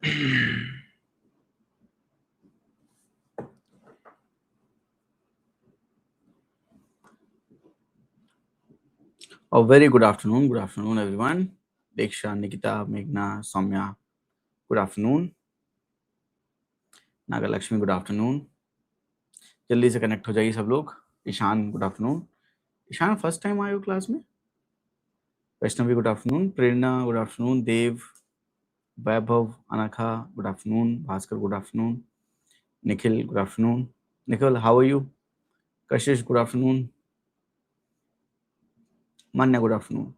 A very good afternoon, everyone. Deksha, Nikita, Meghna, Soumya, good afternoon. Nagalakshmi, good afternoon. जल्दी से connect हो जाइए सब लोग. Ishan, good afternoon. Ishan, first time आए हो क्लास में? Vaishnavi, good afternoon. Prerna, good afternoon. Dev, Vaibhav, Anakha, good afternoon. Bhaskar, good afternoon. Nikhil, good afternoon. Nikhil, how are you? Kashish, good afternoon. Manya, good afternoon.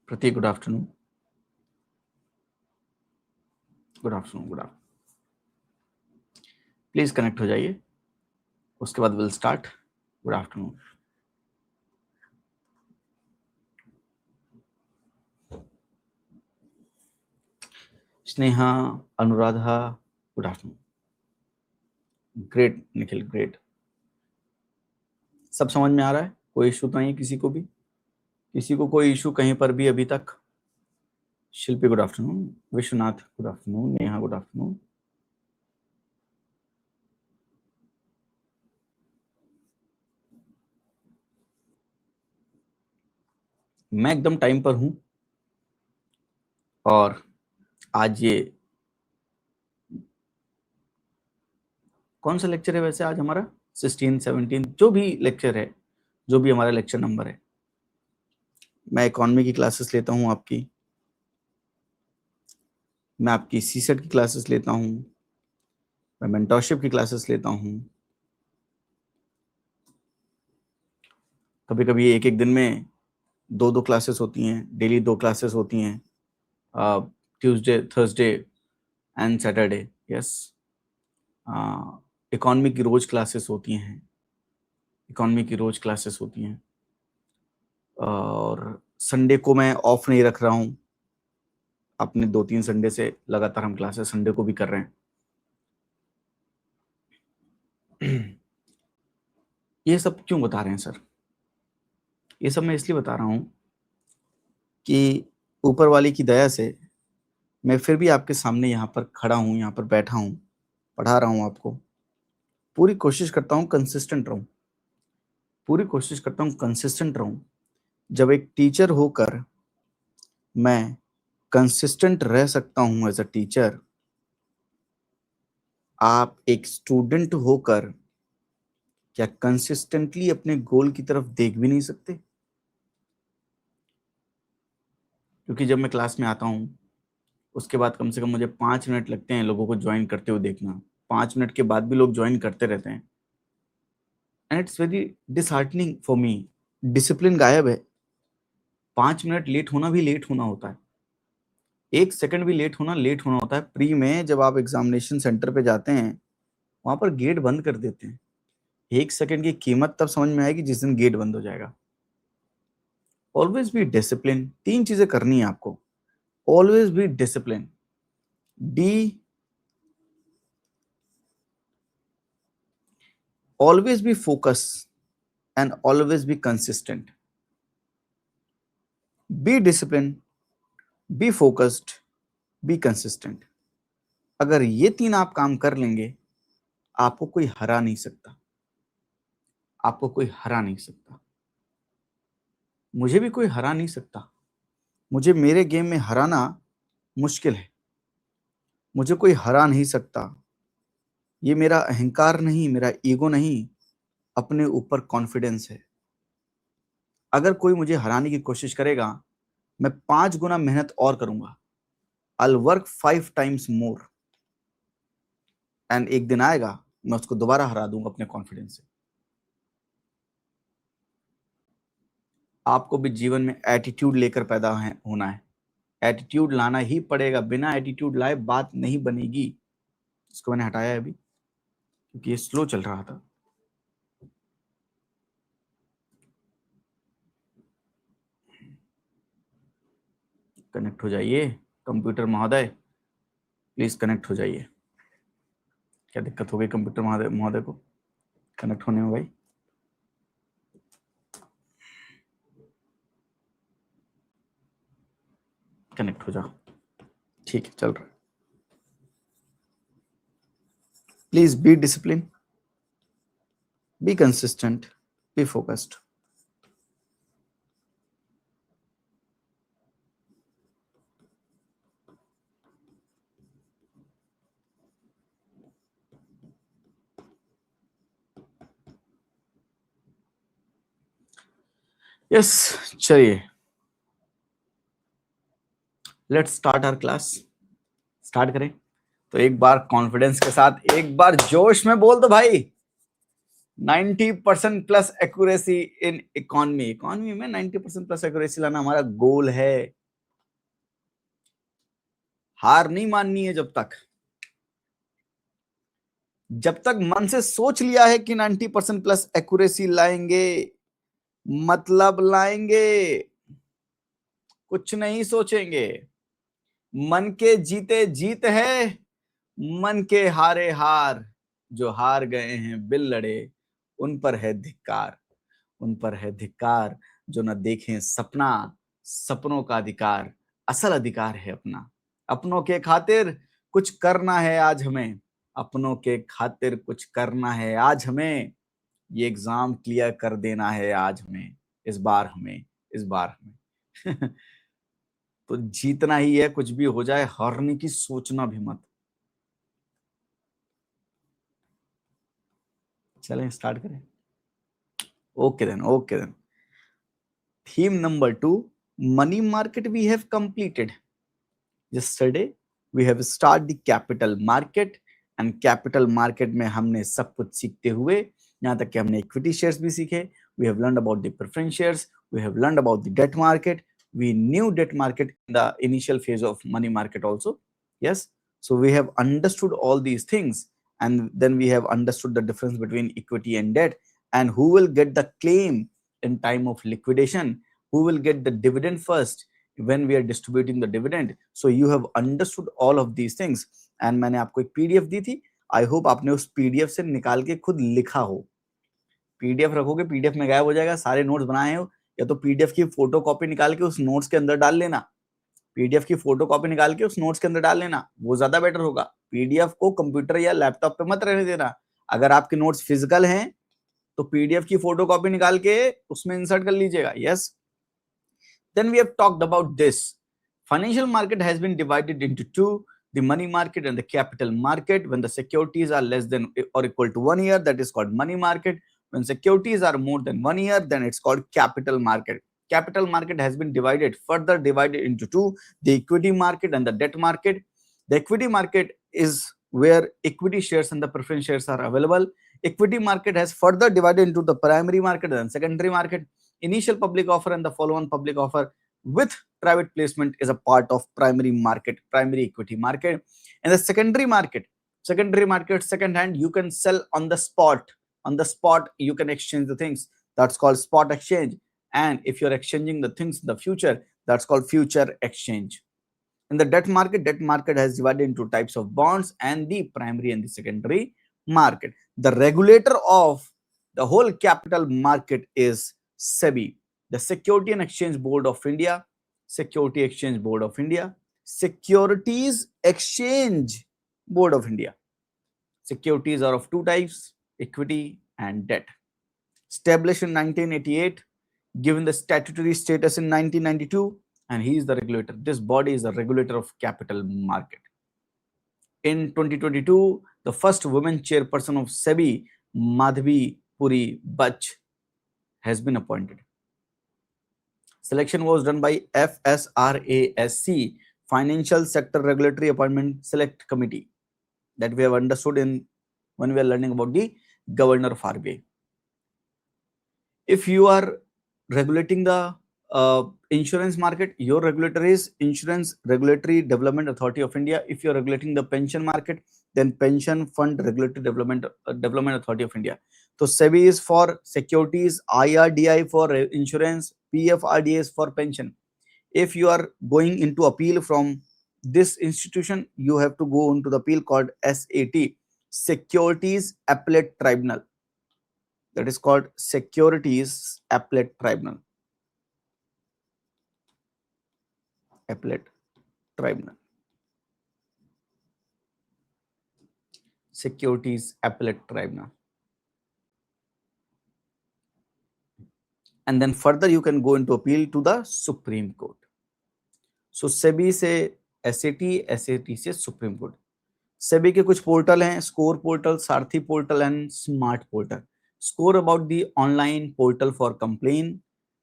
Pratik, good afternoon. Good afternoon, good afternoon. Please connect हो जाइए, उसके बाद will start. Good afternoon. Sneha, Anuradha, good afternoon. Great Nikhil, great. सब समझ में आ रहा है? कोई इशू तो नहीं है किसी को भी? किसी को कोई इशू कहीं पर भी अभी तक? Shilpi, good afternoon. Vishwanath, good afternoon. Neha, good afternoon. मैं एकदम टाइम पर हूं. और आज ये कौन सा लेक्चर है वैसे आज हमारा? 16, 17, जो भी लेक्चर है, जो भी हमारा लेक्चर नंबर है. मैं इकोनॉमी की क्लासेस लेता हूं आपकी. मैं आपकी सीसेट की क्लासेस लेता हूं. मैं मेंटरशिप की क्लासेस लेता हूं. कभी कभी एक एक दिन में दो दो क्लासेस होती हैं. डेली 2 क्लासेस होती हैं. Tuesday, Thursday and Saturday. Yes, economy की रोज क्लासेस होती हैं. इकोनॉमी की रोज क्लासेस होती हैं. और संडे को मैं ऑफ नहीं रख रहा हूँ. अपने 2-3 संडे से लगातार हम क्लासेस संडे को भी कर रहे हैं. ये सब क्यों बता रहे हैं सर? ये सब मैं इसलिए बता रहा हूँ कि ऊपर वाले की दया से मैं फिर भी आपके सामने यहाँ पर खड़ा हूँ, यहाँ पर बैठा हूँ, पढ़ा रहा हूँ आपको. पूरी कोशिश करता हूँ कंसिस्टेंट रहूँ. पूरी कोशिश करता हूँ कंसिस्टेंट रहूँ. जब एक टीचर होकर मैं कंसिस्टेंट रह सकता हूँ एज अ टीचर, आप एक स्टूडेंट होकर क्या कंसिस्टेंटली अपने गोल की तरफ देख भी नहीं सकते? क्योंकि जब मैं क्लास में आता हूँ, उसके बाद कम से कम मुझे 5 मिनट लगते हैं लोगों को ज्वाइन करते हुए देखना. 5 मिनट के बाद भी लोग ज्वाइन करते रहते हैं. And it's very disheartening for me. Discipline गायब है. 5 मिनट लेट होना भी लेट होना होता है. 1 सेकंड भी लेट होना होता है. प्री में जब आप एग्जामिनेशन सेंटर पे जाते हैं, वहां पर गेट बंद कर देते हैं. 1 सेकंड की कीमत तब समझ में आएगी जिस दिन गेट बंद हो जाएगा. Always be discipline. 3 चीजें करनी है आपको. Always be discipline. D always be focused and always be consistent. Be disciplined, be focused, be consistent. अगर ये 3 आप काम कर लेंगे, आपको कोई हरा नहीं सकता. आपको कोई हरा नहीं सकता. मुझे भी कोई हरा नहीं सकता. मुझे मेरे गेम में हराना मुश्किल है. मुझे कोई हरा नहीं सकता. ये मेरा अहंकार नहीं, मेरा ईगो नहीं, अपने ऊपर कॉन्फिडेंस है. अगर कोई मुझे हराने की कोशिश करेगा, मैं 5 गुना मेहनत और करूंगा. I'll work 5 times more. And एक दिन आएगा, मैं उसको दोबारा हरा दूंगा अपने कॉन्फिडेंस से. आपको भी जीवन में एटीट्यूड लेकर पैदा होना है. एटीट्यूड लाना ही पड़ेगा. बिना एटीट्यूड लाए बात नहीं बनेगी. इसको मैंने हटाया है अभी क्योंकि ये स्लो चल रहा था. कनेक्ट हो जाइए कंप्यूटर महोदय, प्लीज कनेक्ट हो जाइए. क्या दिक्कत हो गई कंप्यूटर महोदय को कनेक्ट होने में भाई? कनेक्ट हो जा। ठीक है, चल रहा है। Please be discipline, be consistent, be focused. Yes, चलिए let's start our class. Start करें तो एक बार कॉन्फिडेंस के साथ, एक बार जोश में बोल दो भाई, 90% plus accuracy in economy. Economy में 90% प्लस एक्यूरेसी लाना हमारा गोल है। हार नहीं माननी है जब तक मन से सोच लिया है कि 90% प्लस एक्यूरेसी लाएंगे, मतलब लाएंगे, कुछ नहीं सोचेंगे। मन के जीते जीत है, मन के हारे हार। जो हार गए हैं बिल लड़े, उन पर है धिक्कार, उन पर है धिक्कार। जो न देखें सपना, सपनों का अधिकार, असल अधिकार है अपना। अपनों के खातिर कुछ करना है आज हमें, अपनों के खातिर कुछ करना है आज हमें। ये एग्जाम क्लियर कर देना है आज हमें, इस बार हमें, इस बार हमें। तो जीतना ही है, कुछ भी हो जाए, हारने की सोचना भी मत। चलें स्टार्ट करें। Okay then, okay then. Theme number 2, money market we have completed yesterday. We have started the capital market, and capital market में हमने सब कुछ सीखते हुए यहाँ तक कि हमने इक्विटी शेयर्स भी सीखे. We have learned about the preference shares, we have learned about the debt market. We knew debt market in the initial phase of money market also. Yes, so we have understood all these things, and then we have understood the difference between equity and debt, and who will get the claim in time of liquidation, who will get the dividend first when we are distributing the dividend. So you have understood all of these things, and मैंने आपको एक PDF दी थी. I hope आपने उस PDF से निकाल के खुद लिखा हो. पीडीएफ रखोगे, पीडीएफ में गायब हो जाएगा. सारे नोट्स बनाए हो, या तो पीडीएफ की फोटो कॉपी निकाल के उस नोट्स के अंदर डाल लेना. पीडीएफ की फोटो कॉपी निकाल के उस नोट्स के अंदर डाल लेना, वो ज्यादा बेटर होगा. पीडीएफ को कंप्यूटर या लैपटॉप पे मत रहने देना. अगर आपके नोट्स फिजिकल हैं तो पीडीएफ की फोटो कॉपी निकाल के उसमें इंसर्ट कर लीजिएगा. Yes. Then we have talked about this. Financial market has been divided into two: the money market and the capital market. When the securities are less than or equal to 1 year, that is called money market. When securities are more than 1 year, then it's called capital market. Capital market has been further divided into two: the equity market and the debt market. The equity market is where equity shares and the preference shares are available. Equity market has further divided into the primary market and secondary market. Initial public offer and the follow-on public offer with private placement is a part of primary market, primary equity market. And the secondary market, second hand, you can sell on the spot. On the spot, you can exchange the things. That's called spot exchange. And if you're exchanging the things in the future, that's called future exchange. In the debt market has divided into types of bonds and the primary and the secondary market. The regulator of the whole capital market is SEBI, the Security and Exchange Board of India, Security Exchange Board of India, Securities Exchange Board of India. Securities are of two types: equity and debt. Established in 1988, given the statutory status in 1992, and he is the regulator. This body is the regulator of capital market. In 2022, the first woman chairperson of SEBI, Madhavi Puri Bach, has been appointed. Selection was done by FSRASC, Financial Sector Regulatory Appointment Select Committee, that we have understood in when we are learning about the governor of RBI. If you are regulating the insurance market, your regulator is Insurance Regulatory Development Authority of India. If you are regulating the pension market, then Pension Fund Regulatory Development Authority of India. So SEBI is for securities, IRDI for insurance, PFRDA is for pension. If you are going into appeal from this institution, you have to go into the appeal called SAT, Securities Appellate Tribunal. That is called Securities Appellate Tribunal. Appellate Tribunal. Securities Appellate Tribunal. And then further you can go into appeal to the Supreme Court. So SEBI से SAT, SAT से Supreme Court. SEBI के कुछ portal हैं, score portal, Sarathi portal and smart portal. Score about the online portal for complaint.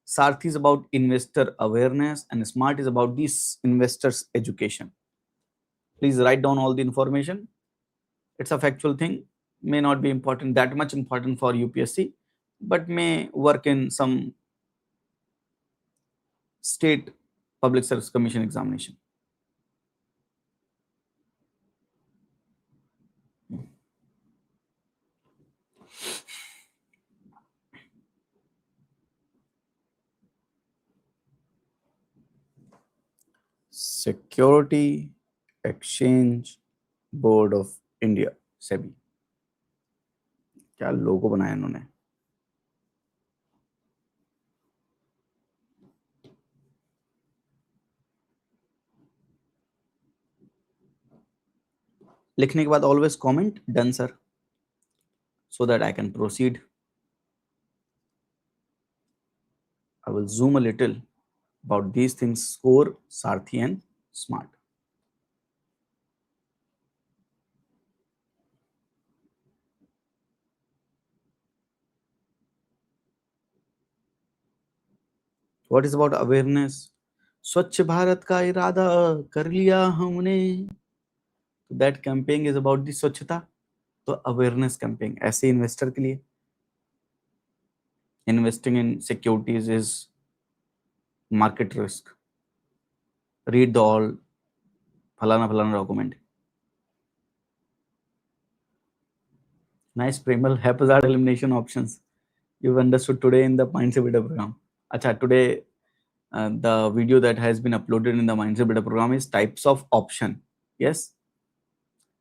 Sarthi is about investor awareness and Smart is about the investors education. Please write down all the information. It's a factual thing, may not be important, that much important for UPSC, but may work in some state public service commission examination. Security Exchange Board of India, SEBI. क्या लोगो बनाया इन्होंने. लिखने के बाद always comment done sir, so that I can proceed. I will zoom a little about these things: Score, Sarthi and Smart. What is about awareness? स्वच्छ भारत का इरादा कर लिया हमने. That campaign is about the स्वच्छता. तो awareness campaign ऐसे investor के लिए. Investing in securities is market risk. Read the all फलाना फलाना document. Nice Premal, haphazard elimination options. You've understood today in the Mindset Builder program. Acha, today the video that has been uploaded in the Mindset Builder program is types of option. Yes.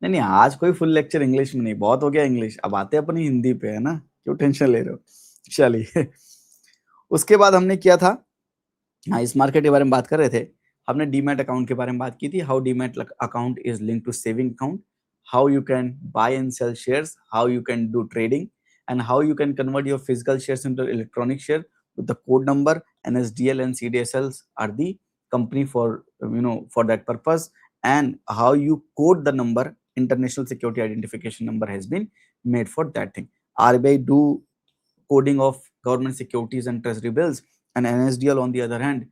नहीं नहीं, आज कोई full lecture English में नहीं, बहुत हो गया English, अब आते अपनी हिंदी पे, है ना, क्यों टेंशन ले रहे हो. चलिए, उसके बाद हमने किया था, हाँ, इस मार्केट के बारे में बात कर रहे थे. हमने डीमैट अकाउंट के बारे में बात की थी. How demat account is linked to saving account, how you can buy and sell shares, how you can do trading, and how you can convert your physical shares into electronic share with the code number. NSDL and CDSLs are the company for for that purpose, and how you code the number, international security identification number has been made for that thing. RBI do coding of government securities and treasury bills, and NSDL on the other hand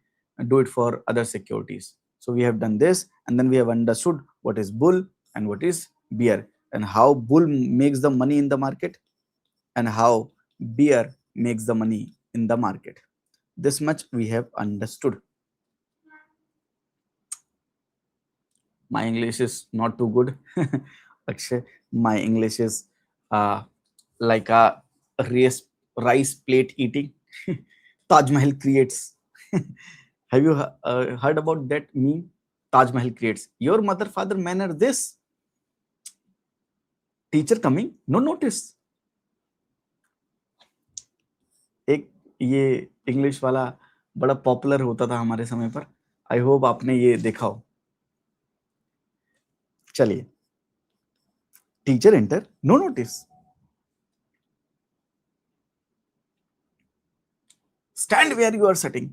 do it for other securities. So we have done this, and then we have understood what is bull and what is bear, and how bull makes the money in the market and how bear makes the money in the market. This much we have understood. My English is not too good. Actually, my English is like a rice plate eating. Taj Mahal creates. Have you heard about that meme? Taj Mahal creates. Your mother, father manner this. Teacher coming, no notice. एक ये English वाला बड़ा popular होता था हमारे समय पर. I hope आपने ये देखा हो. चलिए, teacher enter, no notice. Stand where you are sitting.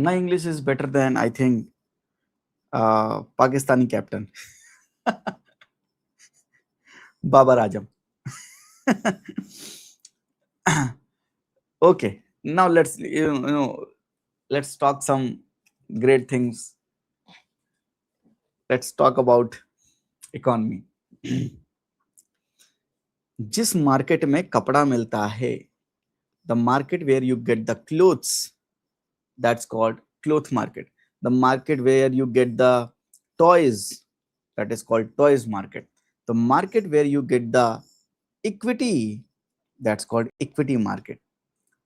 My English is better than, I think, Pakistani captain. Babar Azam. Okay, now let's let's talk some great things. Let's talk about economy. जिस market में कपड़ा मिलता है, the market where you get the clothes, that's called cloth market. The market where you get the toys, that is called toys market. The market where you get the equity, that's called equity market.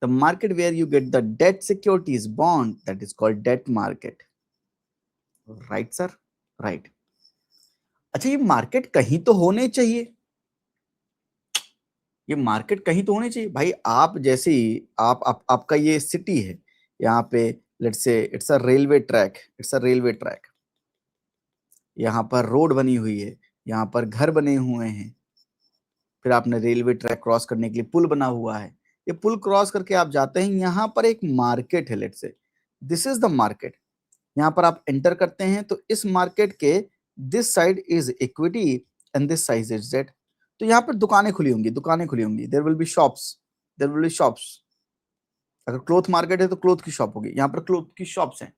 The market where you get the debt securities bond, that is called debt market. Right sir? Right. अच्छा, ये market कहीं तो होने चाहिए. ये market कहीं तो होनी चाहिए भाई। आप जैसे ही आपका ये सिटी है, यहाँ पे let's say it's a railway track, it's a railway track, यहाँ पर रोड बनी हुई है, यहाँ पर घर बने हुए हैं, फिर आपने रेलवे ट्रैक क्रॉस करने के लिए पुल बना हुआ है, ये पुल क्रॉस करके आप जाते हैं, यहाँ पर एक मार्केट है, let's say this is the market. यहाँ पर आप एंटर करते हैं तो इस मार्केट के this side is equity and this side is debt. तो यहाँ पर दुकानें खुली होंगी, दुकानें खुली होंगी, there will be shops, there will be shops. अगर क्लोथ मार्केट है तो क्लोथ की शॉप होगी, यहाँ पर क्लोथ की शॉप्स हैं,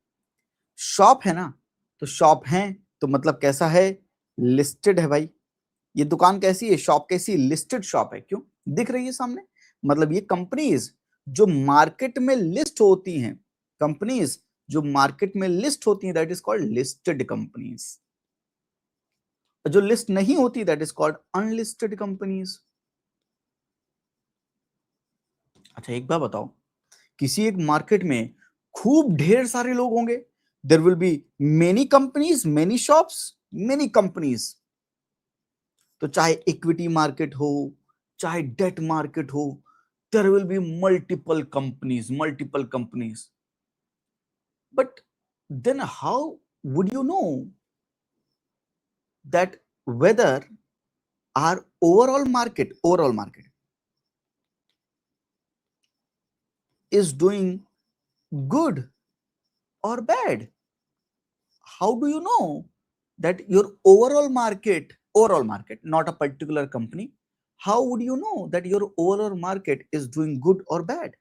शॉप है ना, तो शॉप है तो मतलब कैसा है, लिस्टेड है भाई। ये दुकान कैसी है, शॉप कैसी, लिस्टेड शॉप है, क्यों दिख रही है सामने, मतलब ये कंपनीज जो मार्केट में लिस्ट होती हैं, कंपनीज जो मार्केट में लिस्ट होती हैं that is called listed companies, जो लिस्ट नहीं होती that is called unlisted companies. अच्छा एक बात बताओ, किसी एक मार्केट में खूब ढेर सारे लोग होंगे, there will be many companies, many shops, many companies. तो चाहे इक्विटी मार्केट हो, चाहे डेट मार्केट हो, there will be multiple companies, multiple companies. But then how would you know that whether our overall market is doing good or bad? How do you know that your overall market, not a particular company, how would you know that your overall market is doing good or bad?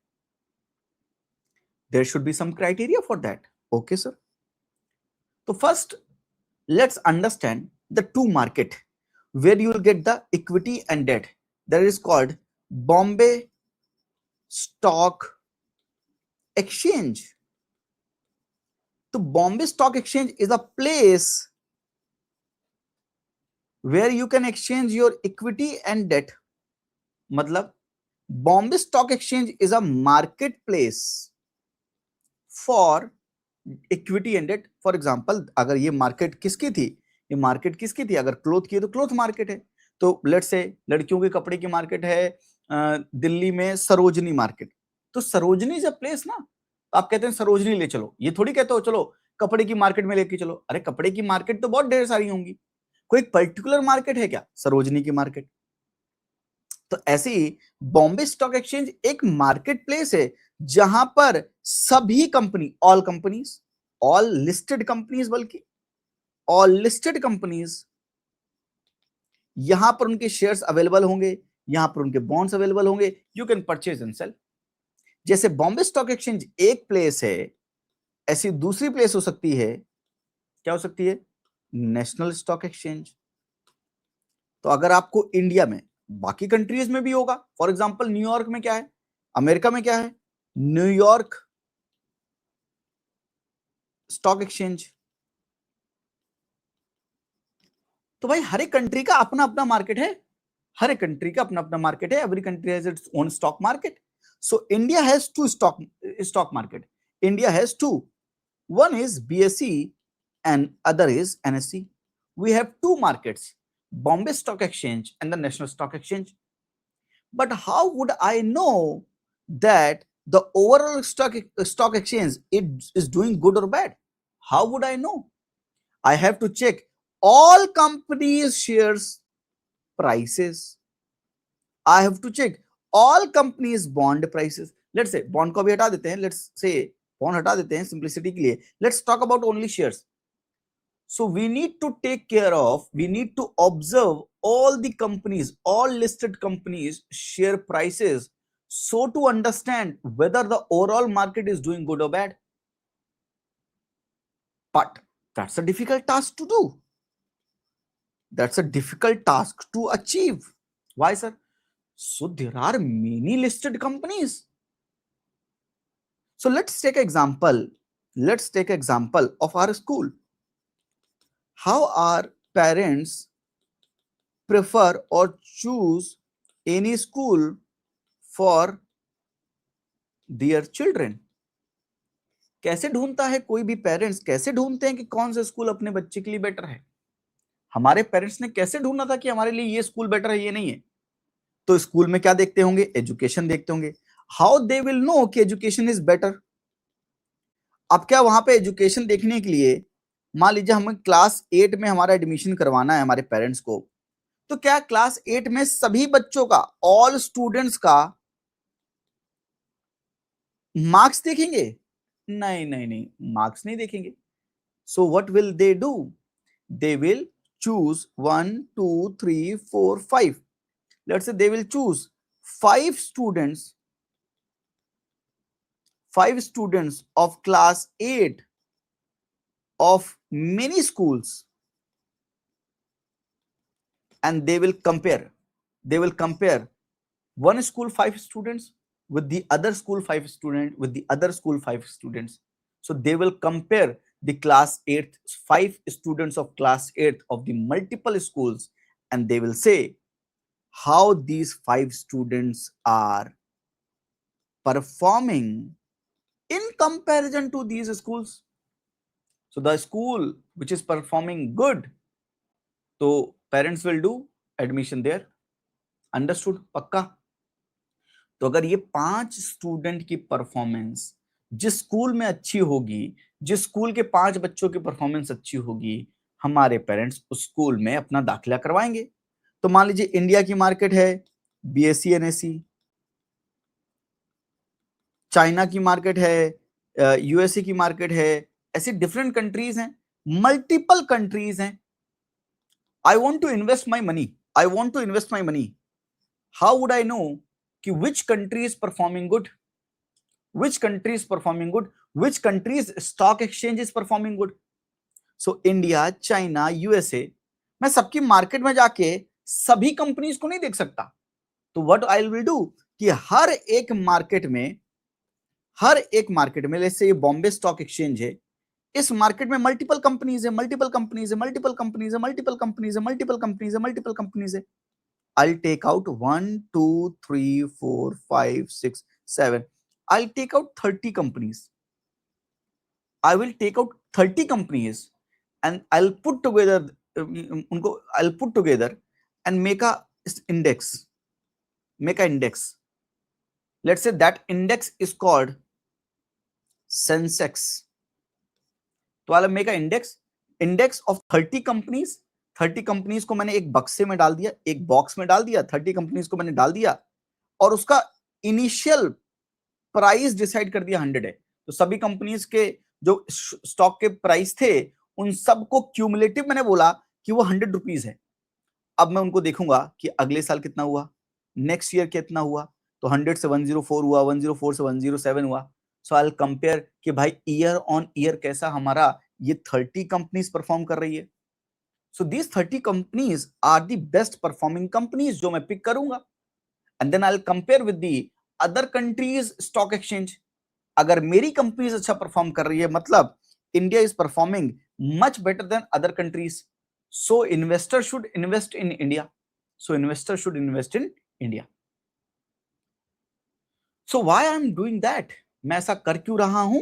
There should be some criteria for that. Okay, sir. So first, let's understand the two market where you will get the equity and debt. That is called Bombay Stock Exchange. So Bombay Stock Exchange is a place where you can exchange your equity and debt. मतलब Bombay Stock Exchange is a marketplace for equity and debt. For example, अगर ये market किसकी थी, ये market किसकी थी, अगर cloth की है तो क्लोथ मार्केट है। तो लेट्स से लड़कियों के कपड़े की मार्केट है दिल्ली में सरोजनी मार्केट, तो सरोजनी इज अ प्लेस ना, तो आप कहते हैं सरोजनी ले चलो, ये थोड़ी कहते हो चलो कपड़े की मार्केट में लेके चलो। अरे कपड़े की मार्केट तो बहुत ढेर सारी होंगी, कोई पर्टिकुलर मार्केट है क्या, सरोजनी की मार्केट। तो ऐसे ही बॉम्बे स्टॉक एक्सचेंज एक मार्केट प्लेस है जहां पर सभी company, all companies, all listed companies, बल्कि ऑल लिस्टेड कंपनीज, यहां पर उनके शेयर्स अवेलेबल होंगे, यहां पर उनके बॉन्ड्स अवेलेबल होंगे, you can purchase and sell. जैसे बॉम्बे स्टॉक एक्सचेंज एक प्लेस है, ऐसी दूसरी प्लेस हो सकती है, क्या हो सकती है, नेशनल स्टॉक एक्सचेंज। तो अगर आपको इंडिया में, बाकी कंट्रीज में भी होगा, फॉर एग्जांपल न्यूयॉर्क में क्या है, अमेरिका में क्या है, न्यूयॉर्क स्टॉक एक्सचेंज। तो भाई हर एक कंट्री का अपना अपना मार्केट है, हर एक कंट्री का अपना अपना मार्केट है, every country has its own stock market. So India has two stock market, India has two, one is BSE and other is NSE. We have two markets, Bombay Stock Exchange and the National Stock Exchange. But how would I know that the overall stock exchange is doing good or bad? How would I know? I have to check all companies shares prices. I have to check all companies bond prices. Let's say bond को भी हटा देते हैं, let's say bond हटा देते हैं simplicity के लिए, let's talk about only shares. So we need to take care of, we need to observe all the companies, all listed companies share prices, so to understand whether the overall market is doing good or bad. But that's a difficult task to do, that's a difficult task to achieve. Why, sir? So there are many listed companies. So let's take example, let's take example of our school. How our parents prefer or choose any school for their children? कैसे ढूंढता है कोई भी parents, कैसे ढूंढते हैं कि कौन सा स्कूल अपने बच्चे के लिए बेटर है? हमारे पेरेंट्स ने कैसे ढूंढा था कि हमारे लिए ये स्कूल बेटर है, ये नहीं है? तो स्कूल में क्या देखते होंगे? एजुकेशन देखते होंगे। हाउ दे विल नो कि एजुकेशन इज बेटर? अब क्या वहां पे एजुकेशन देखने के लिए, मान लीजिए हमें क्लास 8 में हमारा एडमिशन करवाना है हमारे पेरेंट्स को, तो क्या क्लास 8 में सभी बच्चों का, ऑल स्टूडेंट्स का मार्क्स देखेंगे? नहीं नहीं नहीं, मार्क्स नहीं देखेंगे। So what will they do? They will choose 1 2 3 4 5, let's say they will choose 5 students, 5 students of class 8 of many schools, and they will compare one school 5 students with the other school 5 student with the other school 5 students. So they will compare the class 8 5 students of class 8 of the multiple schools, and they will say how these 5 students are performing in comparison to these schools. So the school which is performing good, so parents will do admission there. Understood? पक्का? तो अगर ये 5 student की performance जिस school में अच्छी होगी, जिस स्कूल के 5 बच्चों की परफॉर्मेंस अच्छी होगी, हमारे पेरेंट्स उस स्कूल में अपना दाखिला करवाएंगे। तो मान लीजिए इंडिया की मार्केट है बीएससी एनएससी, चाइना की मार्केट है, यूएसए की मार्केट है, ऐसी डिफरेंट कंट्रीज हैं, मल्टीपल कंट्रीज हैं। I want to invest my money, how would I know कि which country is performing good, which country is performing good, which country's stock exchange is performing good? So India, China, USA, मैं सबकी market में जाके सभी companies को नहीं देख सकता। तो व्हाट आई विल डू कि हर एक मार्केट में लेट्स से ये बॉम्बे स्टॉक एक्सचेंज है, इस मार्केट में मल्टीपल कंपनीज है। I'll take out 1 2 3 4 5 6 7, I'll take out 30 companies. I will take out 30 companies and I'll put together and make a index. Let's say that index is called Sensex. तो I'll make a index of 30 companies. 30 companies को मैंने एक बक्से में डाल दिया, एक box में डाल दिया, 30 कंपनीज को मैंने डाल दिया और उसका इनिशियल प्राइस डिसाइड कर दिया 100 है। तो सभी कंपनीज के जो स्टॉक के प्राइस थे उन सबको क्यूमुलेटिव मैंने बोला कि वो 100 रुपीज है। अब मैं उनको देखूंगा कि अगले साल कितना हुआ, नेक्स्ट ईयर कितना हुआ, तो 100 से 104 हुआ, 104 से 107 हुआ। सो आई विल कंपेयर कि भाई ईयर ऑन ईयर कैसा हमारा ये 30 कंपनीज परफॉर्म कर रही है। So these 30 companies are the best performing companies जो मैं पिक करूंगा, and then I'll compare with the other countries stock exchange. अगर मेरी कंपनीज अच्छा परफॉर्म कर रही है मतलब India is performing much better than other countries, so investor should invest in India. So why I am doing that? मैं ऐसा कर क्यों रहा हूं?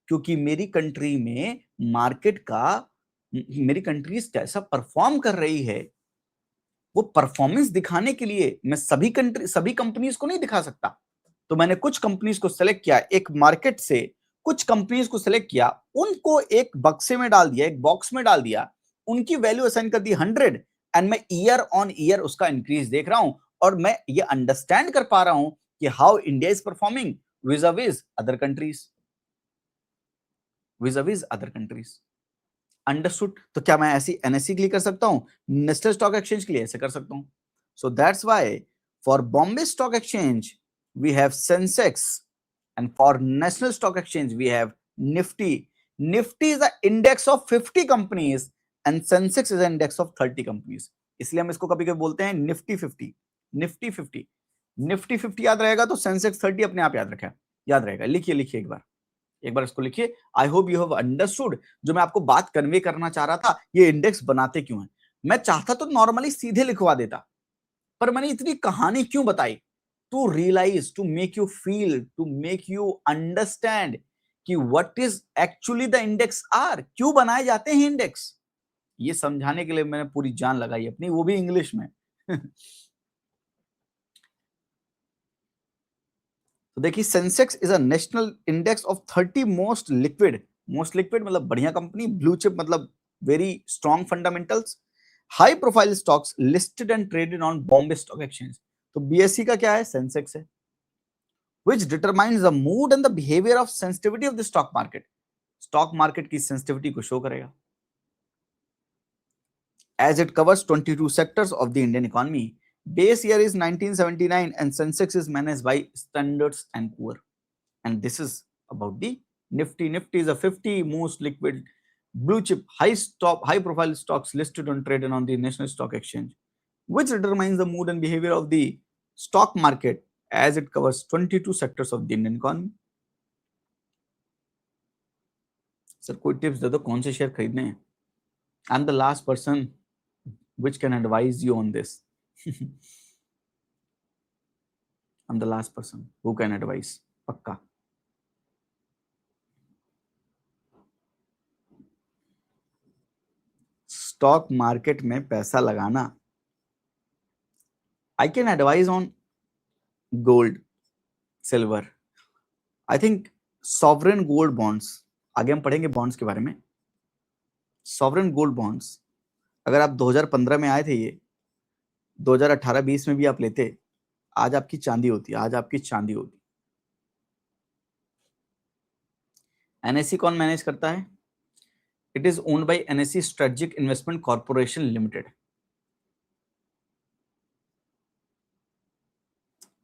क्योंकि मेरी कंट्री में मार्केट का, मेरी कंट्रीज कैसा परफॉर्म कर रही है वो परफॉर्मेंस दिखाने के लिए मैं सभी कंपनीज को नहीं दिखा सकता। तो मैंने कुछ कंपनीज को सेलेक्ट किया, एक मार्केट से कुछ कंपनीज को सेलेक्ट किया, उनको एक बक्से में डाल दिया, एक बॉक्स में डाल दिया, उनकी वैल्यू असाइन कर दी 100 एंड मैं ईयर ऑन ईयर उसका इंक्रीज देख रहा हूं और मैं ये अंडरस्टैंड कर पा रहा हूं कि how India is performing विज़ other countries. Understood? तो क्या मैं ऐसी एनएससी के लिए कर सकता हूं, नेशनल स्टॉक एक्सचेंज के लिए ऐसे कर सकता हूं। So that's why for Bombay stock exchange we have Sensex, and for National Stock Exchange we have Nifty. Nifty is the index of 50 companies and Sensex is an index of 30 companies. इसलिए हम इसको कभी-कभी बोलते हैं निफ्टी 50। निफ्टी 50 याद रहेगा तो Sensex 30 अपने आप याद रहेगा। लिखिए एक बार इसको लिखिए। I hope you have understood जो मैं आपको बात कन्वे करना चाह रहा था, ये इंडेक्स बनाते क्यों हैं। मैं चाहता तो नॉर्मली सीधे लिखवा देता, पर मैंने इतनी कहानी क्यों बताई? To realize, to make you feel, to make you understand कि what is actually the index are, क्यों बनाए जाते हैं इंडेक्स, ये समझाने के लिए मैंने पूरी जान लगाई अपनी, वो भी इंग्लिश में। तो देखिए Sensex is a national index of 30 most liquid मतलब बढ़िया कंपनी, ब्लू चिप मतलब very strong fundamentals, high profile stocks listed and traded on Bombay stock exchange. तो बीएससी का क्या है? सेंसेक्स है, which determines the mood and the behavior of sensitivity of the stock market. Stock market की sensitivity को show करेगा। As it covers 22 sectors of the Indian economy, base year is 1979 and Sensex is managed by Standards and Poor. And this is about the Nifty. Nifty is a 50 most liquid blue chip high profile stocks listed on trade and on the National Stock Exchange, which determines the mood and behavior of the stock market as it covers 22 sectors of the Indian economy. Sir कोई tips दे दो कौन से share खरीदने हैं? I am the last person which can advise you on this. I am the last person who can advice, पक्का। Stock market में पैसा लगाना, I can advise on gold, silver, I think sovereign gold bonds. आगे हम पढ़ेंगे bonds के बारे में। सॉवरेन गोल्ड बॉन्ड्स, अगर आप 2015 में आए थे, ये 2018-20 में भी आप लेते, आज आपकी चांदी होती, आज आपकी चांदी होती। एनएससी कौन मैनेज करता है? It is owned by NSC strategic investment corporation limited.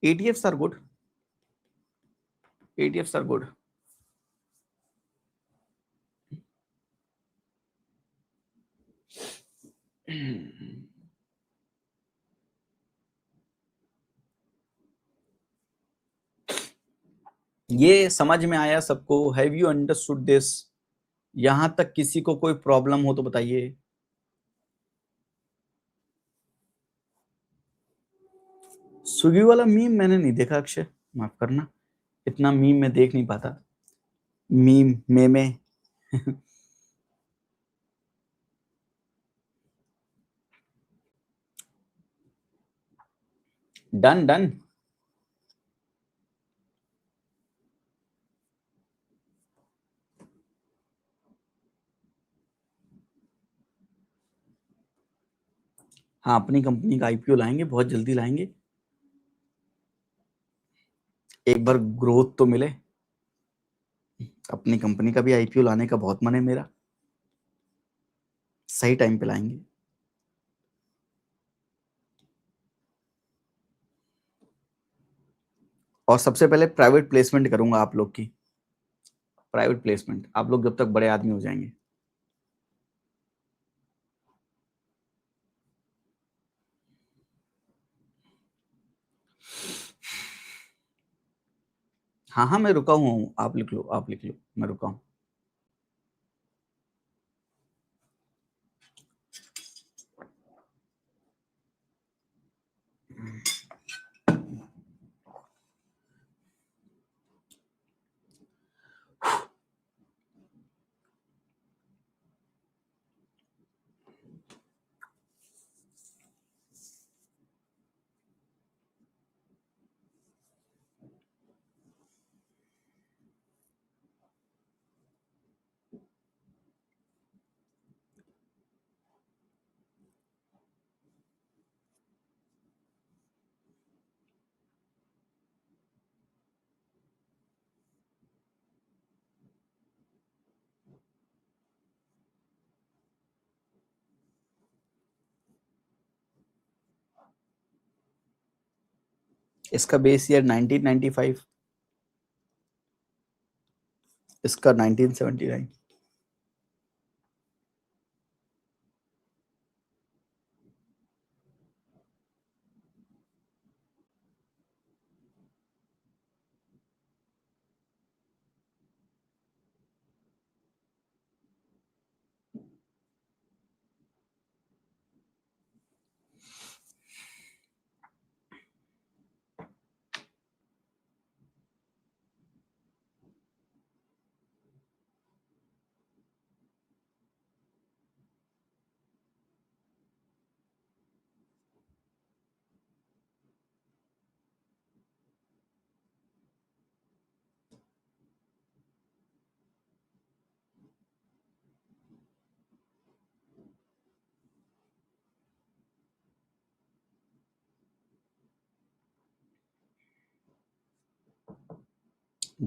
ETFs are good. ETFs are good. ये समझ में आया सबको? Have you understood this? यहां तक किसी को कोई प्रॉब्लम हो तो बताइए। स्विगी वाला मीम मैंने नहीं देखा अक्षय, माफ करना, इतना मीम मैं देख नहीं पाता। मीम मेमे डन डन। हाँ, अपनी कंपनी का आईपीओ लाएंगे, बहुत जल्दी लाएंगे। एक बार ग्रोथ तो मिले। अपनी कंपनी का भी आईपीओ लाने का बहुत मन है मेरा, सही टाइम पे लाएंगे। और सबसे पहले प्राइवेट प्लेसमेंट करूंगा आप लोग की, प्राइवेट प्लेसमेंट, आप लोग जब तक बड़े आदमी हो जाएंगे। हाँ हाँ, मैं रुका हुआ हूँ, आप लिख लो, आप लिख लो, मैं रुका हूँ। इसका बेस ईयर 1995, इसका 1979।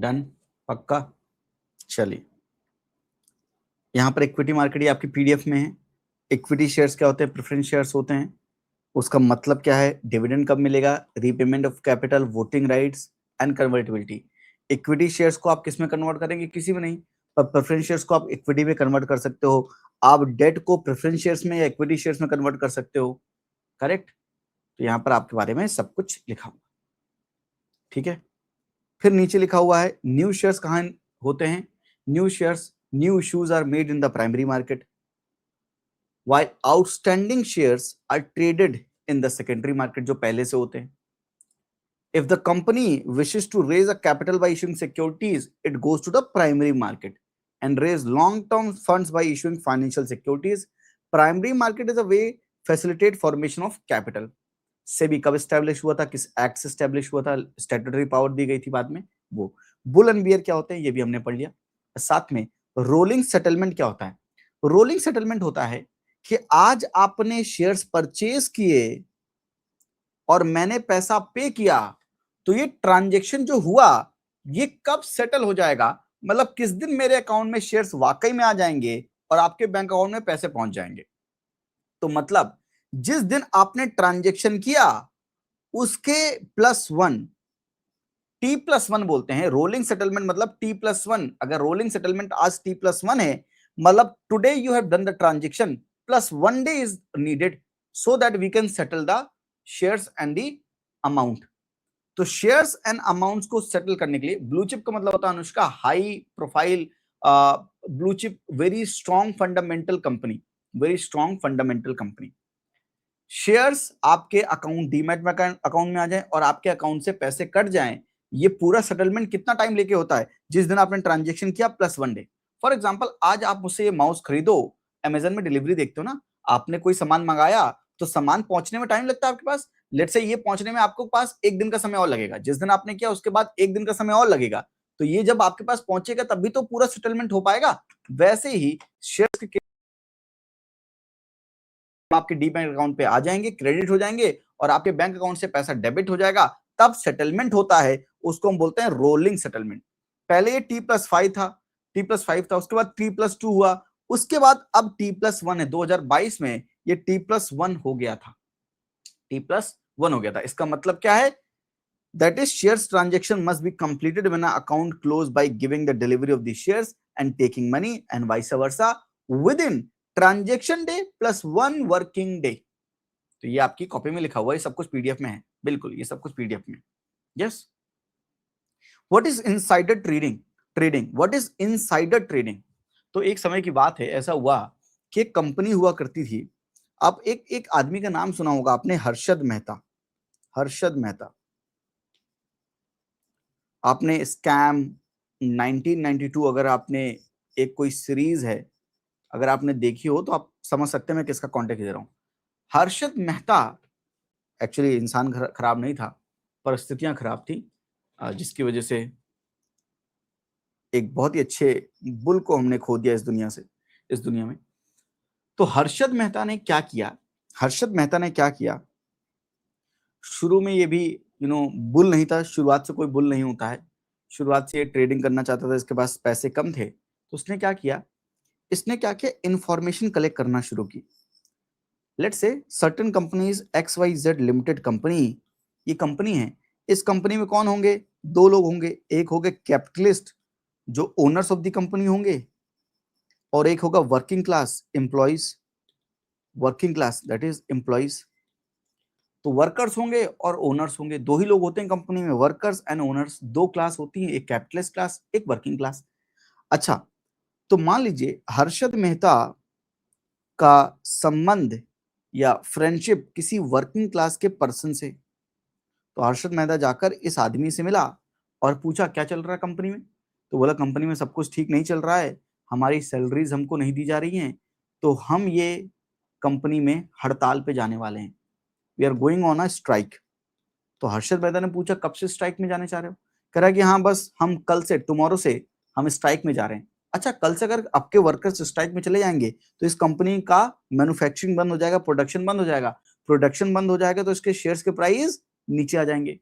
डन, पक्का। चलिए, यहाँ पर इक्विटी मार्केट ये आपकी पीडीएफ में है। इक्विटी शेयर्स क्या होते हैं? प्रेफरेंस शेयर्स होते हैं। उसका मतलब क्या है? डिविडेंड कब मिलेगा, repayment of capital, voting rights and convertibility. Equity shares को आप किस में कन्वर्ट करेंगे? किसी में नहीं, पर प्रेफरेंस शेयर्स को आप इक्विटी में कन्वर्ट कर सकते हो। आप डेट को प्रेफरेंस शेयर्स में या इक्विटी शेयर्स में कन्वर्ट कर सकते हो, करेक्ट। तो यहाँ पर आपके बारे में सब कुछ लिखा हुआ, ठीक है। फिर नीचे लिखा हुआ है न्यू शेयर्स कहाँ होते हैं? New shares, new issues are made in the primary market, while outstanding shares are traded in the secondary market, जो पहले से होते हैं। If the company wishes to raise a capital by issuing securities, it goes to the primary market and raise long-term funds by issuing financial securities. Primary market is a way facilitate formation of capital. SEBI कब establish हुआ था? किस act से establish हुआ था? Statutory power दी गई थी बाद में वो। बुल एंड बियर क्या होते हैं? ये भी हमने पढ़ लिया। साथ में रोलिंग सेटलमेंट क्या होता है? रोलिंग सेटलमेंट होता है कि आज आपने शेयर्स परचेज किए और मैंने पैसा पे किया, तो ये ट्रांजैक्शन जो हुआ ये कब सेटल हो जाएगा? मतलब किस दिन मेरे अकाउंट में शेयर्स वाकई में आ जाएंगे और आपके बैंक अकाउंट में पैसे पहुंच जाएंगे। तो मतलब जिस दिन आपने ट्रांजैक्शन किया उसके +1, T+1 बोलते हैं रोलिंग सेटलमेंट, मतलब T+1। अगर रोलिंग सेटलमेंट आज T+1 है, मतलब today you have done the transaction +1 day is needed so that we can settle the shares and the amount. तो शेयर्स एंड अमाउंट्स को सेटल करने के लिए ब्लू चिप का मतलब होता है Anushka high profile, blue chip very strong fundamental company, very strong fundamental company. Shares आपके अकाउंट डीमैट में अकाउंट में आ जाए और आपके अकाउंट से पैसे कट जाएं, ये पूरा सेटलमेंट कितना टाइम लेके होता है? जिस दिन आपने ट्रांजैक्शन किया +1 डे। फॉर एग्जांपल आज आप मुझसे ये माउस खरीदो, अमेजन में डिलीवरी देखते हो ना, आपने कोई सामान मंगाया तो सामान पहुंचने में टाइम लगता है आपके पास। लेट्स से ये पहुंचने में आपको पास 1 दिन का समय और लगेगा, जिस दिन आपने किया उसके बाद 1 दिन का समय और लगेगा। तो ये जब आपके पास पहुंचेगा तभी तो पूरा सेटलमेंट हो पाएगा। वैसे ही शेयर्स के आपके डीमैट अकाउंट पे आ जाएंगे, क्रेडिट हो जाएंगे और आपके बैंक अकाउंट से पैसा डेबिट हो जाएगा, तब सेटलमेंट होता है। उसको हम बोलते हैं रोलिंग सेटलमेंट। पहले ये T+5 था, उसके बाद T+2 हुआ, उसके बाद अब T+1 है। 2022 में ये T+1 हो गया था, T+1 हो गया था। इसका मतलब क्या है? That is shares transaction must be completed when an account closed by giving the delivery of the shares and taking money and vice versa within transaction day +1 working day। तो ये आपकी कॉपी में लिखा हुआ है, सब कुछ पीडीएफ में है, बिल्कुल ये सब कुछ पीडीएफ में। Yes. What is insider trading what is insider trading? तो एक समय की बात है, ऐसा हुआ कि एक कंपनी हुआ करती थी। आप एक आदमी का नाम सुना होगा आपने, हर्षद मेहता। हर्षद मेहता, आपने स्कैम 1992, अगर आपने एक कोई सीरीज है अगर आपने देखी हो तो आप समझ सकते हैं मैं किसका कॉन्टेक्ट दे रहा हूं। हर्षद मेहता एक्चुअली इंसान खराब नहीं था, परिस्थितियां खराब थी, जिसकी वजह से एक बहुत ही अच्छे बुल को हमने खो दिया इस दुनिया में। तो हर्षद मेहता ने क्या किया? शुरू में ये भी बुल नहीं था, शुरुआत से कोई बुल नहीं होता है। शुरुआत से ये ट्रेडिंग करना चाहता था, इसके पास पैसे कम थे, तो उसने क्या किया? इंफॉर्मेशन कलेक्ट करना शुरू की। Let's say certain companies XYZ limited company, ये कंपनी है। इस कंपनी में कौन होंगे? 2 लोग होंगे। एक होंगे कैपिटलिस्ट जो ओनर्स ऑफ द कंपनी होंगे, और एक होगा working class employees, that is employees. तो वर्कर्स होंगे और ओनर्स होंगे, 2 ही लोग होते हैं कंपनी में, वर्कर्स एंड ओनर्स। 2 क्लास होती हैं, एक कैपिटलिस्ट क्लास, एक वर्किंग क्लास। अच्छा, तो मान लीजिए हर्षद मेहता का संबंध या फ्रेंडशिप किसी वर्किंग क्लास के पर्सन से। तो हर्षद मेहता जाकर इस आदमी से मिला और पूछा क्या चल रहा है कंपनी में? तो बोला कंपनी में सब कुछ ठीक नहीं चल रहा है, हमारी सैलरीज हमको नहीं दी जा रही हैं, तो हम ये कंपनी में हड़ताल पे जाने वाले हैं, we are going on a strike. तो हर्षद मेहता ने पूछा कब से स्ट्राइक में जाने चाह रहे हो? कह रहा कि हाँ बस हम कल से, टुमारो से हम स्ट्राइक में जा रहे हैं। अच्छा, कल से अगर आपके वर्कर्स स्ट्राइक में चले जाएंगे तो इस कंपनी का मैन्युफैक्चरिंग बंद हो जाएगा, प्रोडक्शन बंद हो जाएगा। प्रोडक्शन बंद हो जाएगा तो इसके शेयर्स के प्राइस नीचे आ जाएंगे।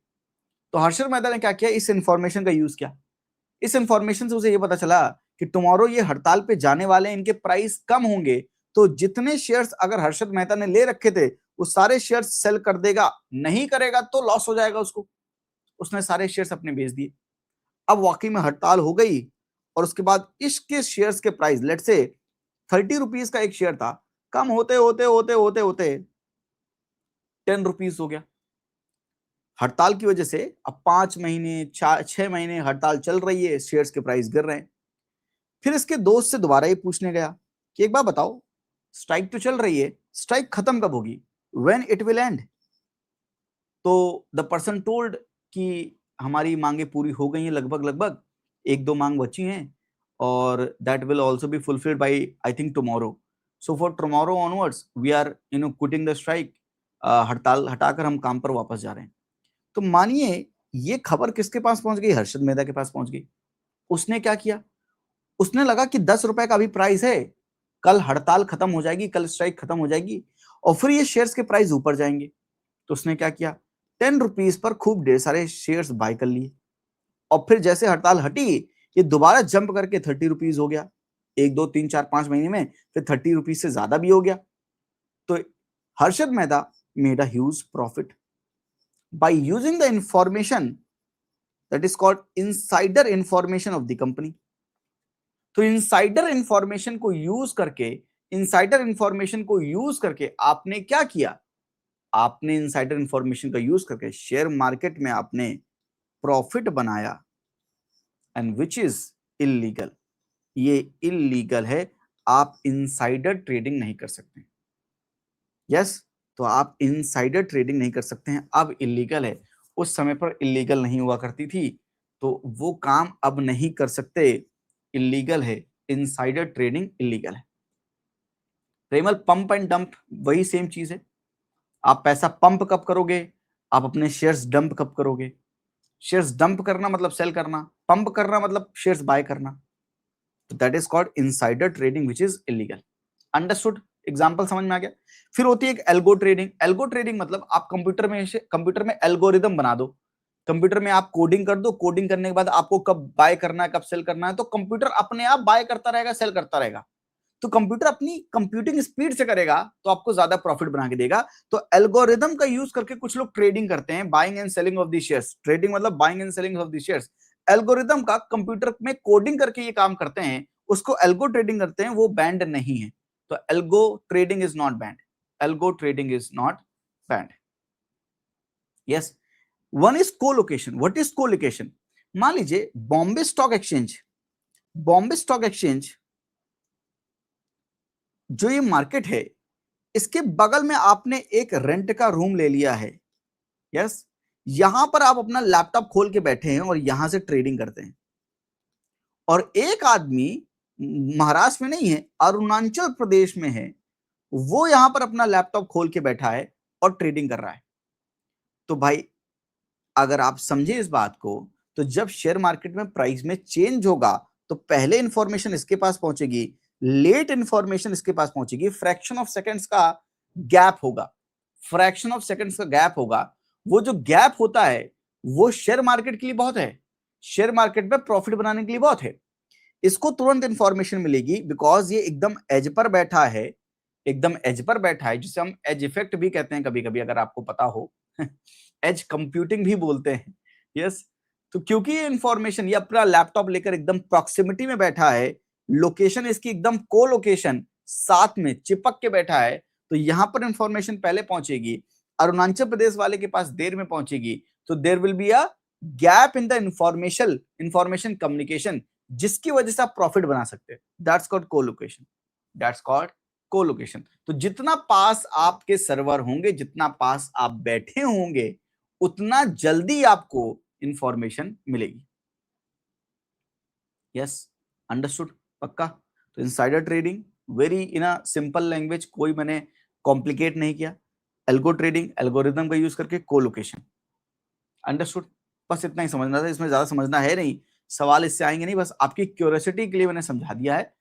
तो हर्षद मेहता ने क्या किया? इस इंफॉर्मेशन का यूज किया इस इंफॉर्मेशन से उसे ये पता चला कि टुमारो ये हड़ताल पे जाने वाले हैं, इनके प्राइस कम होंगे, तो जितने शेयर्स अगर हर्षद मेहता ने ले रखे थे वो सारे शेयर्स सेल कर देगा, नहीं करेगा तो लॉस हो जाएगा उसको। उसने सारे शेयर्स अपने बेच दिए। अब वाकई में हड़ताल हो गई और उसके बाद इसके शेयर्स के प्राइस लेट से 30 रुपीज का एक शेयर था, कम होते होते होते होते होते 10 रुपीज हो गया। हड़ताल की वजह से अब 5 महीने 6 महीने हड़ताल चल रही है, शेयर्स के प्राइस गिर रहे हैं। फिर इसके दोस्त से दोबारा ये पूछने गया कि एक बार बताओ, स्ट्राइक तो चल रही है, स्ट्राइक खत्म कब होगी, व्हेन इट विल एंड? तो द पर्सन टोल्ड कि हमारी मांगे पूरी हो गई हैं लगभग लगभग, एक दो मांग बची हैं और that will also be fulfilled by I think tomorrow. So for tomorrow onwards we are quitting the strike, हड़ताल हटाकर हम काम पर वापस जा रहे हैं। तो मानिए ये खबर किसके पास पहुंच गई, हर्षद मेहता के पास पहुंच गई। उसने क्या किया, उसने लगा कि 10 रुपए का अभी प्राइस है, कल हड़ताल खत्म हो जाएगी, कल स्ट्राइक खत्म हो जाएगी और फिर ये शेयर्स के प्राइस ऊपर जाएंगे। तो उसने क्या किया, 10 रुपीज पर खूब ढेर सारे शेयर्स बाय कर लिए और फिर जैसे हड़ताल हटी ये दोबारा जंप करके 30 रुपीज हो गया, 1 2 3 4 5 महीने में फिर 30 रुपीज से ज्यादा भी हो गया। तो Harshad Mehta made a huge profit by using the information that is called insider information of the company। तो इनसाइडर इंफॉर्मेशन को यूज करके, इनसाइडर इंफॉर्मेशन को यूज करके आपने क्या किया, आपने इनसाइडर इंफॉर्मेशन का यूज करके शेयर मार्केट में आपने प्रॉफिट बनाया, एंड विच इज इलीगल। ये इलीगल है, आप इनसाइडर ट्रेडिंग नहीं कर सकते। यस, तो आप इनसाइडर ट्रेडिंग नहीं कर सकते हैं, अब इलीगल है। उस समय पर इलीगल नहीं हुआ करती थी, तो वो काम अब नहीं कर सकते, इलीगल है, इनसाइडर ट्रेडिंग इलीगल है। प्रेमल, पंप एंड डंप वही सेम चीज है। आप पैसा पंप कब करोगे, आप अपने शेयर्स डंप कब करोगे। शेयर्स डंप करना मतलब सेल करना, पंप करना मतलब शेयर्स बाय करना। तो that is called insider trading which is illegal. Understood, example समझ में आ गया। फिर होती है एक एल्गो ट्रेडिंग। एल्गो ट्रेडिंग मतलब आप कंप्यूटर में एल्गोरिदम बना दो, कंप्यूटर में आप कोडिंग कर दो, कोडिंग करने के बाद आपको कब बाय करना है कब सेल करना है, तो कंप्यूटर अपने आप बाय करता रहेगा, सेल करता रहेगा। तो कंप्यूटर अपनी कंप्यूटिंग स्पीड से करेगा तो आपको ज्यादा प्रॉफिट बना के देगा। तो एल्गोरिदम का यूज करके कुछ लोग ट्रेडिंग करते हैं, buying and selling of the shares. Trading मतलब buying and selling of the shares. Algorithm का कंप्यूटर में कोडिंग करके ये काम करते हैं, उसको एल्गो ट्रेडिंग करते हैं, वो बैंड नहीं है। तो algo trading is not banned, algo trading is not banned. Yes, one is colocation. What is colocation? मान लीजिए Bombay stock exchange, Bombay stock exchange जो ये मार्केट है, इसके बगल में आपने एक रेंट का रूम ले लिया है। यस, यहां पर आप अपना लैपटॉप खोल के बैठे हैं और यहां से ट्रेडिंग करते हैं। और एक आदमी महाराष्ट्र में नहीं है, अरुणाचल प्रदेश में है, वो यहां पर अपना लैपटॉप खोल के बैठा है और ट्रेडिंग कर रहा है। तो भाई अगर आप समझे इस बात को, तो जब शेयर मार्केट में प्राइस में चेंज होगा तो पहले इंफॉर्मेशन इसके पास पहुंचेगी, लेट इंफॉर्मेशन इसके पास पहुंचेगी, फ्रैक्शन ऑफ सेकंड्स का गैप होगा, फ्रैक्शन ऑफ सेकंड्स का गैप होगा। वो जो गैप होता है वो शेयर मार्केट के लिए बहुत है, शेयर मार्केट में प्रॉफिट बनाने के लिए बहुत है। इसको तुरंत इंफॉर्मेशन मिलेगी बिकॉज ये एकदम एज पर बैठा है, एकदम एज पर बैठा है, जिसे हम एज इफेक्ट भी कहते हैं कभी कभी, अगर आपको पता हो एज कंप्यूटिंग भी बोलते हैं। यस, तो क्योंकि ये इंफॉर्मेशन, ये अपना लैपटॉप लेकर एकदम प्रॉक्सिमिटी में बैठा है, लोकेशन इसकी एकदम को लोकेशन साथ में चिपक के बैठा है, तो यहां पर इंफॉर्मेशन पहले पहुंचेगी, अरुणाचल प्रदेश वाले के पास देर में पहुंचेगी। तो there will be a gap in the information communication, जिसकी वजह से आप प्रॉफिट बना सकते हैं। That's called colocation, that's called colocation. तो जितना पास आपके सर्वर होंगे, जितना पास आप बैठे होंगे, उतना जल्दी आपको इंफॉर्मेशन मिलेगी। यस, अंडरस्टूड, पक्का। तो insider trading very in a simple language, कोई मैंने कॉम्प्लिकेट नहीं किया। एल्गो ट्रेडिंग, एल्गोरिदम का यूज करके कोलोकेशन। अंडरस्टूड, बस इतना ही समझना था, इसमें ज्यादा समझना है नहीं, सवाल इससे आएंगे नहीं, बस आपकी क्यूरियोसिटी के लिए मैंने समझा दिया है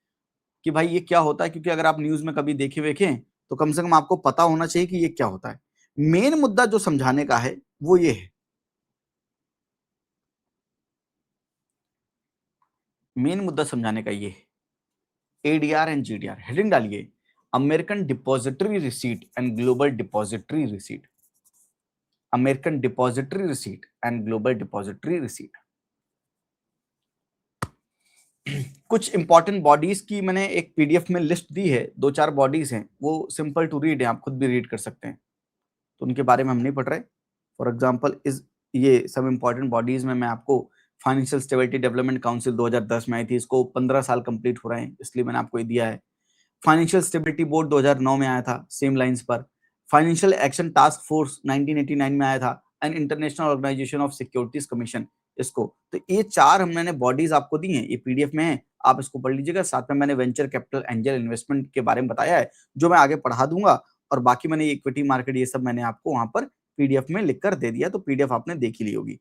कि भाई ये क्या होता है। क्योंकि अगर आप न्यूज में कभी देखे वेखें तो कम से कम आपको पता होना चाहिए कि ये क्या होता है। मेन मुद्दा जो समझाने का है वो ये है, मेन मुद्दा समझाने का ये है, एडीआर एंड जीडीआर। हेडिंग डालिए, American depository receipt and global depository receipt. American depository receipt and global depository receipt. कुछ इंपॉर्टेंट बॉडीज की मैंने एक पीडीएफ में लिस्ट दी है, 2-4 बॉडीज हैं, वो सिंपल टू रीड है, आप खुद भी रीड कर सकते हैं, तो उनके बारे में हम नहीं पढ़ रहे। फॉर एग्जांपल इस ये सब इंपॉर्टेंट बॉडीज में मैं आपको फाइनेंशियल स्टेबिलिटी डेवलपमेंट काउंसिल 2010 में आई थी, इसको 15 साल कंप्लीट हो रहे हैं, इसलिए मैंने आपको ये दिया है। फाइनेंशियल स्टेबिलिटी बोर्ड 2009 में आया था, सेम लाइंस पर। फाइनेंशियल एक्शन टास्क फोर्स 1989 में आया था, and international organisation of securities commission, इसको। तो ये 4 हमने बॉडीज आपको दी हैं, ये पीडीएफ में है, आप इसको पढ़ लीजिएगा। साथ में मैंने वेंचर कैपिटल एंजल इन्वेस्टमेंट के बारे में बताया है, जो मैं आगे पढ़ा दूंगा, और बाकी मैंने इक्विटी मार्केट ये सब मैंने आपको वहां पर पीडीएफ में लिखकर दे दिया, तो पीडीएफ आपने देख ही ली होगी।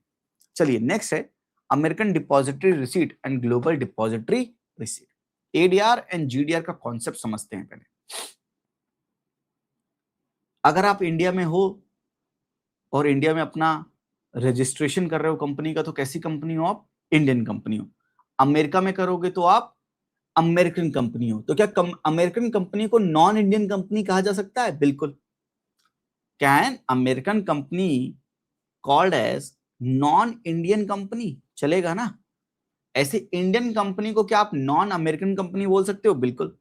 चलिए नेक्स्ट है American depository receipt and global depository receipt. ADR and GDR का कॉन्सेप्ट समझते हैं पहले। अगर आप इंडिया में हो और इंडिया में अपना रजिस्ट्रेशन कर रहे हो कंपनी का, तो कैसी कंपनी हो आप? इंडियन कंपनी हो। अमेरिका में करोगे तो आप अमेरिकन कंपनी हो। तो क्या अमेरिकन कंपनी को नॉन इंडियन कंपनी कहा जा सकता है? बिल्कुल। Can American company called as non Indian company? चलेगा ना। ऐसे इंडियन कंपनी को क्या आप नॉन अमेरिकन कंपनी बोल सकते हो? बिल्कुल।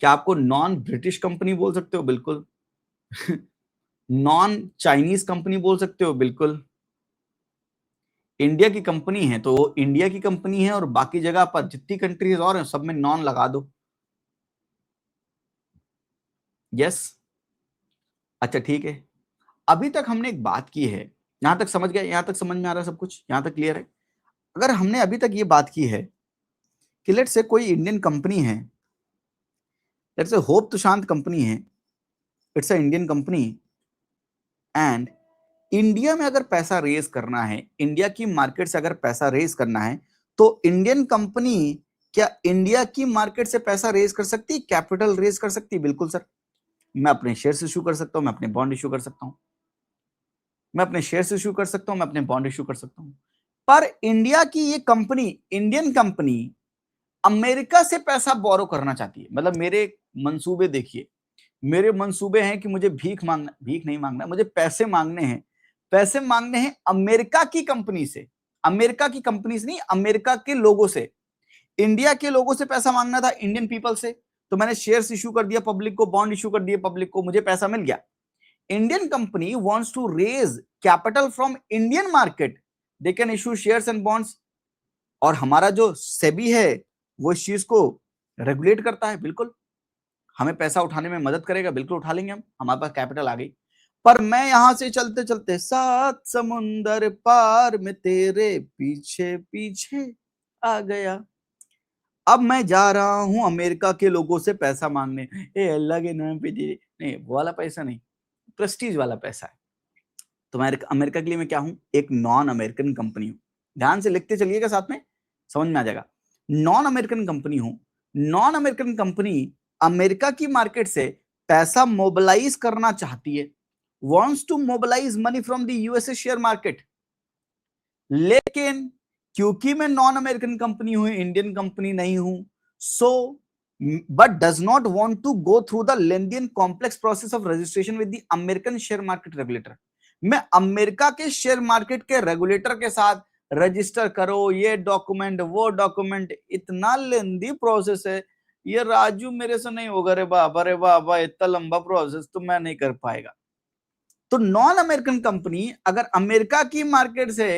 क्या आपको नॉन ब्रिटिश कंपनी बोल सकते हो? बिल्कुल। नॉन चाइनीज कंपनी बोल सकते हो? बिल्कुल। इंडिया की कंपनी है तो इंडिया की कंपनी है, और बाकी जगह पर जितनी कंट्रीज और हैं सब में नॉन लगा दो। यस। अच्छा ठीक है, अभी तक हमने एक बात की है, यहां तक समझ गए? यहां तक समझ में आ रहा है सब कुछ? यहां तक क्लियर है? अगर हमने अभी तक ये बात की है कि लेट्स से कोई इंडियन कंपनी है, लेट्स से होप तुशांत कंपनी है, it's a Indian company, and India में अगर पैसा रेज करना है, इंडिया की मार्केट से अगर पैसा रेज करना है, तो इंडियन कंपनी क्या इंडिया की मार्केट से पैसा रेज कर सकती है, कैपिटल रेज कर सकती है? बिल्कुल सर। मैं अपने शेयर्स इशू कर सकता हूं, मैं अपने बॉन्ड इशू कर सकता हूं, मैं अपने शेयर्स इशू कर सकता हूं, मैं अपने बॉन्ड इशू कर सकता हूं। पर इंडिया की ये कंपनी, इंडियन कंपनी, अमेरिका से पैसा बोरो करना चाहती है। मतलब मेरे मंसूबे देखिए, मेरे मंसूबे हैं कि मुझे भीख नहीं मांगना, मुझे पैसे मांगने हैं। पैसे मांगने हैं अमेरिका की कंपनी से, अमेरिका की कंपनी से नहीं, अमेरिका के लोगों से। इंडिया के लोगों से पैसा मांगना था, इंडियन पीपल से, तो मैंने शेयर्स इशू कर दिया पब्लिक को, बॉन्ड इशू कर दिए पब्लिक को, मुझे पैसा मिल गया। Indian company wants to raise capital from Indian market, they can issue shares and bonds, और हमारा जो सेबी है वो इस चीज को रेगुलेट करता है। बिल्कुल, हमें पैसा उठाने में मदद करेगा, बिल्कुल उठा लेंगे हम, हमारे पास कैपिटल आ गई। पर मैं यहां से चलते चलते 7 समुंदर पार में तेरे पीछे पीछे आ गया, अब मैं जा रहा हूं अमेरिका के लोगों से पैसा मांगने, ए अल्लाह के नाम पे दे। नहीं, वो वाला पैसा नहीं, प्रेस्टीज वाला पैसा है। तो मैं अमेरिका के लिए मैं क्या हूं? एक नॉन अमेरिकन कंपनी हूं। ध्यान से लिखते चलिएगा, साथ में समझ में आ जाएगा। नॉन अमेरिकन कंपनी हूं। नॉन अमेरिकन कंपनी अमेरिका की मार्केट से पैसा मोबिलाइज करना चाहती है, wants to mobilize money from the USA share market. लेकिन क्योंकि मैं नॉन अमेरिकन कंपनी हूं, इंडियन कंपनी नहीं हूं, so but does not want to go through the lengthy and complex process of registration with the American share market regulator. मैं America के share market के regulator के साथ रजिस्टर करो, ये डॉक्यूमेंट वो डॉक्यूमेंट, इतना लेंथी प्रोसेस है, ये राजू मेरे से नहीं होगा रे बाबा, इतना लंबा प्रोसेस तो मैं नहीं कर पाएगा। तो नॉन अमेरिकन कंपनी अगर अमेरिका की मार्केट से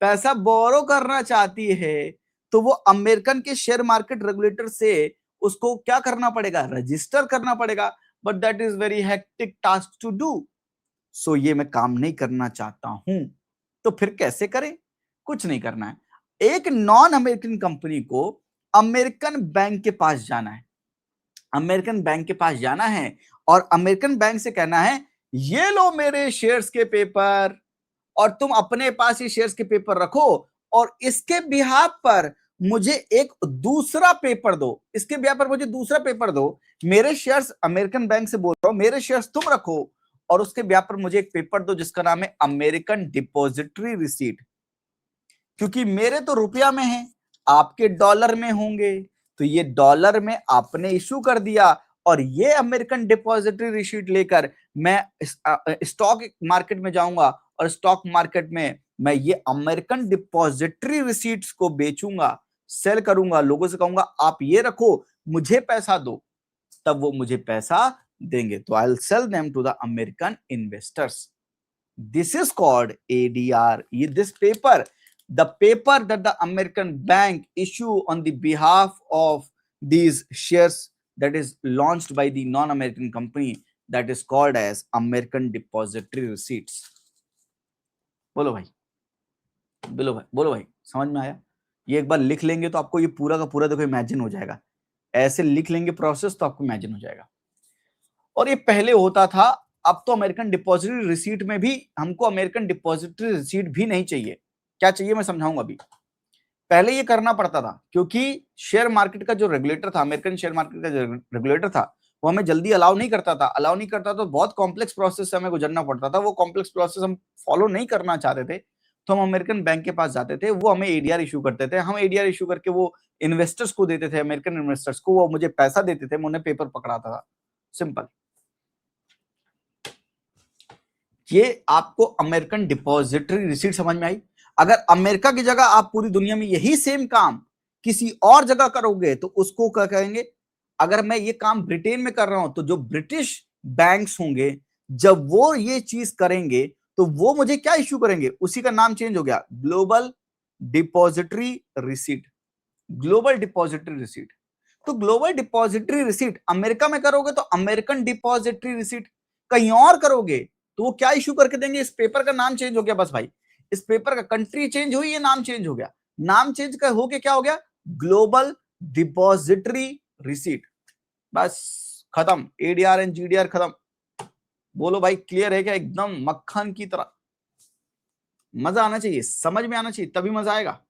पैसा बोरो करना चाहती है, तो वो अमेरिकन के शेयर मार्केट रेगुलेटर से उसको क्या करना पड़ेगा? रजिस्टर करना पड़ेगा। But that is very hectic task to do, so ये मैं काम नहीं करना चाहता हूं। तो फिर कैसे करें? कुछ नहीं करना है, एक नॉन अमेरिकन कंपनी को अमेरिकन बैंक के पास जाना है, अमेरिकन बैंक के पास जाना है, और अमेरिकन बैंक से कहना है, ये लो मेरे शेयर्स के पेपर, और तुम अपने पास ये शेयर्स के पेपर रखो, और इसके बिहाफ पर मुझे एक दूसरा पेपर दो, इसके बिहाफ पर मुझे दूसरा पेपर दो। मेरे शेयर्स, अमेरिकन बैंक से बोल रहा हूं, मेरे शेयर्स तुम रखो, और उसके बिहाफ पर मुझे एक पेपर दो जिसका नाम है अमेरिकन डिपॉजिटरी रिसीट। क्योंकि मेरे तो रुपया में है, आपके डॉलर में होंगे, तो ये डॉलर में आपने इशू कर दिया और ये अमेरिकन डिपॉजिटरी रिसीट लेकर मैं स्टॉक मार्केट में जाऊंगा और स्टॉक मार्केट में मैं ये अमेरिकन डिपॉजिटरी रिसीट्स को बेचूंगा, सेल करूंगा, लोगों से कहूंगा आप ये रखो, मुझे पैसा दो, तब वो मुझे पैसा देंगे। तो I will sell them to the American investors. This is called ADR. ये this paper, the paper that the American bank issue on the behalf of these shares, that is launched by the non-American company, that is called as American Depository Receipts. बोलो भाई, बोलो भाई, बोलो भाई, समझ में आया? ये एक बार लिख लेंगे तो आपको ये पूरा का पूरा देखो इमेजिन हो जाएगा। ऐसे लिख लेंगे प्रोसेस तो आपको इमेजिन हो जाएगा। और ये पहले होता था, अब तो अमेरिकन डिपॉजिटरी रिसीट में भी हमको अमेरिकन डिपॉजिटरी रिसीट भी नहीं चाहिए। क्या चाहिए मैं समझाऊंगा अभी। पहले ये करना पड़ता था क्योंकि शेयर मार्केट का जो रेगुलेटर था, अमेरिकन शेयर मार्केट का जो रेगुलेटर था, वो हमें जल्दी अलाउ नहीं करता था। तो बहुत कॉम्प्लेक्स प्रोसेस से हमें गुजरना पड़ता था। वो कॉम्प्लेक्स प्रोसेस हम फॉलो नहीं करना चाहते थे, तो हम अमेरिकन बैंक के पास जाते थे, वो हमें एडीआर इशू करते थे। हम एडीआर इशू करके वो इन्वेस्टर्स को देते थे, अमेरिकन इन्वेस्टर्स को, वो मुझे पैसा देते थे, मैं उन्हें पेपर पकड़ाता था। सिंपल। ये आपको अमेरिकन डिपॉजिटरी रिसीट समझ में आई? अगर अमेरिका की जगह आप पूरी दुनिया में यही सेम काम किसी और जगह करोगे तो उसको क्या कहेंगे? अगर मैं ये काम ब्रिटेन में कर रहा हूं तो जो ब्रिटिश बैंक्स होंगे, जब वो ये चीज करेंगे तो वो मुझे क्या इश्यू करेंगे? उसी का नाम चेंज हो गया, global depository receipt. Global depository receipt. तो ग्लोबल डिपॉजिटरी रिसीट अमेरिका में करोगे तो अमेरिकन डिपॉजिटरी रिसीट, कहीं और करोगे तो वो क्या इशू करके देंगे? इस पेपर का नाम चेंज हो गया बस भाई। इस पेपर का कंट्री चेंज हुई, ये नाम चेंज हो गया। नाम चेंज का हो गया, क्या हो गया? Global depository receipt. बस खत्म, एडीआर एंड जीडीआर खत्म। बोलो भाई, क्लियर है क्या? एकदम मक्खन की तरह। मजा आना चाहिए, समझ में आना चाहिए, तभी मजा आएगा।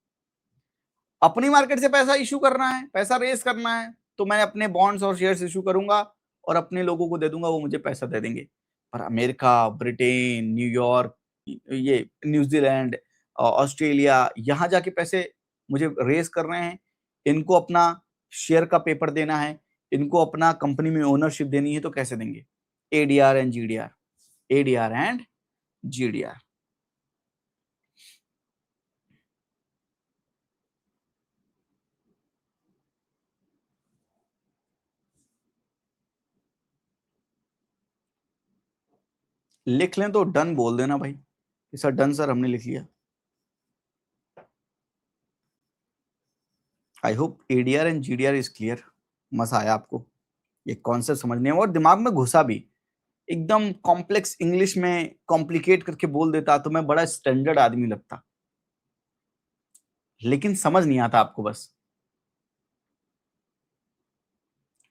अपनी मार्केट से पैसा इशू करना है, पैसा रेस करना है, तो मैं अपने बॉन्ड्स और शेयर्स इशू करूंगा और अपने लोगों को दे दूंगा, वो मुझे पैसा दे देंगे। पर अमेरिका, ब्रिटेन, न्यूयॉर्क, ये न्यूजीलैंड, ऑस्ट्रेलिया, यहां जाके पैसे मुझे रेस कर रहे हैं, इनको अपना शेयर का पेपर देना है, इनको अपना कंपनी में ओनरशिप देनी है, तो कैसे देंगे? ADR and GDR, ADR and GDR. लिख लें तो डन बोल देना भाई, सर डन सर हमने लिख लिया। I hope ADR and GDR is clear. मजा आया आपको ये कॉन्सेप्ट समझने में और दिमाग में घुसा भी। एकदम कॉम्प्लेक्स इंग्लिश में कॉम्प्लिकेट करके बोल देता तो मैं बड़ा स्टैंडर्ड आदमी लगता, लेकिन समझ नहीं आता आपको बस।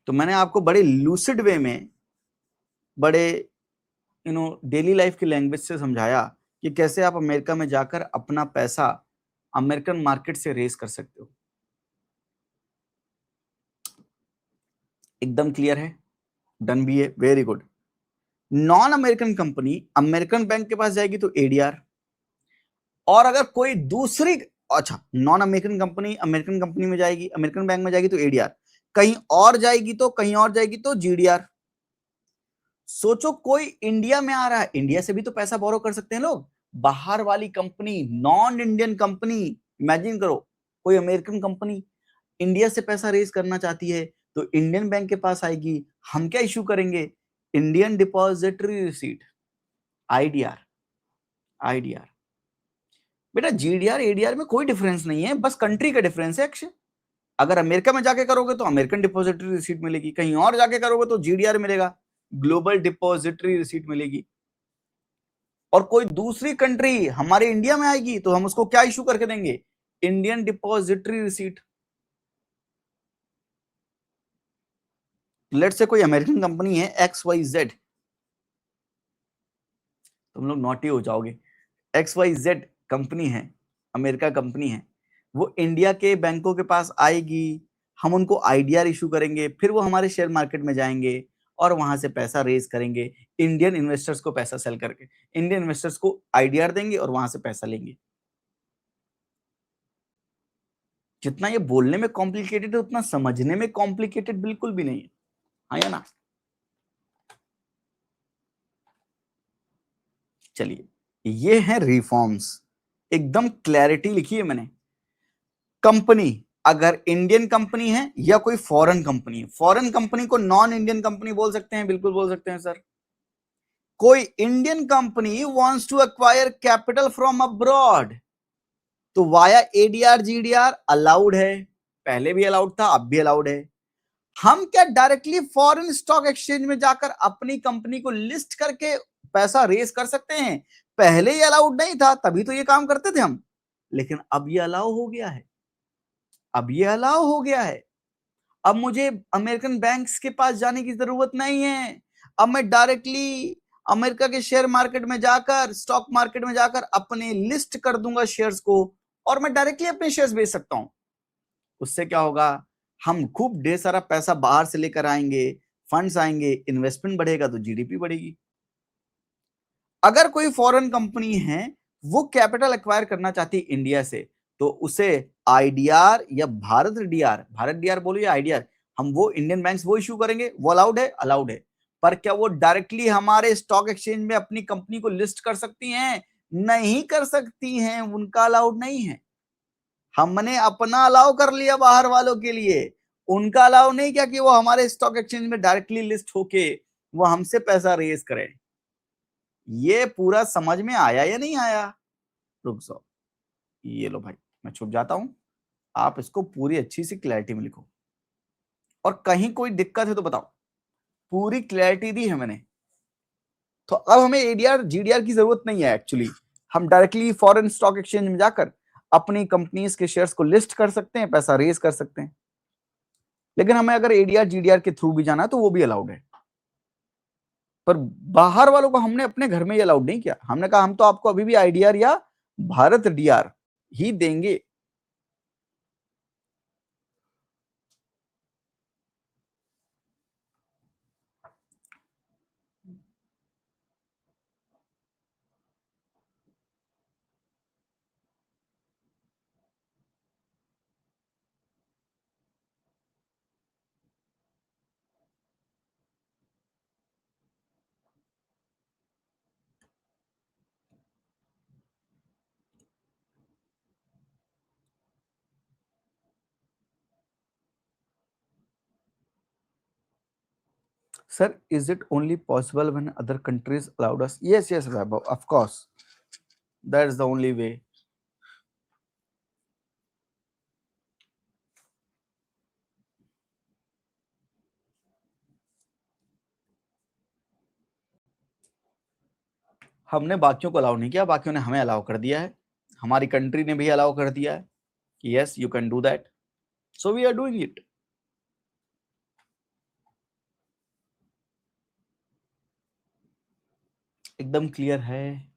तो मैंने आपको बड़े लूसिड वे में, बड़े डेली लाइफ की लैंग्वेज से समझाया कि कैसे आप अमेरिका में जाकर अपना पैसा अमेरिकन मार्केट से रेस कर सकते हो। एकदम क्लियर है? डन भी है, very good. Non American company American bank के पास जाएगी तो एडीआर, और अगर कोई दूसरी, अच्छा, non American company American company में जाएगी, अमेरिकन बैंक में जाएगी तो एडीआर, कहीं और जाएगी तो जीडीआर। सोचो कोई इंडिया में आ रहा है, इंडिया से भी तो पैसा बोरो कर सकते हैं लोग। बाहर वाली company, non Indian company, imagine करो कोई अमेरिकन कंपनी इंडिया से पैसा रेज करना चाहती है तो इंडियन बैंक के पास आएगी। हम क्या इशू करेंगे? Indian depository receipt, IDR. IDR बेटा, जीडीआर एडीआर में कोई डिफरेंस नहीं है, बस कंट्री का डिफरेंस है अक्षय। अगर अमेरिका में जाके करोगे तो अमेरिकन डिपॉजिटरी रिसीट मिलेगी, कहीं और जाके करोगे तो जीडीआर मिलेगा, ग्लोबल डिपॉजिटरी रिसीट मिलेगी। और कोई दूसरी कंट्री हमारे इंडिया में आएगी तो हम उसको क्या इशू करके देंगे? Indian depository receipt. Let's say कोई अमेरिकन कंपनी है XYZ, तुम लोग नॉटी हो जाओगे। XYZ कंपनी है, अमेरिका कंपनी है, वो इंडिया के बैंकों के पास आएगी, हम उनको आईडीआर इशू करेंगे, फिर वो हमारे शेयर मार्केट में जाएंगे और वहां से पैसा रेज करेंगे, इंडियन इन्वेस्टर्स को पैसा सेल करके इंडियन इन्वेस्टर्स को आईडीआर देंगे और वहां से पैसा लेंगे। जितना ये बोलने में कॉम्प्लिकेटेड है उतना समझने में कॉम्प्लिकेटेड बिल्कुल भी नहीं है, हाँ या ना? चलिए, ये है रिफॉर्म्स, एकदम क्लैरिटी लिखी है मैंने। कंपनी अगर इंडियन कंपनी है या कोई फॉरेन कंपनी है, फॉरेन कंपनी को नॉन इंडियन कंपनी बोल सकते हैं, बिल्कुल बोल सकते हैं सर। कोई Indian company wants to acquire capital from abroad, तो वाया एडीआर जीडीआर अलाउड है, पहले भी अलाउड था, अब भी अलाउड है। हम क्या डायरेक्टली फॉरेन स्टॉक एक्सचेंज में जाकर अपनी कंपनी को लिस्ट करके पैसा रेज कर सकते हैं? पहले ये अलाउड नहीं था, तभी तो ये काम करते थे हम, लेकिन अब ये अलाउ हो गया है, अब ये अलाउ हो गया है। अब मुझे अमेरिकन बैंक्स के पास जाने की जरूरत नहीं है, अब मैं डायरेक्टली अमेरिका के शेयर मार्केट में जाकर, स्टॉक मार्केट में जाकर अपने लिस्ट कर दूंगा शेयर्स को, और मैं डायरेक्टली अपने शेयर्स बेच सकता हूं। उससे क्या होगा, हम खूब ढेर सारा पैसा बाहर से लेकर आएंगे, फंड्स आएंगे, इन्वेस्टमेंट बढ़ेगा तो जीडीपी बढ़ेगी। अगर कोई फॉरेन कंपनी है वो कैपिटल एक्वायर करना चाहती है इंडिया से, तो उसे आईडीआर या भारत डीआर, भारत डीआर बोलो या आईडीआर, हम वो इंडियन बैंक्स वो इश्यू करेंगे, वो अलाउड है, अलाउड है। पर क्या वो डायरेक्टली हमारे स्टॉक एक्सचेंज में अपनी कंपनी को लिस्ट कर सकती हैं? नहीं कर सकती हैं, उनका अलाउड नहीं है। हमने अपना अलाउ कर लिया बाहर वालों के लिए, उनका अलाउ नहीं किया कि वो हमारे स्टॉक एक्सचेंज में डायरेक्टली लिस्ट होके वो हमसे पैसा रेज करे। ये पूरा समझ में आया या नहीं आया? रुक जाओ, ये लो भाई, मैं छुप जाता हूं, आप इसको पूरी अच्छी सी क्लैरिटी में लिखो, और कहीं कोई दिक्कत है तो बताओ। पूरी क्लैरिटी दी है मैंने, तो अब हमें एडीआर जीडीआर की जरूरत नहीं है एक्चुअली। हम डायरेक्टली फॉरेन स्टॉक एक्सचेंज में जाकर अपनी कंपनीज के शेयर्स को लिस्ट कर सकते हैं, पैसा रेज कर सकते हैं। लेकिन हमें अगर एडीआर जीडीआर के थ्रू भी जाना है तो वो भी अलाउड है, पर बाहर वालों को हमने अपने घर में ही अलाउड नहीं किया। हमने कहा हम तो आपको अभी भी आईडीआर या भारत डीआर ही देंगे। Sir, is it only possible when other countries allowed us? Yes, yes, Vaibhav, of course. That is the only way. हमने बाकियों को अलाउ नहीं किया, बाकियों ने हमें अलाउ कर दिया है। हमारी कंट्री ने भी अलाउ कर दिया है कि yes you can do that, so we are doing it. एकदम क्लियर है,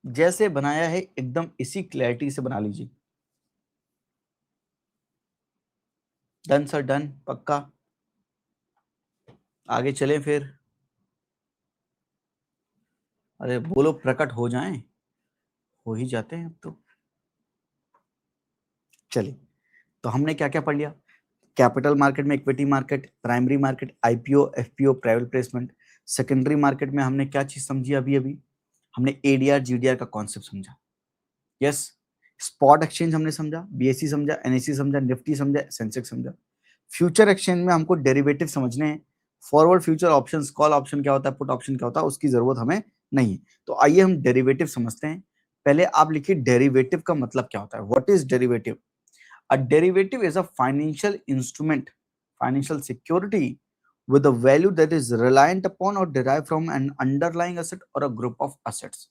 जैसे बनाया है एकदम इसी क्लैरिटी से बना लीजिए। डन सर, डन, पक्का। आगे चलें फिर। अरे बोलो, प्रकट हो जाएं, हो ही जाते हैं अब तो। चलिए, तो हमने क्या क्या पढ़ लिया? कैपिटल मार्केट में equity market, primary market IPO FPO private placement. Secondary market में हमने क्या चीज समझी अभी अभी? हमने एडीआर जीडीआर का कॉन्सेप्ट समझा, यस। स्पॉट एक्सचेंज हमने समझा, बीएससी समझा, एनएससी समझा, निफ्टी समझा, सेंसेक्स समझा। फ्यूचर एक्सचेंज में हमको डेरिवेटिव समझने हैं, forward future options, call option क्या होता है, पुट ऑप्शन क्या होता है, उसकी जरूरत हमें नहीं है। तो आइए हम डेरिवेटिव समझते हैं। पहले आप लिखिए डेरिवेटिव का मतलब क्या होता है, what is derivative? A derivative is a financial instrument, financial security with a value that is reliant upon or derived from an underlying asset or a group of assets.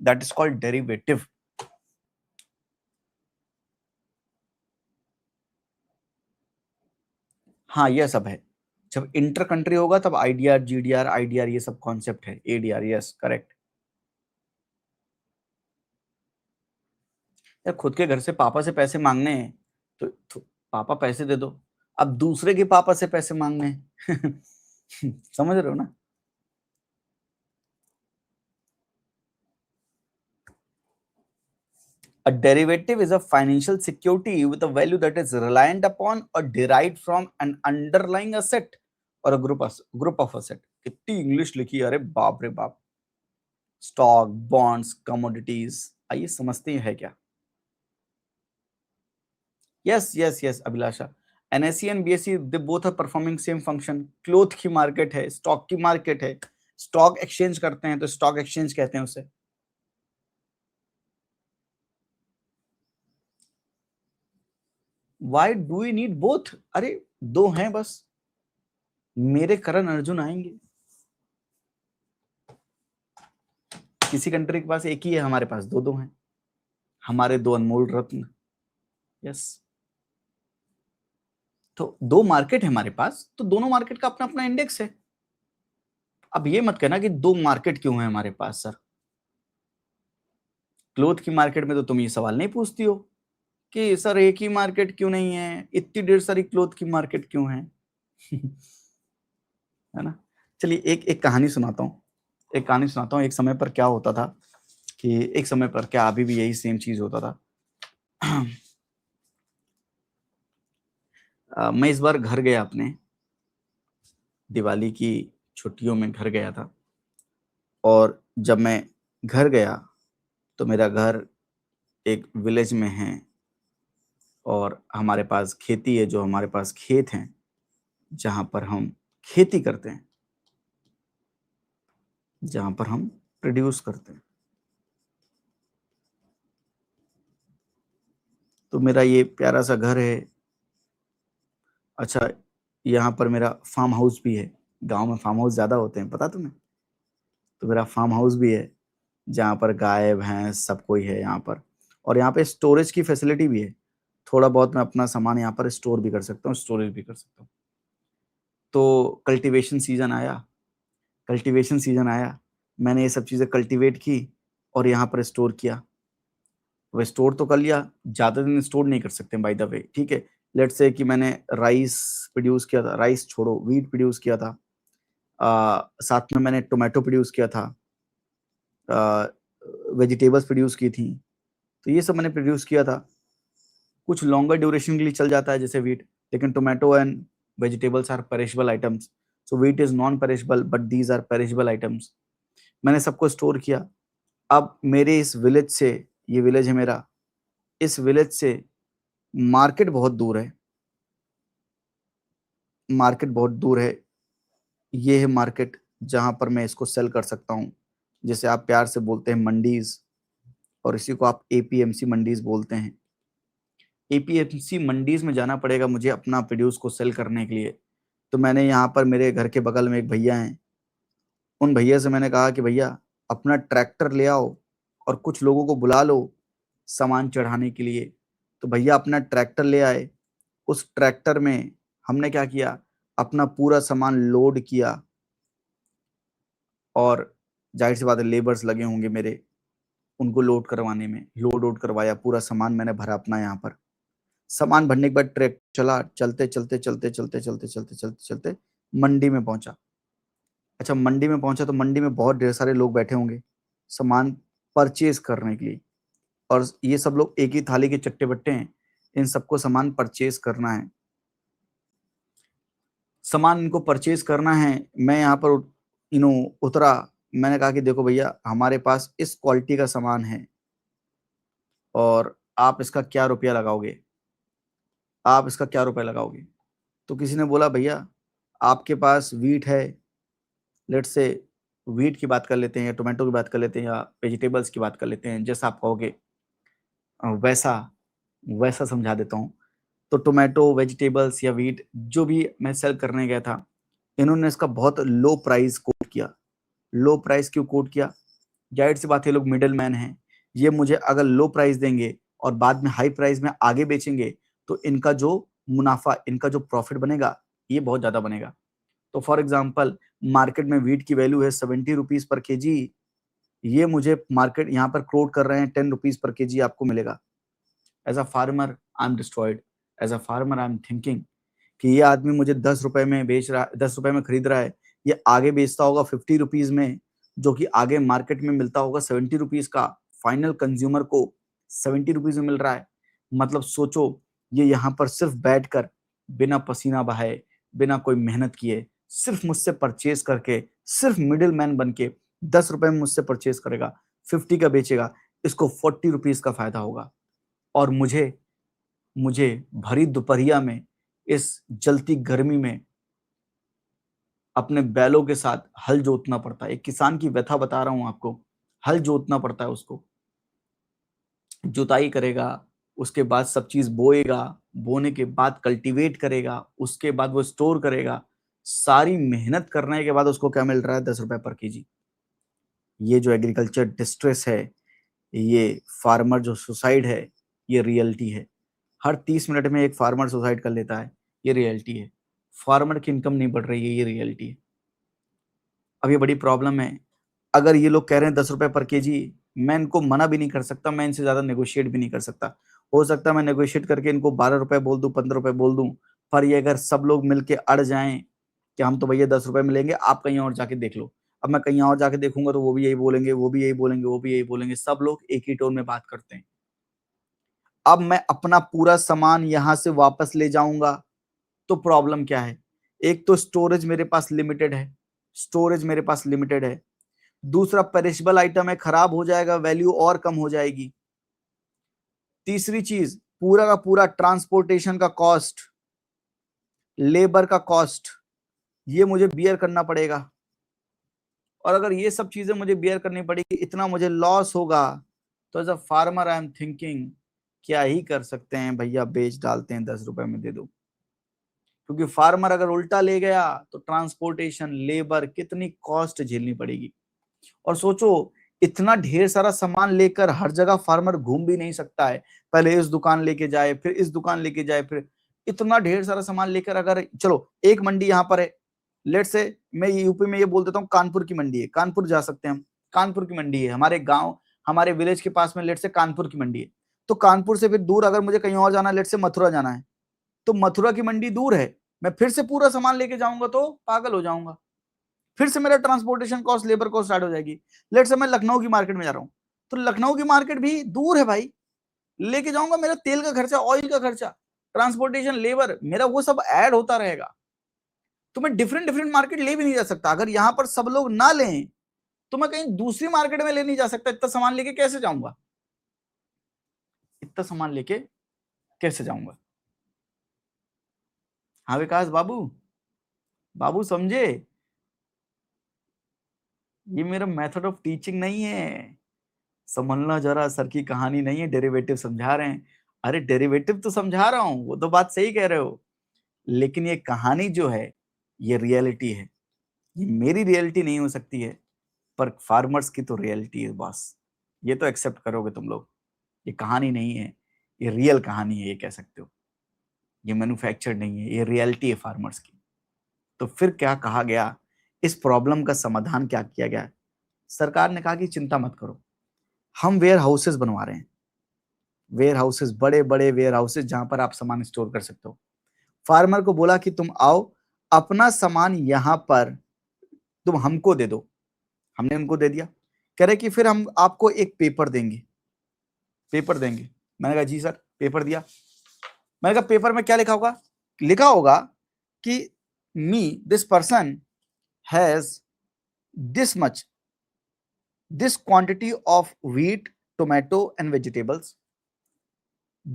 That is called derivative. हाँ, यह सब है। जब inter country होगा तब IDR GDR IDR ये सब concept है। ADR, yes correct. यार खुद के घर से पापा से पैसे मांगने हैं तो पापा पैसे दे दो, अब दूसरे के पापा से पैसे मांगने हैं समझ रहे हो ना? A A derivative is a financial security with a value that is reliant upon or derived from an underlying asset or a group of asset. कितनी इंग्लिश लिखी है, अरे बाप रे बाप. स्टॉक, बॉन्ड्स, कमोडिटीज, आइए समझते हैं है क्या. Yes yes yes Abhilasha. NSC and BSC they both are performing same function. Cloth की मार्केट है, स्टॉक की मार्केट है. स्टॉक एक्सचेंज करते हैं तो स्टॉक एक्सचेंज कहते हैं उसे. Why do we need both? अरे दो हैं बस. मेरे करण अर्जुन आएंगे. किसी कंट्री के पास एक ही है, हमारे पास दो दो हैं. हमारे दो अनमोल रत्न. यस. तो दो मार्केट है हमारे पास, तो दोनों मार्केट का अपना अपना इंडेक्स है. अब ये मत कहना कि दो मार्केट क्यों है हमारे पास सर. क्लोथ की मार्केट में तो तुम ये सवाल नहीं पूछती हो कि सर एक ही मार्केट क्यों नहीं है, इतनी ढेर सारी क्लोथ की मार्केट क्यों है. है ना. चलिए एक कहानी सुनाता हूँ. एक समय पर क्या होता था कि एक समय पर क्या अभी भी यही सेम चीज होता था. मैं इस बार घर गया, अपने दिवाली की छुट्टियों में घर गया था. और जब मैं घर गया तो मेरा घर एक विलेज में है और हमारे पास खेती है, जो हमारे पास खेत हैं जहां पर हम खेती करते हैं, जहां पर हम प्रोड्यूस करते हैं. तो मेरा ये प्यारा सा घर है. अच्छा, यहाँ पर मेरा फार्म हाउस भी है. गांव में फार्म हाउस ज्यादा होते हैं, पता तुम्हें. तो मेरा फार्म हाउस भी है जहाँ पर गाय भैंस सब कोई है यहाँ पर. और यहाँ पे स्टोरेज की फैसिलिटी भी है. थोड़ा बहुत मैं अपना सामान यहाँ पर स्टोर भी कर सकता हूँ, स्टोरेज भी कर सकता हूँ. तो कल्टीवेशन सीजन आया, मैंने ये सब चीज़ें कल्टीवेट की और यहाँ पर स्टोर किया. वह स्टोर तो कर लिया, ज़्यादा दिन स्टोर नहीं कर सकते बाय द वे, ठीक है. लेट्स से कि मैंने राइस प्रोड्यूस किया था, राइस छोड़ो, वीट प्रोड्यूस किया था. साथ में मैंने टोमेटो प्रोड्यूस किया था, वेजिटेबल्स प्रोड्यूस की थी. तो ये सब मैंने प्रोड्यूस किया था. कुछ लॉन्गर ड्यूरेशन के लिए चल जाता है जैसे वीट, लेकिन tomato and vegetables are perishable items. So wheat is non perishable but these are perishable items. मैंने सबको स्टोर किया. अब मेरे इस विलेज से, ये विलेज है मेरा, इस विलेज से मार्केट बहुत दूर है. मार्केट बहुत दूर है. ये है मार्केट जहां पर मैं इसको सेल कर सकता हूँ, जैसे आप प्यार से बोलते हैं मंडीज, और इसी को आप एपीएमसी मंडीज बोलते हैं. एपीएमसी मंडीज में जाना पड़ेगा मुझे अपना प्रोड्यूस को सेल करने के लिए. तो मैंने यहाँ पर, मेरे घर के बगल में एक भैया हैं, उन भैया से मैंने कहा कि भैया अपना ट्रैक्टर ले आओ और कुछ लोगों को बुला लो सामान चढ़ाने के लिए. तो भैया अपना ट्रैक्टर ले आए. उस ट्रैक्टर में हमने क्या किया, अपना पूरा सामान लोड किया. और जाहिर सी बात है लेबर्स लगे होंगे मेरे, उनको लोड करवाने में, लोड करवाया, पूरा सामान मैंने भरा अपना. यहाँ पर सामान भरने के बाद ट्रैक चला, चलते चलते चलते चलते चलते चलते चलते चलते मंडी में पहुंचा. अच्छा, मंडी में पहुंचा तो मंडी में बहुत ढेर सारे लोग बैठे होंगे सामान परचेज करने के लिए. और ये सब लोग एक ही थाली के चट्टे बट्टे हैं, इन सबको सामान परचेज करना है. सामान इनको परचेज करना है. मैं यहाँ पर उतरा. मैंने कहा कि देखो भैया हमारे पास इस क्वालिटी का सामान है और आप इसका क्या रुपया लगाओगे, आप इसका क्या रुपया लगाओगे. तो किसी ने बोला भैया आपके पास वीट है, लेट्स से वीट की बात कर लेते हैं या टोमेटो की बात कर लेते हैं या वेजिटेबल्स की बात कर लेते हैं, जैसा आप कहोगे वैसा वैसा समझा देता हूँ. तो टोमेटो, वेजिटेबल्स या वीट जो भी मैं सेल करने गया था, इन्होंने इसका बहुत लो प्राइस कोट किया. लो प्राइस क्यों कोट किया, जाहिर सी बात है लोग मिडिल मैन हैं. ये मुझे अगर लो प्राइस देंगे और बाद में हाई प्राइस में आगे बेचेंगे तो इनका जो मुनाफा, इनका जो प्रॉफिट बनेगा ये बहुत ज्यादा बनेगा. तो फॉर एग्जाम्पल मार्केट में वीट की वैल्यू है 70 रुपीज पर केजी. ये मुझे मार्केट यहाँ पर कोट कर रहे हैं 10 रुपीज पर केजी आपको मिलेगा. As a farmer I am destroyed. As a farmer I am thinking कि ये आदमी मुझे 10 रुपए में बेच रहा है, 10 रुपए में खरीद रहा है, ये आगे बेचता होगा 50 रुपीज में, जो कि आगे मार्केट में मिलता होगा 70 रुपीज का फाइनल कंज्यूमर को. ₹70 में मिल रहा है। मतलब सोचो, ये यहाँ पर सिर्फ बैठकर बिना पसीना बहाए, बिना कोई मेहनत किए, सिर्फ मुझसे परचेज करके, सिर्फ मिडिल मैन बन के ₹10 में मुझसे परचेज करेगा, 50 का बेचेगा, इसको ₹40 का फायदा होगा। और मुझे मुझे भरी दोपहरिया में, इस जलती गर्मी में अपने बैलों के साथ हल जोतना पड़ता है। एक किसान की व्यथा बता रहा हूं आपको। हल जोतना पड़ता है उसको, जुताई करेगा, उसके बाद सब चीज बोएगा, बोने के बाद कल्टीवेट करेगा, उसके बाद वो स्टोर करेगा। सारी मेहनत करने के बाद उसको क्या मिल रहा है? ₹10 पर केजी। ये जो एग्रीकल्चर डिस्ट्रेस है, ये फार्मर जो सुसाइड है, ये रियलिटी है। हर 30 मिनट में एक फार्मर सुसाइड कर लेता है, ये रियलिटी है। फार्मर की इनकम नहीं बढ़ रही है, ये रियलिटी है। अब ये बड़ी प्रॉब्लम है। अगर ये लोग कह रहे हैं ₹10 पर केजी, मैं इनको मना भी नहीं कर सकता, मैं इनसे ज्यादा नेगोशिएट भी नहीं कर सकता। हो सकता है मैं नेगोशिएट करके इनको ₹12 बोल दूं, ₹15 बोल दूं, पर ये अगर सब लोग मिलके अड़ जाएं कि हम तो भैया ₹10 में लेंगे, आप कहीं और जाके देख लो। अब मैं कहीं और जाके देखूंगा तो वो भी यही बोलेंगे, वो भी यही बोलेंगे, वो भी यही बोलेंगे, सब लोग एक ही टोन में बात करते हैं। अब मैं अपना पूरा सामान यहां से वापस ले जाऊंगा तो प्रॉब्लम क्या है? एक तो स्टोरेज मेरे पास लिमिटेड है, स्टोरेज मेरे पास लिमिटेड है। दूसरा, पेरिशेबल आइटम है, खराब हो जाएगा, वैल्यू और कम हो जाएगी। तीसरी चीज, पूरा का पूरा ट्रांसपोर्टेशन का कॉस्ट, लेबर का कॉस्ट, ये मुझे बियर करना पड़ेगा। और अगर ये सब चीजें मुझे बियर करनी पड़ेगी, इतना मुझे लॉस होगा, तो as a farmer I am thinking क्या ही कर सकते हैं भैया, बेच डालते हैं, ₹10 में दे दो। क्योंकि फार्मर अगर उल्टा ले गया तो ट्रांसपोर्टेशन, लेबर, कितनी कॉस्ट झेलनी पड़ेगी। और सोचो, इतना ढेर सारा सामान लेकर हर जगह फार्मर घूम भी नहीं सकता है। पहले इस दुकान लेके जाए, फिर इस दुकान लेके जाए, फिर इतना ढेर सारा सामान लेकर, अगर चलो एक मंडी यहाँ पर है, लेट से मैं यूपी में ये बोल देता हूँ कानपुर की मंडी है, कानपुर जा सकते हैं हम, कानपुर की मंडी है, हमारे गांव, हमारे विलेज के पास में लेट से कानपुर की मंडी है। तो कानपुर से फिर दूर अगर मुझे कहीं और जाना है, लेट से मथुरा जाना है, तो मथुरा की मंडी दूर है, मैं फिर से पूरा सामान लेके जाऊंगा तो पागल हो जाऊंगा। फिर से मेरा transportation cost, labour cost start हो जाएगी। लेट से मैं लखनऊ की मार्केट में जा रहा हूं, तो लखनऊ की मार्केट भी दूर है भाई, लेके जाऊंगा, मेरा तेल का खर्चा, ऑयल का खर्चा, ट्रांसपोर्टेशन, लेबर, मेरा वो सब ऐड होता रहेगा। तो मैं डिफरेंट डिफरेंट मार्केट ले भी नहीं जा सकता। अगर यहां पर सब लोग ना लें तो मैं कहीं दूसरी मार्केट में ले नहीं जा सकता। इतना सामान लेके कैसे जाऊंगा? इतना सामान लेके कैसे जाऊंगा? हाँ विकास बाबू, बाबू समझे? ये मेरा मेथड ऑफ टीचिंग नहीं है, समझना जरा, सर की कहानी नहीं है, डेरिवेटिव समझा रहे हैं। अरे डेरिवेटिव तो समझा रहा हूं, वो तो बात सही कह रहे हो, लेकिन ये कहानी जो है, ये रियलिटी है। ये मेरी रियलिटी नहीं हो सकती है, पर फार्मर्स की तो रियलिटी है बॉस। ये तो एक्सेप्ट करोगे तुम लोग। ये कहानी नहीं है, ये रियल कहानी है, ये कह सकते हो। ये मैन्युफैक्चर्ड नहीं है, ये रियलिटी है फार्मर्स की। तो फिर क्या कहा गया, इस प्रॉब्लम का समाधान क्या किया गया? सरकार ने कहा कि चिंता मत करो, हम वेयर हाउसेस बनवा रहे हैं, वेयर हाउसेस, बड़े बड़े वेयर हाउसेस, जहां पर आप सामान स्टोर कर सकते हो। फार्मर को बोला कि तुम आओ, अपना सामान यहां पर तुम हमको दे दो। हमने उनको दे दिया। कह रहे कि फिर हम आपको एक पेपर देंगे, पेपर देंगे। मैंने कहा जी सर, पेपर दिया। मैंने कहा पेपर में क्या लिखा होगा? लिखा होगा कि me, this person has this much, this quantity of wheat, tomato and vegetables,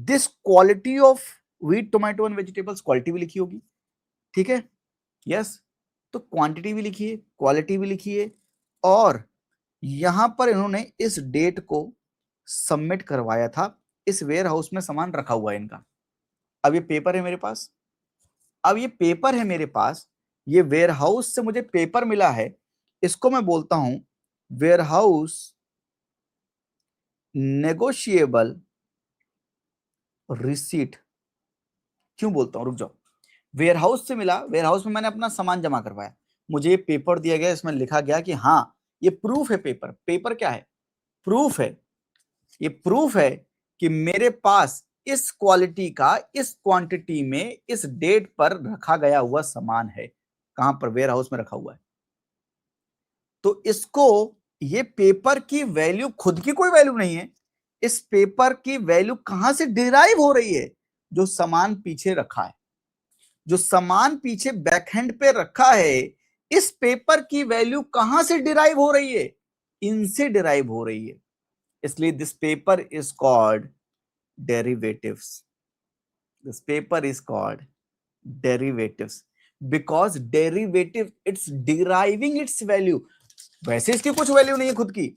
this quality of wheat, tomato and vegetables, quality भी लिखी होगी, ठीक है? यस, तो क्वांटिटी भी लिखी है, क्वालिटी भी लिखी है, और यहां पर इन्होंने इस डेट को सबमिट करवाया था। इस वेयर हाउस में सामान रखा हुआ है इनका। अब ये पेपर है मेरे पास, अब ये पेपर है मेरे पास, ये वेयर हाउस से मुझे पेपर मिला है, इसको मैं बोलता हूं वेयर हाउस नेगोशिएबल रिसीट। क्यों बोलता हूं? रुक जाओ। वेयर हाउस से मिला, वेयर हाउस में मैंने अपना सामान जमा करवाया, मुझे ये पेपर दिया गया, इसमें लिखा गया कि हाँ ये प्रूफ है। पेपर, पेपर क्या है? प्रूफ है। ये प्रूफ है कि मेरे पास इस क्वालिटी का, इस क्वांटिटी में, इस डेट पर रखा गया हुआ सामान है। कहां पर? वेयर हाउस में रखा हुआ है। तो इसको, ये पेपर की वैल्यू, खुद की कोई वैल्यू नहीं है, इस पेपर की वैल्यू कहां से डिराइव हो रही है? जो सामान पीछे रखा है, जो सामान पीछे बैकहैंड पे रखा है, इस पेपर की वैल्यू कहां से डिराइव हो रही है? इनसे डिराइव हो रही है। इसलिए this paper is called derivatives. This paper is called derivatives because derivative it's deriving its value. वैसे इसकी कुछ वैल्यू नहीं है खुद की,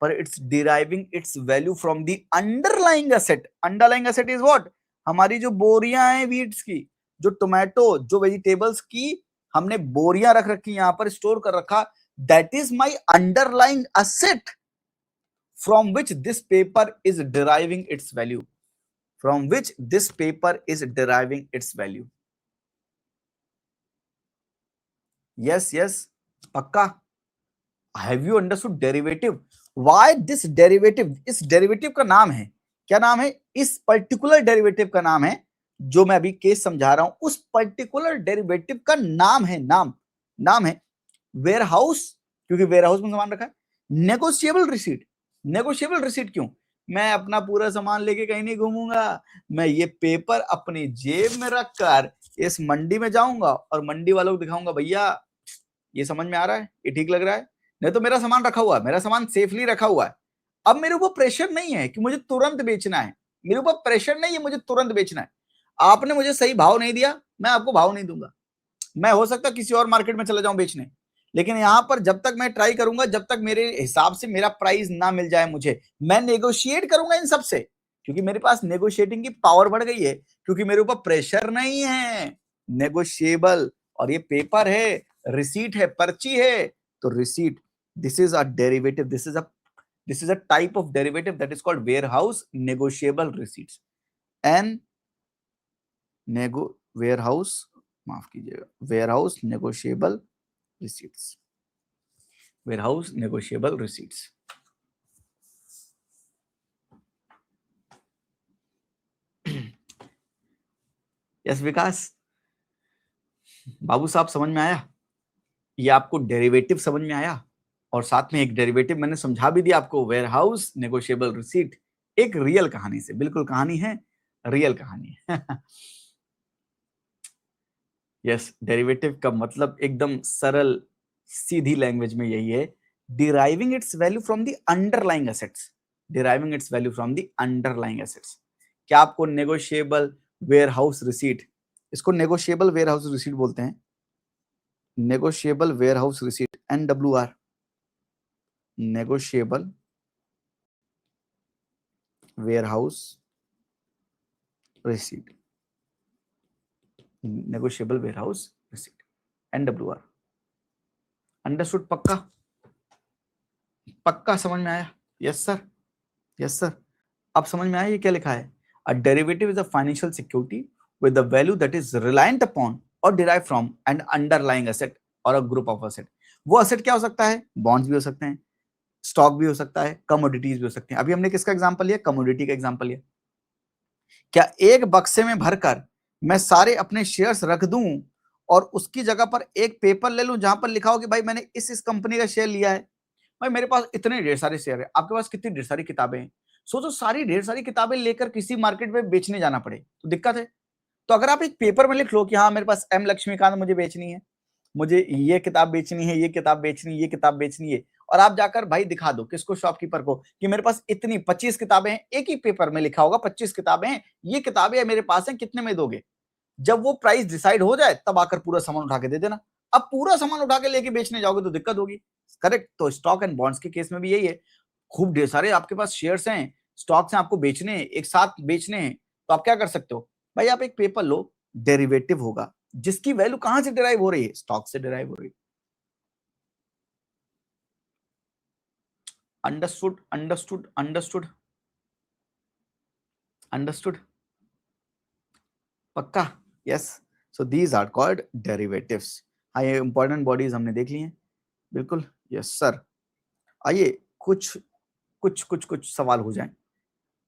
पर it's deriving its value from the underlying asset. Underlying asset is what? हमारी जो बोरियां हैं वीट्स की, जो टोमेटो, जो वेजिटेबल्स की हमने बोरियां रख रखी, यहां पर स्टोर कर रखा, that is my underlying asset from which this paper is deriving its value. From which this paper is deriving its value. Yes yes, पक्का। Have you understood derivative? Why this derivative? इस derivative का नाम है, क्या नाम है? इस particular derivative का नाम है, जो मैं अभी केस समझा रहा हूं, उस पर्टिकुलर डेरिवेटिव का नाम है, नाम है वेयर हाउस, क्योंकि वेयर हाउस में सामान रखा है। Negotiable receipt. नेगोशिएबल रिसीट क्यों? मैं अपना पूरा सामान लेके कहीं नहीं घूमूंगा, मैं ये पेपर अपनी जेब में रखकर इस मंडी में जाऊंगा और मंडी वालों को दिखाऊंगा, भैया ये समझ में आ रहा है, ये ठीक लग रहा है, नहीं तो मेरा सामान रखा हुआ है, मेरा सामान सेफली रखा हुआ है। अब मेरे ऊपर प्रेशर नहीं है कि मुझे तुरंत बेचना है, मेरे ऊपर प्रेशर नहीं है मुझे तुरंत बेचना है। आपने मुझे सही भाव नहीं दिया, मैं आपको भाव नहीं दूंगा। मैं हो सकता किसी और मार्केट में चला जाऊं बेचने, लेकिन यहां पर जब तक मैं ट्राई करूंगा, जब तक मेरे हिसाब से मेरा प्राइस ना मिल जाए मुझे, मैं नेगोशिएट करूंगा इन सब से, क्योंकि मेरे पास नेगोशिएटिंग की पावर बढ़ गई है, क्योंकि मेरे ऊपर प्रेशर नहीं है। नेगोशिएबल, और ये पेपर है, रिसीट है, पर्ची है, तो receipt, this is a derivative, this is a type of derivative that is called warehouse negotiable receipts. And warehouse, माफ कीजिएगा, warehouse negotiable receipts. Warehouse negotiable receipts. Yes Vikas, बाबू साहब समझ में आया? ये आपको डेरिवेटिव समझ में आया? और साथ में एक डेरिवेटिव मैंने समझा भी दिया आपको, वेयर हाउस नेगोशिएबल रिसीट, एक रियल कहानी से, बिल्कुल कहानी है, रियल कहानी है। यस, डेरिवेटिव का मतलब एकदम सरल सीधी लैंग्वेज में यही है, deriving its value from the underlying assets. Deriving its value from the underlying assets. क्या आपको नेगोशिएबल वेयर हाउस रिसीट, इसको नेगोशिएबल वेयर हाउस रिसीट बोलते हैं, negotiable warehouse receipt, NWR, negotiable warehouse receipt, negotiable warehouse receipt, NWR। Understood? पक्का? पक्का समझ में आया? Yes sir, yes sir. अब समझ में आया ये क्या लिखा है? A derivative is a financial security with the value that is reliant upon और derive from an underlying asset और अ ग्रुप ऑफ एसेट। वो एसेट क्या हो सकता है? बॉन्ड्स भी हो सकते हैं, स्टॉक भी हो सकता है, कमोडिटीज भी हो सकते हैं। अभी हमने किसका एग्जांपल लिया? कमोडिटी का एग्जांपल लिया। क्या एक बक्से में भरकर मैं सारे अपने शेयर्स रख दूं और उसकी जगह पर एक पेपर ले लूं जहां पर लिखा हो कि भाई मैंने इस कंपनी का शेयर लिया है? भाई मेरे पास इतने ढेर सारे शेयर है, आपके पास कितनी ढेर सारी किताबें हैं, सोचो सारी ढेर सारी किताबें लेकर किसी मार्केट में बेचने जाना पड़े तो दिक्कत है। तो अगर आप एक पेपर में लिख लो कि हाँ मेरे पास M लक्ष्मीकांत मुझे बेचनी है, मुझे ये किताब बेचनी है, ये किताब बेचनी है, ये किताब बेचनी है, और आप जाकर भाई दिखा दो किसको? शॉपकीपर को, कि मेरे पास इतनी 25 किताबें हैं, एक ही पेपर में लिखा होगा 25 किताबें हैं, ये किताबें मेरे पास हैं, कितने में दोगे? जब वो प्राइस डिसाइड हो जाए तब आकर पूरा सामान उठा के दे देना। अब पूरा सामान उठा के लेके बेचने जाओगे तो दिक्कत होगी। करेक्ट? तो स्टॉक एंड बॉन्ड्स के केस में भी यही है, खूब ढेर सारे आपके पास शेयर्स हैं, स्टॉक्स हैं, आपको बेचने हैं, एक साथ बेचने हैं, तो आप क्या कर सकते हो? भाई आप एक पेपर लो, डेरिवेटिव होगा, जिसकी वैल्यू कहां से डिराइव हो रही है? स्टॉक से डिराइव हो रही है। अंडरस्टूड? अंडरस्टूड? अंडरस्टूड? अंडरस्टूड? पक्का? Yes. So these are called derivatives. हाँ, ये इंपॉर्टेंट बॉडीज हमने देख ली हैं, बिल्कुल। Yes sir. आइए कुछ कुछ कुछ कुछ सवाल हो जाएं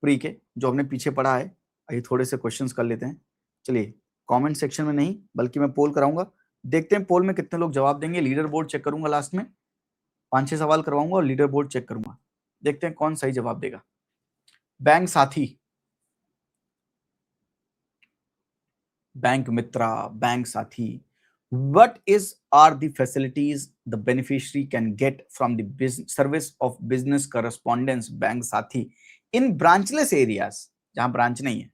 प्री के, जो हमने पीछे पढ़ा है। आइए थोड़े से क्वेश्चंस कर लेते हैं। चलिए, कमेंट सेक्शन में नहीं बल्कि मैं पोल कराऊंगा, देखते हैं पोल में कितने लोग जवाब देंगे। लीडर बोर्ड चेक करूंगा, लास्ट में 5-6 सवाल करवाऊंगा और लीडर बोर्ड चेक करूंगा, देखते हैं कौन सही जवाब देगा। बैंक साथी, बैंक मित्रा, बैंक साथी. What are the facilities the beneficiary can get from the business service of business correspondence bank साथी in branchless areas, जहां ब्रांच नहीं है.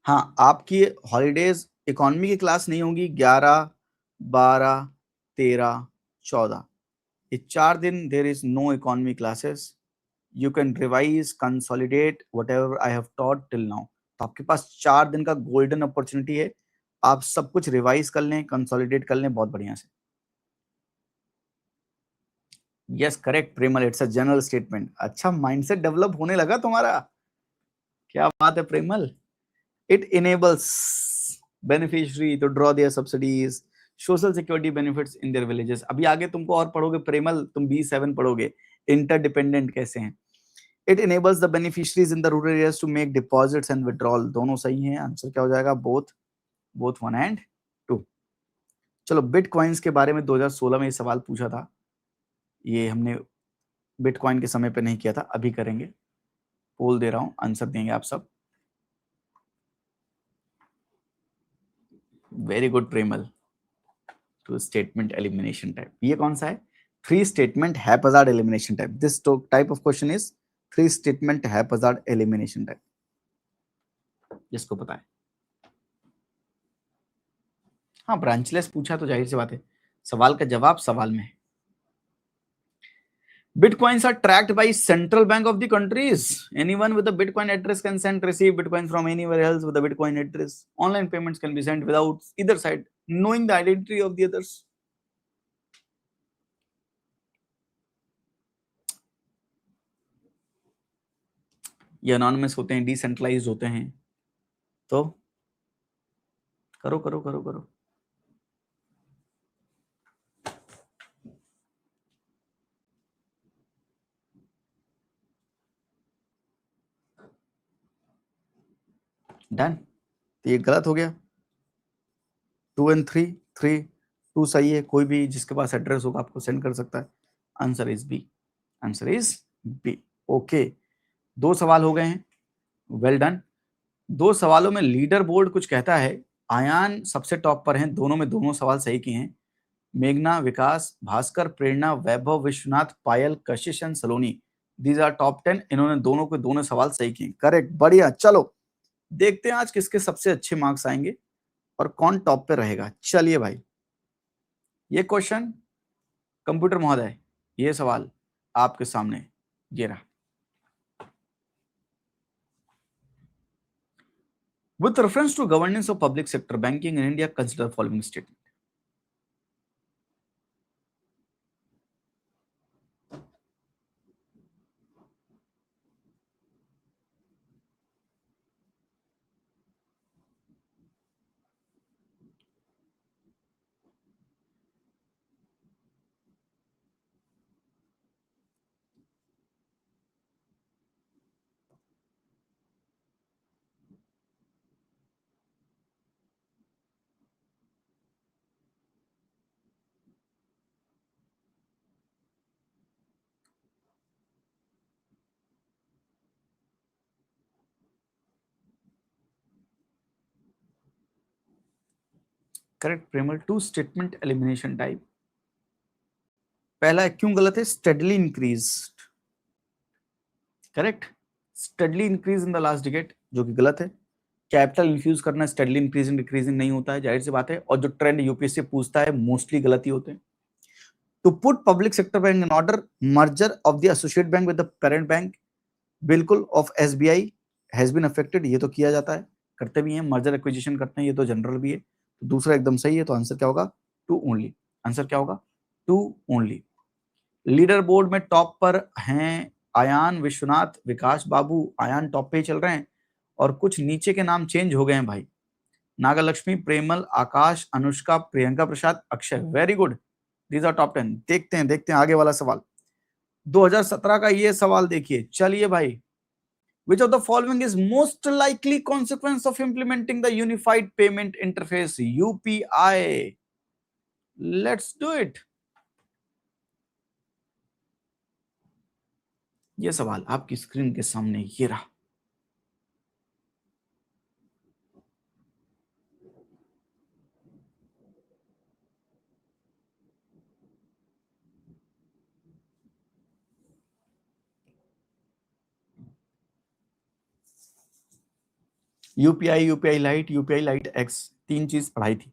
हाँ, आपकी हॉलीडेज इकोनॉमी की क्लास नहीं होगी. 11, 12, 13, 14 ये 4 दिन there is no economy classes. You can revise consolidate whatever I have taught till now. तो आपके पास 4 दिन का गोल्डन अपॉर्चुनिटी है. आप सब कुछ रिवाइज कर लें, कंसोलिडेट कर लें बहुत बढ़िया से. Yes correct Premal, it's a general statement. अच्छा माइंडसेट डेवलप होने लगा तुम्हारा. क्या बात है प्रेमल. It enables beneficiary to draw their subsidies, social security benefits in their villages. अभी आगे तुमको और पढ़ोगे प्रेमल, तुम B7 पढ़ोगे interdependent कैसे हैं. It enables the beneficiaries in the rural areas to make deposits and withdrawal. दोनों सही हैं. आंसर क्या हो जाएगा? both 1 and 2. चलो बिटकॉइंस के बारे में 2016 में ये सवाल पूछा था. ये हमने बिटकॉइन के समय पे नहीं किया था, अभी करेंगे. पोल दे रहा हूं, आंसर देंगे आप सब. Very good Premal. Two statement elimination type. ये कौन सा है? 3 statement haphazard elimination type. This type of question is 3 statement haphazard elimination type. जिसको पता है. हाँ ब्रांचलेस पूछा तो जाहिर सी बात है, सवाल का जवाब सवाल में है. Bitcoins are tracked by central bank of the countries. Anyone with a Bitcoin address can send receive Bitcoins from anywhere else with a Bitcoin address. Online payments can be sent without either side knowing the identity of the others. ये anonymous होते हैं, decentralized होते हैं. तो करो करो करो करो. डन. तो ये गलत हो गया. 2 and 3, 3, 2 सही है. कोई भी जिसके पास एड्रेस होगा आपको सेंड कर सकता है. Answer is B. Answer is B. Okay, 2 सवाल हो गए हैं. Well done. 2 सवालों में लीडर बोर्ड कुछ कहता है. आयान सबसे टॉप पर हैं, दोनों में दोनों सवाल सही किए हैं. मेघना, विकास, भास्कर, प्रेरणा, वैभव, Vishwanath, Payal, Kashish and Saloni, these are top 10. इन्होंने दोनों के दोनों सवाल सही किए. करेक्ट, बढ़िया. चलो देखते हैं आज किसके सबसे अच्छे मार्क्स आएंगे और कौन टॉप पे रहेगा. चलिए भाई, ये क्वेश्चन कंप्यूटर महोदय, ये सवाल आपके सामने ये रहा. With reference to governance of public sector banking in India, consider the following statement. Correct Premal. 2 statement elimination type. पहला क्यों गलत है? Steadily increase. Correct, steadily increase in the last decade, जो कि गलत है. कैपिटल इन्फ्यूज करना स्टेडली इंक्रीजिंग डिक्रीजिंग नहीं होता है, जाहिर सी बात है. और जो ट्रेंड यूपीएससी पूछता है मोस्टली गलती होते हैं. To put public sector bank in order, merger of the associate bank with the parent bank बिल्कुल of SBI has been affected. ये तो किया जाता है, करते भी हैं, मर्जर एक्विजिशन करते हैं, ये तो जनरल भी है. तो दूसरा एकदम सही है. तो आंसर क्या होगा? 2 ओनली. आंसर क्या होगा? 2 ओनली. लीडर बोर्ड में टॉप पर हैं आयान, विश्वनाथ, विकास बाबू. आयान टॉप पे ही चल रहे हैं और कुछ नीचे के नाम चेंज हो गए हैं भाई. Nagalakshmi, Premal, Akash, Anushka, Priyanka Prasad, Akshay. Very good. These are top 10। देखते हैं आगे वाला सवाल। 2017 का ये सवाल देखिए। चलिए भाई, which of the following is most likely consequence of implementing the unified payment interface UPI? Let's do it. ये सवाल आपकी स्क्रीन के सामने ये रहा। यूपीआई लाइट एक्स, तीन चीज पढ़ाई थी।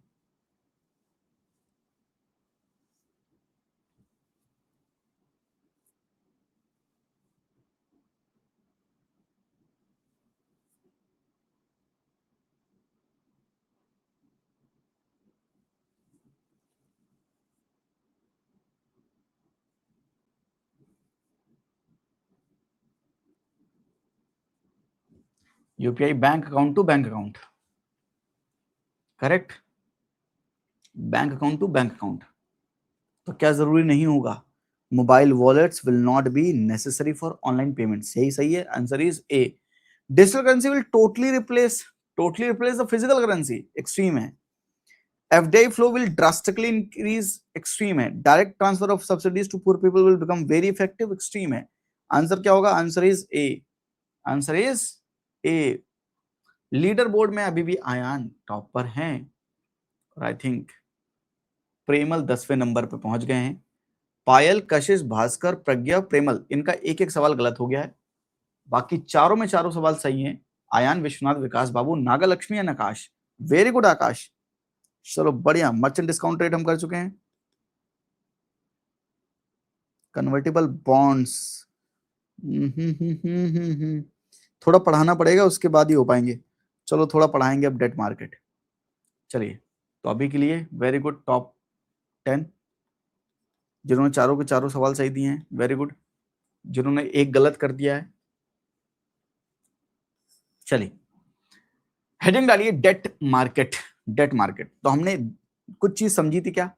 UPI bank account to bank account, correct. Bank account to bank account. तो क्या जरूरी नहीं होगा? Mobile wallets will not be necessary for online payment. सही है, answer is A. Digital currency will totally replace the physical currency, extreme है। FDI flow will drastically increase, extreme है। Direct transfer of subsidies to poor people will become very effective, extreme है। Answer क्या होगा? Answer is A. Leader board में अभी भी Ayaan top पर हैं और आई थिंक प्रेमल 10वें नंबर पे पहुंच गए हैं। पायल, कशिश, भास्कर, प्रज्ञा, प्रेमल, इनका एक एक सवाल गलत हो गया है। बाकी चारों में चारों सवाल सही हैं। आयान, विश्वनाथ, विकास बाबू, नागालक्ष्मी एंड आकाश। वेरी गुड आकाश, चलो बढ़िया। मर्चेंट डिस्काउंट रेट हम कर चुके हैं। कन्वर्टेबल बॉन्ड्स थोड़ा पढ़ाना पड़ेगा, उसके बाद ही हो पाएंगे। चलो थोड़ा पढ़ाएंगे अब डेट मार्केट। चलिए, तो अभी के लिए वेरी गुड, टॉप 10 जिन्होंने चारों के चारों सवाल सही दिए हैं, वेरी गुड। जिन्होंने एक गलत कर दिया है, चलिए हेडिंग डालिए डेट मार्केट। तो हमने कुछ चीज समझी थी क्या?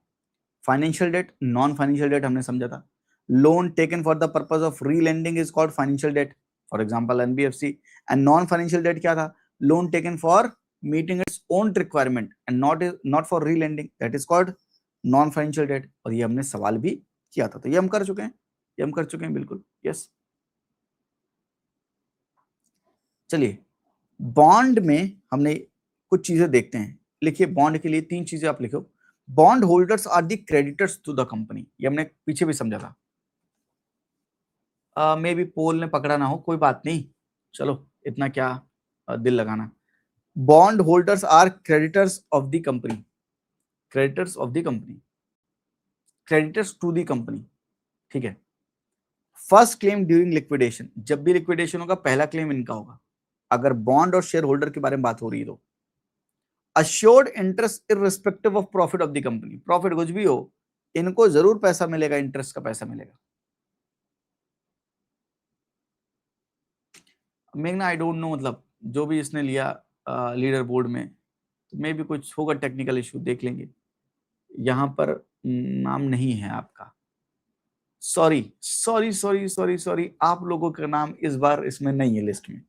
Financial debt, non financial debt हमने समझा था। Loan taken for the purpose of relending is called financial debt, for example NBFC. And non financial debt क्या था? Loan taken for meeting its own requirement and not for relending, that is called non financial debt. और ये हमने सवाल भी किया था, तो ये हम कर चुके हैं, बिल्कुल, यस। चलिए, बॉन्ड में हमने कुछ चीजें देखते हैं। लिखिए, बॉन्ड के लिए तीन चीजें आप लिखो। Bond holders are the creditors to the company, ये हमने पीछे भी समझा था। मे बी पोल ने पकड़ा ना हो, कोई बात नहीं, चलो इतना क्या दिल लगाना। Bond holders are creditors of the company, creditors to the company, ठीक है। फर्स्ट क्लेम ड्यूरिंग लिक्विडेशन, जब भी लिक्विडेशन होगा पहला क्लेम इनका होगा, अगर बॉन्ड और शेयर होल्डर के बारे में बात हो रही है तो। Assured interest irrespective of profit of the company, profit कुछ भी हो, इनको जरूर पैसा मिलेगा, इंटरेस्ट का पैसा मिलेगा। मेघना, आई डोंट नो, मतलब जो भी इसने लिया लीडर बोर्ड में, तो मे भी कुछ होगा टेक्निकल इशू, देख लेंगे। यहाँ पर नाम नहीं है आपका, सॉरी, आप लोगों का नाम इस बार इसमें नहीं है लिस्ट में।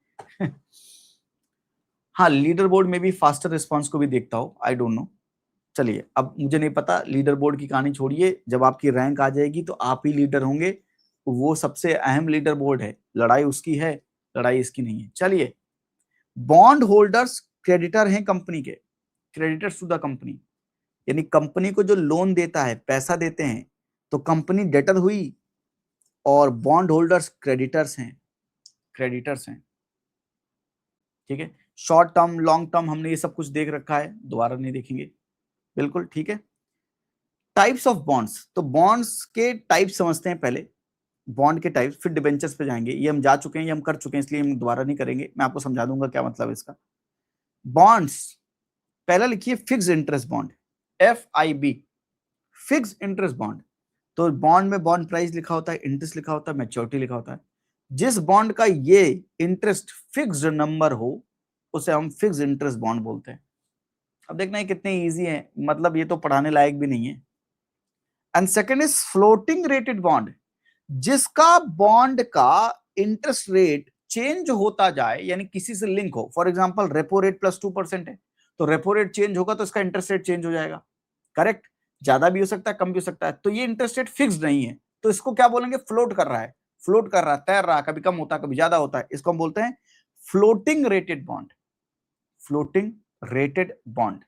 हाँ, लीडर बोर्ड में भी फास्टर रिस्पॉन्स को भी देखता हो, आई डोंट नो। चलिए, अब मुझे नहीं पता, लीडर बोर्ड की कहानी छोड़िए, जब आपकी रैंक आ जाएगी तो आप ही लीडर होंगे। वो सबसे अहम लीडर बोर्ड है, लड़ाई उसकी है, लड़ाई इसकी नहीं है। चलिए, बॉन्ड होल्डर्स क्रेडिटर हैं कंपनी के, क्रेडिटर्स टू द कंपनी, यानी कंपनी को जो लोन देता है, पैसा देते हैं, तो कंपनी डेटर हुई और बॉन्ड होल्डर्स क्रेडिटर्स हैं, ठीक है। शॉर्ट टर्म, लॉन्ग टर्म, हमने ये सब कुछ देख रखा है, दोबारा नहीं देखेंगे, बिल्कुल ठीक है। टाइप्स ऑफ बॉन्ड्स, तो बॉन्ड्स के टाइप समझते हैं पहले, बॉन्ड के टाइप्स, फिर डिबेंचर्स पे जाएंगे। ये हम जा चुके हैं, ये हम कर चुके हैं, इसलिए हम दोबारा नहीं करेंगे, मैं आपको समझा दूंगा क्या मतलब है इसका। बॉन्ड्स, पहला लिखिए fix interest bond, FIB, fix interest bond. तो बॉन्ड में बॉन्ड प्राइस लिखा होता है, इंटरेस्ट लिखा होता है, मैच्योरिटी लिखा होता है। जिस बॉन्ड का ये इंटरेस्ट फिक्स्ड नंबर हो उसे हम फिक्स इंटरेस्ट बॉन्ड बोलते हैं। अब देखना है कितने इजी है, मतलब ये तो पढ़ाने लायक भी नहीं है। And second is floating rated bond, जिसका बॉन्ड का इंटरेस्ट रेट चेंज होता जाए, यानी किसी से लिंक हो। फॉर एग्जांपल रेपो रेट +2% है, तो रेपो रेट चेंज होगा तो इसका इंटरेस्ट रेट चेंज हो जाएगा, करेक्ट। ज्यादा भी हो सकता है, कम भी हो सकता है। तो ये इंटरेस्ट रेट फिक्स्ड नहीं है, तो इसको क्या बोलेंगे? फ्लोट कर रहा है, फ्लोट कर रहा है, तैर रहा है, कभी कम होता है कभी ज्यादा होता है, इसको हम बोलते हैं floating rated bond, floating rated bond.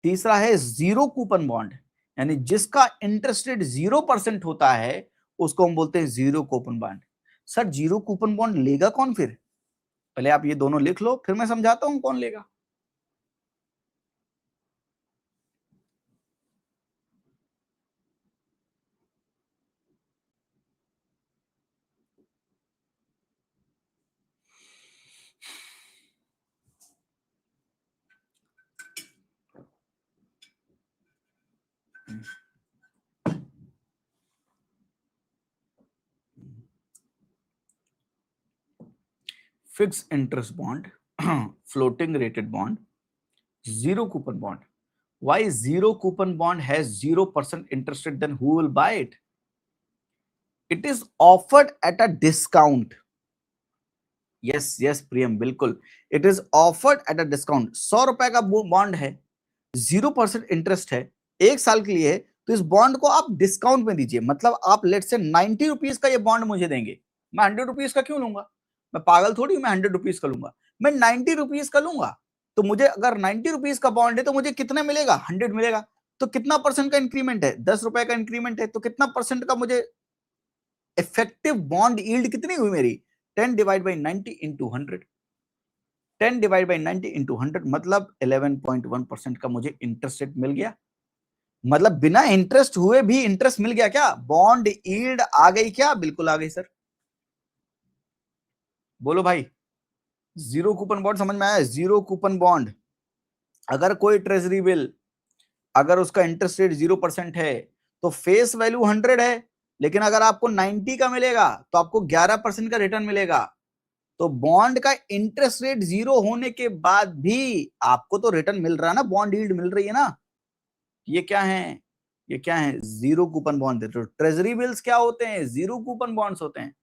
तीसरा है जीरो कूपन बॉन्ड, यानी जिसका इंटरेस्ट रेट 0% होता है, उसको हम बोलते हैं zero coupon bond. Sir zero coupon bond लेगा कौन फिर? पहले आप ये दोनों लिख लो, फिर मैं समझाता हूं कौन लेगा। Fix interest bond, floating rated bond, zero coupon bond. Why zero coupon bond has 0% interest rate? Then who will buy it? It is offered at a discount. yes प्रियम, बिल्कुल। It is offered eight a discount. 100 रुपए का bond है, 0% interest है, 1 साल के लिए है, तो इस बॉन्ड को आप डिस्काउंट में दीजिए। मतलब आप लेट से 90 रुपीज का ये बॉन्ड मुझे देंगे, मैं 100 रुपीज का क्यों लूंगा? मैं पागल थोड़ी हूं, मैं 100 रुपीज का लूंगा, मैं 90 रुपीज का लूंगा। तो मुझे अगर 90 रुपीज का बॉन्ड है तो मुझे कितना मिलेगा? 100 मिलेगा। तो कितना परसेंट का इंक्रीमेंट है? 10 रुपए का इंक्रीमेंट है, तो कितना परसेंट का मुझे इफेक्टिव बॉन्ड यील्ड कितनी हुई मेरी? 10 divide by 90 into 100, 10 divide by 90 into 100, मतलब 11.1% का मुझे इंटरेस्ट रेट मिल गया। मतलब बिना इंटरेस्ट हुए भी इंटरेस्ट मिल गया क्या? बॉन्ड यील्ड आ गई क्या? बिल्कुल आ गई सर। बोलो भाई, जीरो कूपन बॉन्ड समझ में आया? जीरो कूपन बॉन्ड, अगर कोई ट्रेजरी बिल, अगर उसका इंटरेस्ट रेट 0% है तो फेस वैल्यू 100 है, लेकिन अगर आपको 90 का मिलेगा तो आपको 11% का रिटर्न मिलेगा। तो बॉन्ड का इंटरेस्ट रेट 0 होने के बाद भी आपको तो रिटर्न मिल रहा है ना, बॉन्ड यील्ड मिल रही है ना। ये क्या है? ये क्या है? Zero coupon bond. तो ट्रेजरी बिल्स क्या होते हैं? जीरो कूपन बॉन्ड्स होते हैं।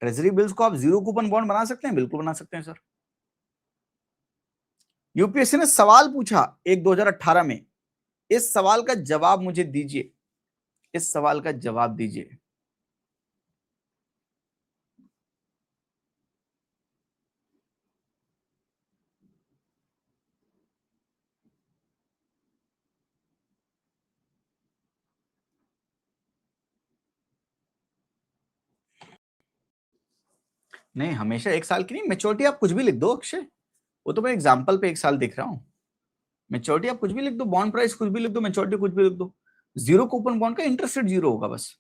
ट्रेजरी बिल्स को आप जीरो कूपन बॉन्ड बना सकते हैं, बिल्कुल बना सकते हैं सर। यूपीएससी ने सवाल पूछा एक 2018 में, इस सवाल का जवाब मुझे दीजिए, इस सवाल का जवाब दीजिए। नहीं, हमेशा 1 साल की नहीं, मेच्योरिटी आप कुछ भी लिख दो अक्षय, वो तो मैं एग्जांपल पे 1 साल दिख रहा हूं। मेच्योरिटी आप कुछ भी लिख दो, बॉन्ड प्राइस कुछ भी लिख दो, मेच्योरिटी कुछ भी लिख दो, जीरो कूपन बॉन्ड का इंटरेस्ट रेट 0 होगा बस।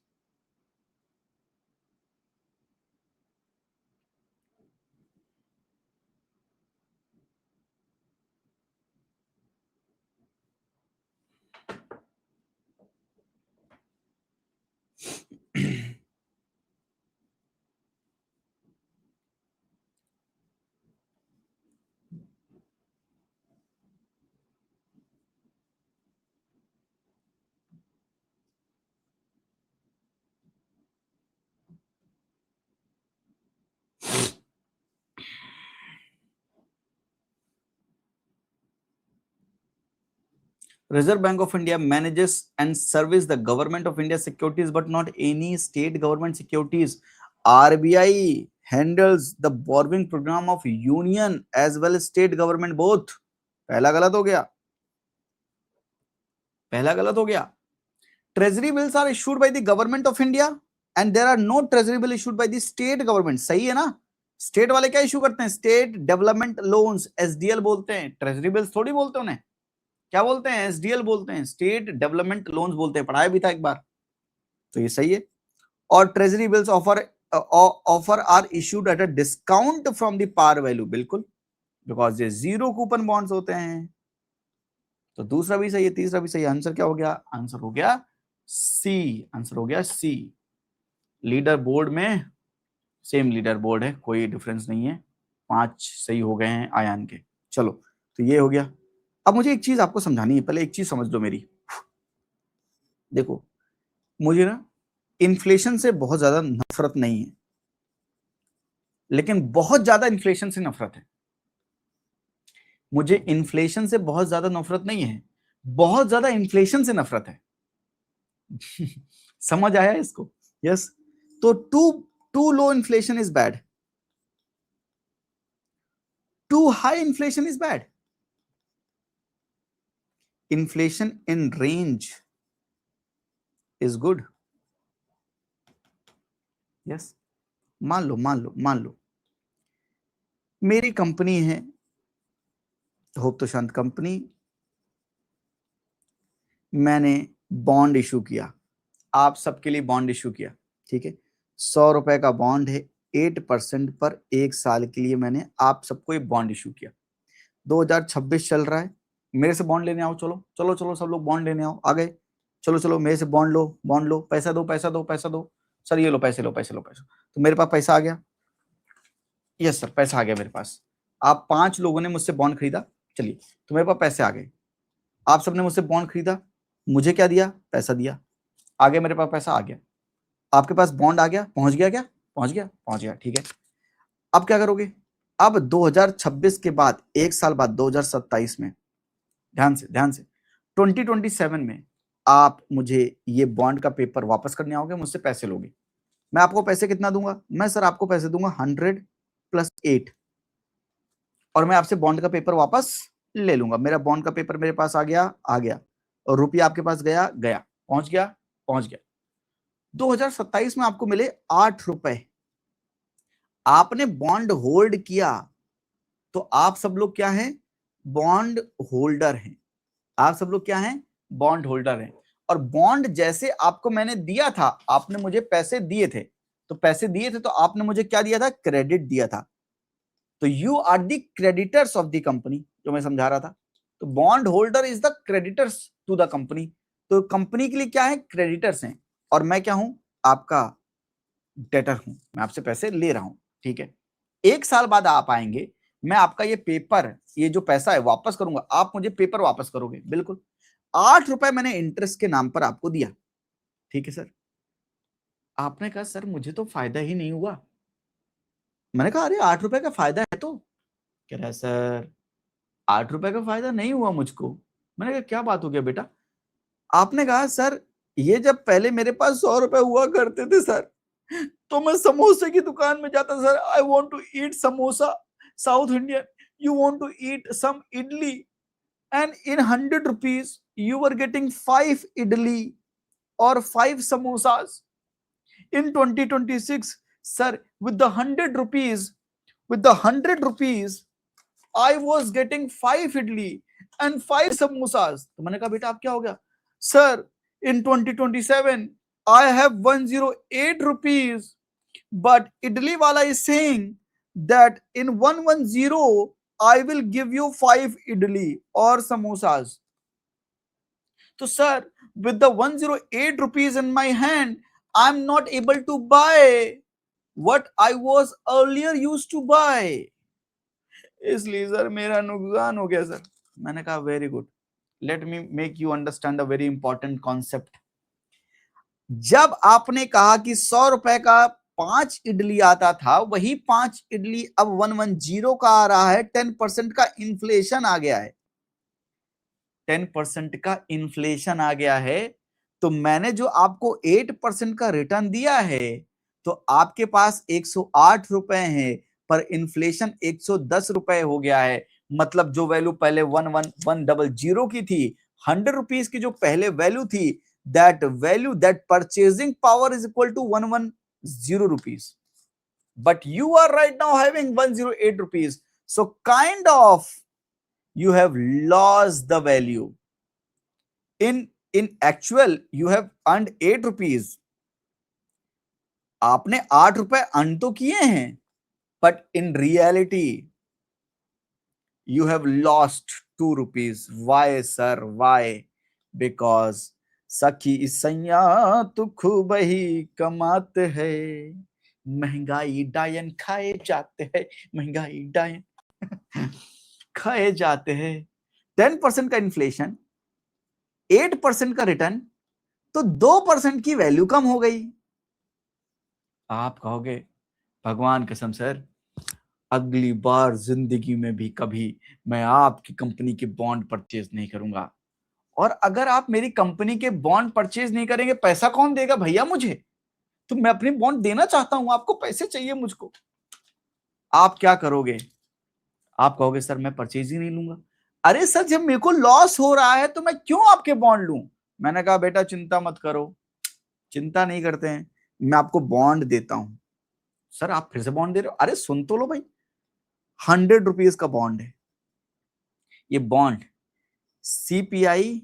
Reserve Bank of India manages and services the government of India securities, but not any state government securities. RBI handles the borrowing program of union as well as state government both. पहला गलत हो गया, पहला गलत हो गया। Treasury bills are issued by the government of India and there are no treasury bill issued by the state government. सही है ना? स्टेट वाले क्या इशू करते हैं? स्टेट डेवलपमेंट लोन्स, एसडीएल बोलते हैं। ट्रेजरी बिल्स थोड़ी बोलते हैं उन्हें, क्या बोलते हैं? एसडीएल बोलते हैं, स्टेट डेवलपमेंट लोन्स बोलते हैं, पढ़ाया भी था एक बार। तो ये सही है। और treasury bills offer are issued at a discount from the par value, बिल्कुल, बिकॉज ये जीरो कूपन बॉन्ड्स होते हैं। तो दूसरा भी सही है, तीसरा भी सही है। आंसर क्या हो गया? आंसर हो गया सी, आंसर हो गया सी। लीडर बोर्ड में सेम लीडर बोर्ड है, कोई डिफरेंस नहीं है, 5 सही हो गए हैं आयान के। चलो, तो ये हो गया। अब मुझे एक चीज आपको समझानी है, पहले एक चीज समझ लो मेरी। देखो, मुझे ना इन्फ्लेशन से बहुत ज्यादा नफरत नहीं है, लेकिन बहुत ज्यादा इन्फ्लेशन से नफरत है। मुझे इन्फ्लेशन से बहुत ज्यादा नफरत नहीं है, बहुत ज्यादा इन्फ्लेशन से नफरत है। समझ आया इसको? यस। तो too low inflation is bad, too high inflation is bad. Inflation in range is good. Yes. मान लो मेरी कंपनी है होप तो शांत कंपनी, मैंने बॉन्ड इशू किया, आप सबके लिए बॉन्ड इशू किया, ठीक है। 100 रुपए का बॉन्ड है, 8% पर 1 साल के लिए मैंने आप सबको ये बॉन्ड इशू किया। 2026 चल रहा है, मेरे से बॉन्ड लेने आओ, चलो चलो चलो सब लोग बॉन्ड लेने आओ, आ गए। चलो चलो मेरे से बॉन्ड लो, पैसा दो पैसा दो पैसा दो। सर ये लो पैसे, लो पैसे लो पैसे। तो मेरे पास पैसा आ गया, यस सर पैसा आ गया मेरे पास। आप 5 लोगों ने मुझसे बॉन्ड खरीदा, चलिए तो मेरे पास पैसे आ गए। आप सबने मुझसे बॉन्ड खरीदा, मुझे क्या दिया? पैसा दिया, आ गया मेरे पास पैसा आ गया। आपके पास बॉन्ड आ गया, पहुंच गया क्या? पहुंच गया, ठीक है। अब क्या करोगे? अब 2026 के बाद 1 साल बाद 2027 में, ध्यान से 2027 में आप मुझे ये बॉन्ड का पेपर वापस करने आओगे, मुझसे पैसे लोगे। मैं आपको पैसे कितना दूंगा? मैं सर आपको पैसे दूंगा 100 + 8, और मैं आपसे बॉन्ड का पेपर वापस ले लूंगा। मेरा बॉन्ड का पेपर मेरे पास आ गया, और रुपया आपके पास गया, पहुंच गया। 2027 में आपको मिले 8 रुपए, आपने बॉन्ड होल्ड किया, तो आप सब लोग क्या हैं? बॉन्ड होल्डर हैं। आप सब लोग क्या हैं? बॉन्ड होल्डर हैं। और बॉन्ड जैसे आपको मैंने दिया था, आपने मुझे पैसे दिए थे, तो आपने मुझे क्या दिया था? क्रेडिट दिया था। तो you are the creditors of the company, जो मैं समझा रहा था। तो bond holder is the creditors to the company. तो कंपनी के लिए क्या है? क्रेडिटर्स हैं, और मैं क्या हूं? आपका डेटर हूं, मैं आपसे पैसे ले रहा हूं, ठीक है। 1 साल बाद आप आएंगे, मैं आपका ये पेपर, ये जो पैसा है वापस करूंगा, आप मुझे पेपर वापस करोगे, बिल्कुल। 8 रुपए मैंने इंटरेस्ट के नाम पर आपको दिया, ठीक है सर। आपने कहा सर मुझे तो फायदा ही नहीं हुआ। मैंने कहा अरे 8 रुपए का फायदा है तो। कह रहा है सर 8 रुपए का फायदा नहीं हुआ मुझको। मैंने कहा क्या बात हो गया बेटा? आपने कहा सर ये जब पहले मेरे पास 100 रुपए हुआ करते थे सर, तो मैं समोसे की दुकान में जाता, sir I want to eat samosa south Indian, you want to eat some idli, and in 100 rupees you were getting 5 idli or 5 samosas. In 2026 sir, with the 100 rupees I was getting 5 idli and 5 samosas. तो मैंने कहा बेटा आप क्या हो गया? Sir in 2027 I have 108 rupees, but idli wala is saying that in 110 I will give you 5 idli or samosas. So sir, with the 108 rupees in my hand, I'm not able to buy what I was earlier used to buy. इसलिए sir मेरा नुकसान हो गया sir. मैंने कहा very good, let me make you understand a very important concept. जब आपने कहा कि 100 रुपए का 5 इडली आता था, वही 5 इडली अब 110 का आ रहा है, 10% का इन्फ्लेशन आ गया है, 10% का इन्फ्लेशन आ गया है। तो मैंने जो आपको 8% का रिटर्न दिया है, तो आपके पास 108 रुपए हैं, पर इन्फ्लेशन 110 रुपए हो गया है। मतलब जो वैल्यू पहले 11100 की थी, 100 रुपीज की जो पहले वैल्यू थी, that value, that purchasing power is equal to 110 rupees, but you are right now having 108 rupees, so kind of you have lost the value. In actual you have earned 8 rupees. आपने 8 रुपए earn तो किए हैं, but in reality you have lost 2 rupees. Why sir? Why? Because सखी सैया तो खूब ही कमाते हैं, महंगाई डायन खाए जाते हैं, महंगाई डायन खाए जाते हैं। 10% का इन्फ्लेशन, 8% का रिटर्न, तो 2% की वैल्यू कम हो गई। आप कहोगे भगवान कसम सर, अगली बार जिंदगी में भी कभी मैं आपकी कंपनी के बॉन्ड परचेज नहीं करूंगा। और अगर आप मेरी कंपनी के बॉन्ड परचेज नहीं करेंगे, पैसा कौन देगा भैया मुझे? तो मैं अपने बॉन्ड देना चाहता हूं, आपको पैसे चाहिए मुझको। आप क्या करोगे? आप कहोगे सर मैं परचेज ही नहीं लूंगा। अरे सर जब मेरे को लॉस हो रहा है तो मैं क्यों आपके बॉन्ड लूं? मैंने कहा बेटा चिंता मत करो। चिंता नहीं करते हैं, मैं आपको बॉन्ड देता हूं। सर आप फिर से बॉन्ड दे रहे हो? अरे सुन तो लो भाई, 100 रुपीज का बॉन्ड है। ये बॉन्ड CPI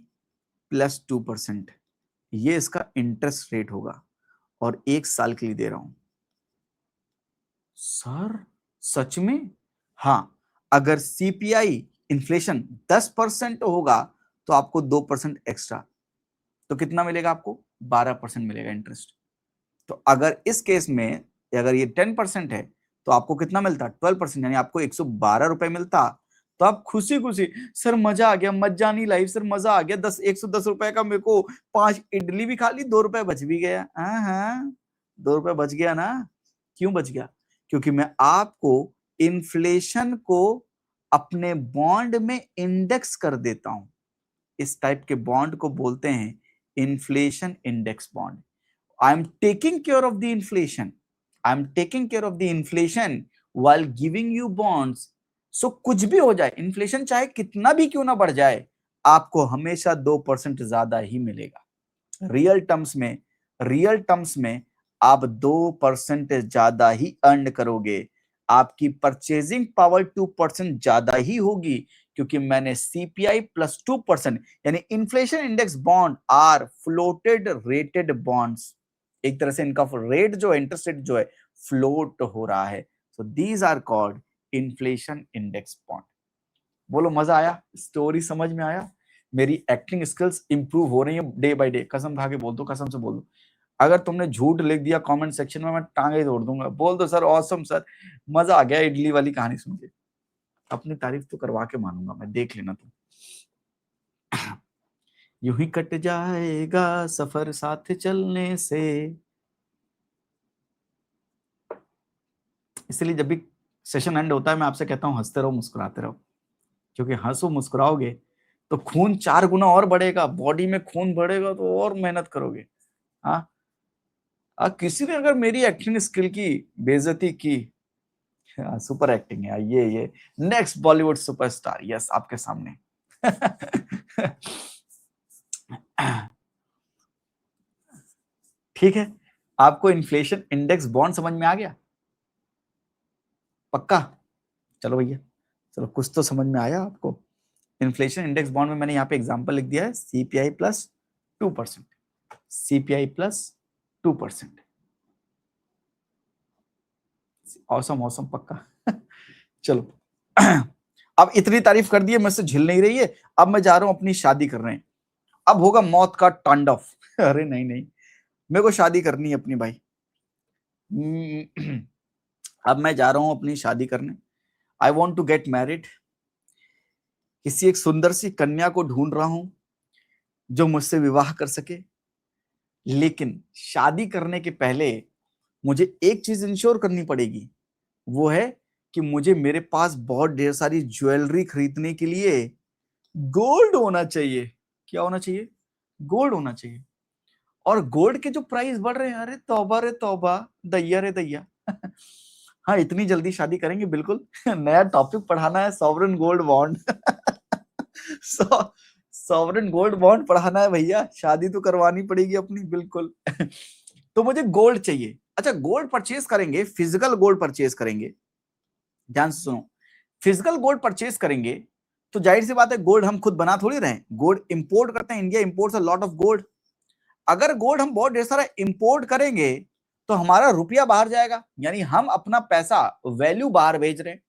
प्लस 2%, ये इसका इंटरेस्ट रेट होगा और 1 साल के लिए दे रहा हूं। सर सच में? हाँ, अगर CPI इन्फ्लेशन 10% होगा तो आपको 2% एक्स्ट्रा, तो कितना मिलेगा आपको? 12% मिलेगा इंटरेस्ट। तो अगर इस केस में अगर ये 10% है तो आपको कितना मिलता? 12%, यानी आपको 112 रुपए मिलता। तो आप खुशी खुशी, सर मजा आ गया, मजानी लाइफ सर, मजा आ गया, 110 रुपए का मेरे को 5 इडली भी खा ली, 2 रुपए बच भी गया। हाँ, 2 रुपए बच गया ना? क्यों बच गया? क्योंकि मैं आपको इन्फ्लेशन को अपने बॉन्ड में इंडेक्स कर देता हूं। इस टाइप के बॉन्ड को बोलते हैं inflation index bond. I am taking care of the inflation, I am taking care of the inflation while giving you bonds। सो कुछ भी हो जाए, इन्फ्लेशन चाहे कितना भी क्यों ना बढ़ जाए, आपको हमेशा 2% ज्यादा ही मिलेगा। रियल टर्म्स में आप 2% ज्यादा ही अर्न करोगे। आपकी परचेजिंग पावर 2% ज्यादा ही होगी, क्योंकि मैंने CPI प्लस 2% यानी inflation index bond are floated rated bonds. एक तरह से इनका रेट जो इंटरेस्ट रेट जो है फ्लोट हो रहा है। So these are called inflation index bond. बोलो मजा आया? स्टोरी समझ में आया? मेरी एक्टिंग स्किल्स इंप्रूव हो रही है डे बाय डे। कसम खा के बोल दो, कसम से बोल दो, अगर तुमने झूठ लिख दिया कमेंट सेक्शन में, मैं टांगे तोड़ दूंगा। बोल दो सर ऑसम सर, मजा आ गया इडली वाली कहानी सुन के। अपनी तारीफ तो करवा के मानूंगा मैं, देख लेना तुम। यूं ही कट जाएगा सफर साथ चलने से। इसलिए जब भी सेशन एंड होता है मैं आपसे कहता हूं हंसते रहो, मुस्कुराते रहो, क्योंकि हंसो मुस्कुराओगे तो खून 4 गुना और बढ़ेगा, बॉडी में खून बढ़ेगा तो और मेहनत करोगे। हाँ, किसी ने अगर मेरी एक्टिंग स्किल की बेइज्जती की, सुपर एक्टिंग है ये नेक्स्ट बॉलीवुड सुपरस्टार, यस आपके सामने। ठीक है, आपको इन्फ्लेशन इंडेक्स बॉन्ड समझ में आ गया? पक्का? चलो भैया, चलो कुछ तो समझ में आया आपको। इन्फ्लेशन इंडेक्स बॉन्ड में मैंने यहाँ पे एग्जांपल लिख दिया है, CPI plus 2%, CPI plus 2%। Awesome awesome पक्का। चलो, अब इतनी तारीफ कर दी है, मुझसे झिल नहीं रही है। अब मैं जा रहा हूं अपनी शादी करने, अब होगा मौत का तांडव। अरे नहीं नहीं, मेरे को शादी करनी है अपनी भाई। अब मैं जा रहा हूं अपनी शादी करने। I want to get married. किसी एक सुंदर सी कन्या को ढूंढ रहा हूं जो मुझसे विवाह कर सके। लेकिन शादी करने के पहले मुझे एक चीज इंश्योर करनी पड़ेगी, वो है कि मुझे मेरे पास बहुत ढेर सारी ज्वेलरी खरीदने के लिए गोल्ड होना चाहिए। क्या होना चाहिए? गोल्ड होना चाहिए। और गोल्ड के जो प्राइस बढ़ रहे हैं, अरे तौबा रे तौबा, दैया रे दैया। हाँ, इतनी जल्दी शादी करेंगे बिल्कुल। नया टॉपिक पढ़ाना है, sovereign gold bond. Sovereign gold bond पढ़ाना है भैया, शादी तो करवानी पड़ेगी अपनी बिल्कुल। तो मुझे गोल्ड चाहिए। अच्छा, गोल्ड परचेज करेंगे, फिजिकल गोल्ड परचेज करेंगे, ध्यान से सुनो। फिजिकल गोल्ड परचेज करेंगे तो जाहिर सी बात है गोल्ड हम खुद बना थोड़ी रहे, गोल्ड इंपोर्ट करते हैं। India imports a lot of gold. अगर गोल्ड हम बहुत ढेर सारा इंपोर्ट करेंगे तो हमारा रुपया बाहर जाएगा, यानी हम अपना पैसा वैल्यू बाहर भेज रहे हैं।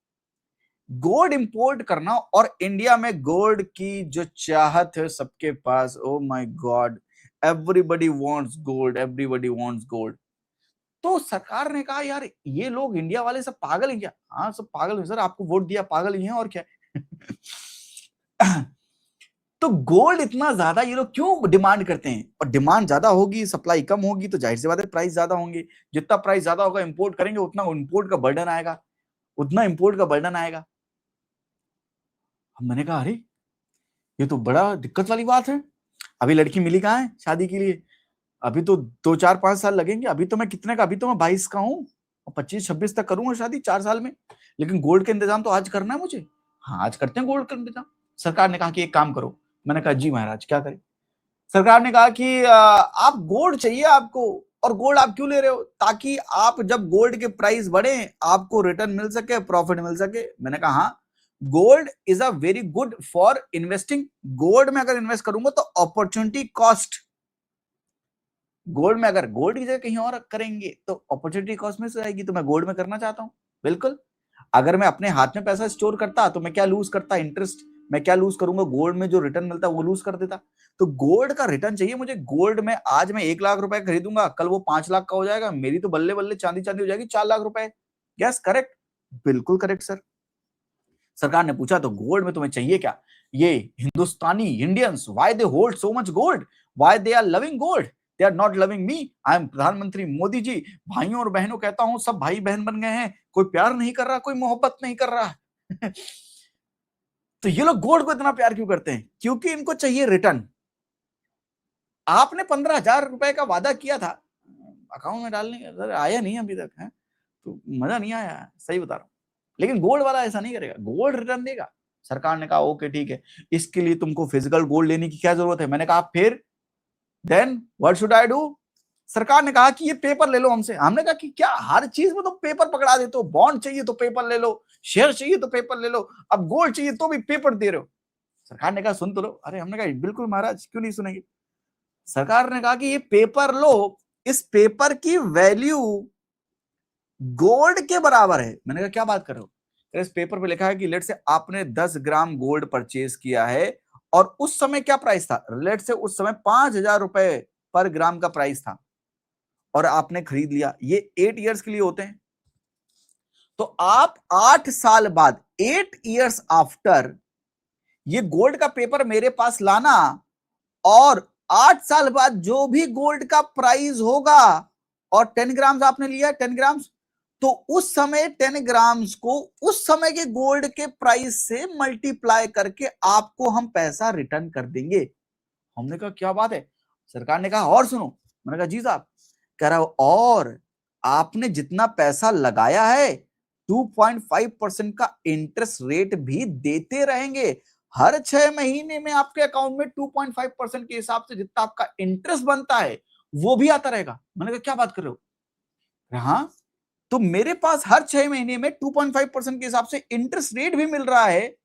गोल्ड इंपोर्ट करना, और इंडिया में गोल्ड की जो चाहत है सबके पास, oh my God, everybody wants gold, everybody wants gold. तो सरकार ने कहा यार ये लोग इंडिया वाले सब पागल हैं क्या? हाँ सब पागल हैं सर, आपको वोट दिया पागल ही हैं और क्या। तो गोल्ड इतना ज्यादा ये लोग क्यों डिमांड करते हैं? और डिमांड ज्यादा होगी, सप्लाई कम होगी, तो जाहिर सी बात है प्राइस ज्यादा होंगे। जितना प्राइस ज्यादा होगा, इंपोर्ट करेंगे, उतना इंपोर्ट का बर्डन आएगा, उतना इंपोर्ट का बर्डन आएगा। मैंने कहा अरे ये तो बड़ा दिक्कत वाली बात है। अभी लड़की मिली कहाँ है शादी के लिए? अभी तो 2 4 5 साल लगेंगे। अभी तो मैं कितने का, अभी तो मैं 22 का हूँ और 25 26 तक करूंगा शादी 4 साल में। लेकिन गोल्ड का इंतजाम तो आज करना है मुझे। हाँ आज करते हैं गोल्ड का इंतजाम। सरकार ने कहा कि एक काम करो। मैंने कहा जी महाराज क्या करें? सरकार ने कहा कि आप गोल्ड चाहिए आपको, और गोल्ड आप क्यों ले रहे हो? ताकि आप जब गोल्ड के प्राइस बढ़े आपको रिटर्न मिल सके, प्रॉफिट मिल सके। मैंने कहा हाँ, gold is a very good for investing. Gold में अगर इन्वेस्ट करूंगा तो अपॉर्चुनिटी कॉस्ट, गोल्ड में अगर गोल्ड की जगह कहीं और करेंगे तो अपॉर्चुनिटी कॉस्ट में से आएगी। तो मैं गोल्ड में करना चाहता हूं बिल्कुल। अगर मैं अपने हाथ में पैसा स्टोर करता तो मैं क्या लूज करता? इंटरेस्ट। मैं क्या लूज करूंगा? गोल्ड में जो रिटर्न मिलता है वो लूज कर देता। तो गोल्ड का रिटर्न चाहिए मुझे। गोल्ड में आज मैं 1 लाख रुपए खरीदूंगा, कल वो 5 लाख का हो जाएगा, मेरी तो बल्ले बल्ले चांदी चांदी हो जाएगी 4 लाख रुपए। यस करेक्ट, बिल्कुल करेक्ट सर। सरकार ने पूछा तो गोल्ड में तुम्हें चाहिए क्या? ये Hindustani Indians, why they hold so much gold, why they are loving gold, they are not loving me, I am प्रधानमंत्री मोदी जी। भाइयों और बहनों कहता हूं, सब भाई बहन बन गए हैं, कोई प्यार नहीं कर रहा, कोई मोहब्बत नहीं कर रहा। तो ये लोग गोल्ड को इतना प्यार क्यों करते हैं? क्योंकि इनको चाहिए रिटर्न। आपने 15,000 रुपए का वादा किया था अकाउंट में डालने का, आया नहीं अभी तक है, तो मजा नहीं आया, सही बता रहा हूं। लेकिन गोल्ड वाला ऐसा नहीं करेगा, गोल्ड रिटर्न देगा। सरकार ने कहा ओके ठीक है, इसके लिए तुमको फिजिकल गोल्ड लेने की क्या जरूरत है? मैंने कहा फिर then what should I do? सरकार ने कहा कि ये पेपर ले लो हमसे। हमने कहा कि क्या हर चीज में तुम पेपर पकड़ा देते हो? बॉन्ड चाहिए तो पेपर ले लो, शेयर चाहिए तो पेपर ले लो, अब गोल्ड चाहिए तो भी पेपर दे रहे हो। सरकार ने कहा सुन तो लो। अरे हमने कहा बिल्कुल महाराज, क्यों नहीं सुनेंगे। सरकार ने कहा कि ये पेपर लो, इस पेपर की वैल्यू गोल्ड के बराबर है। मैंने कहा क्या बात कर रहे हो? इस पेपर पे लिखा है कि लेट से आपने 10 ग्राम गोल्ड परचेज किया है, और उस समय क्या प्राइस था? लेट से उस समय 5,000 रुपए पर ग्राम का प्राइस था, और आपने खरीद लिया। ये 8 इयर्स के लिए होते हैं। तो आप 8 साल बाद, 8 इयर्स आफ्टर, ये गोल्ड का पेपर मेरे पास लाना, और 8 साल बाद जो भी गोल्ड का प्राइस होगा, और 10 ग्राम्स आपने लिया, 10 ग्राम्स, तो उस समय 10 ग्राम्स को उस समय के गोल्ड के प्राइस से मल्टीप्लाई करके आपको हम पैसा रिटर्न कर देंगे। हमने कहा क्या बात है? सरकार ने कहा और सुनो। मैंने कहा जी साहब। कह रहा और आपने जितना पैसा लगाया है 2.5% का इंटरेस्ट रेट भी देते रहेंगे। हर 6 महीने में आपके अकाउंट में 2.5% के हिसाब से जितना आपका इंटरेस्ट बनता है वो भी आता रहेगा। मैंने कहा क्या बात कर रहे हो? हाँ, तो मेरे पास हर 6 महीने में 2.5% के हिसाब से इंटरेस्ट रेट भी मिल रहा है,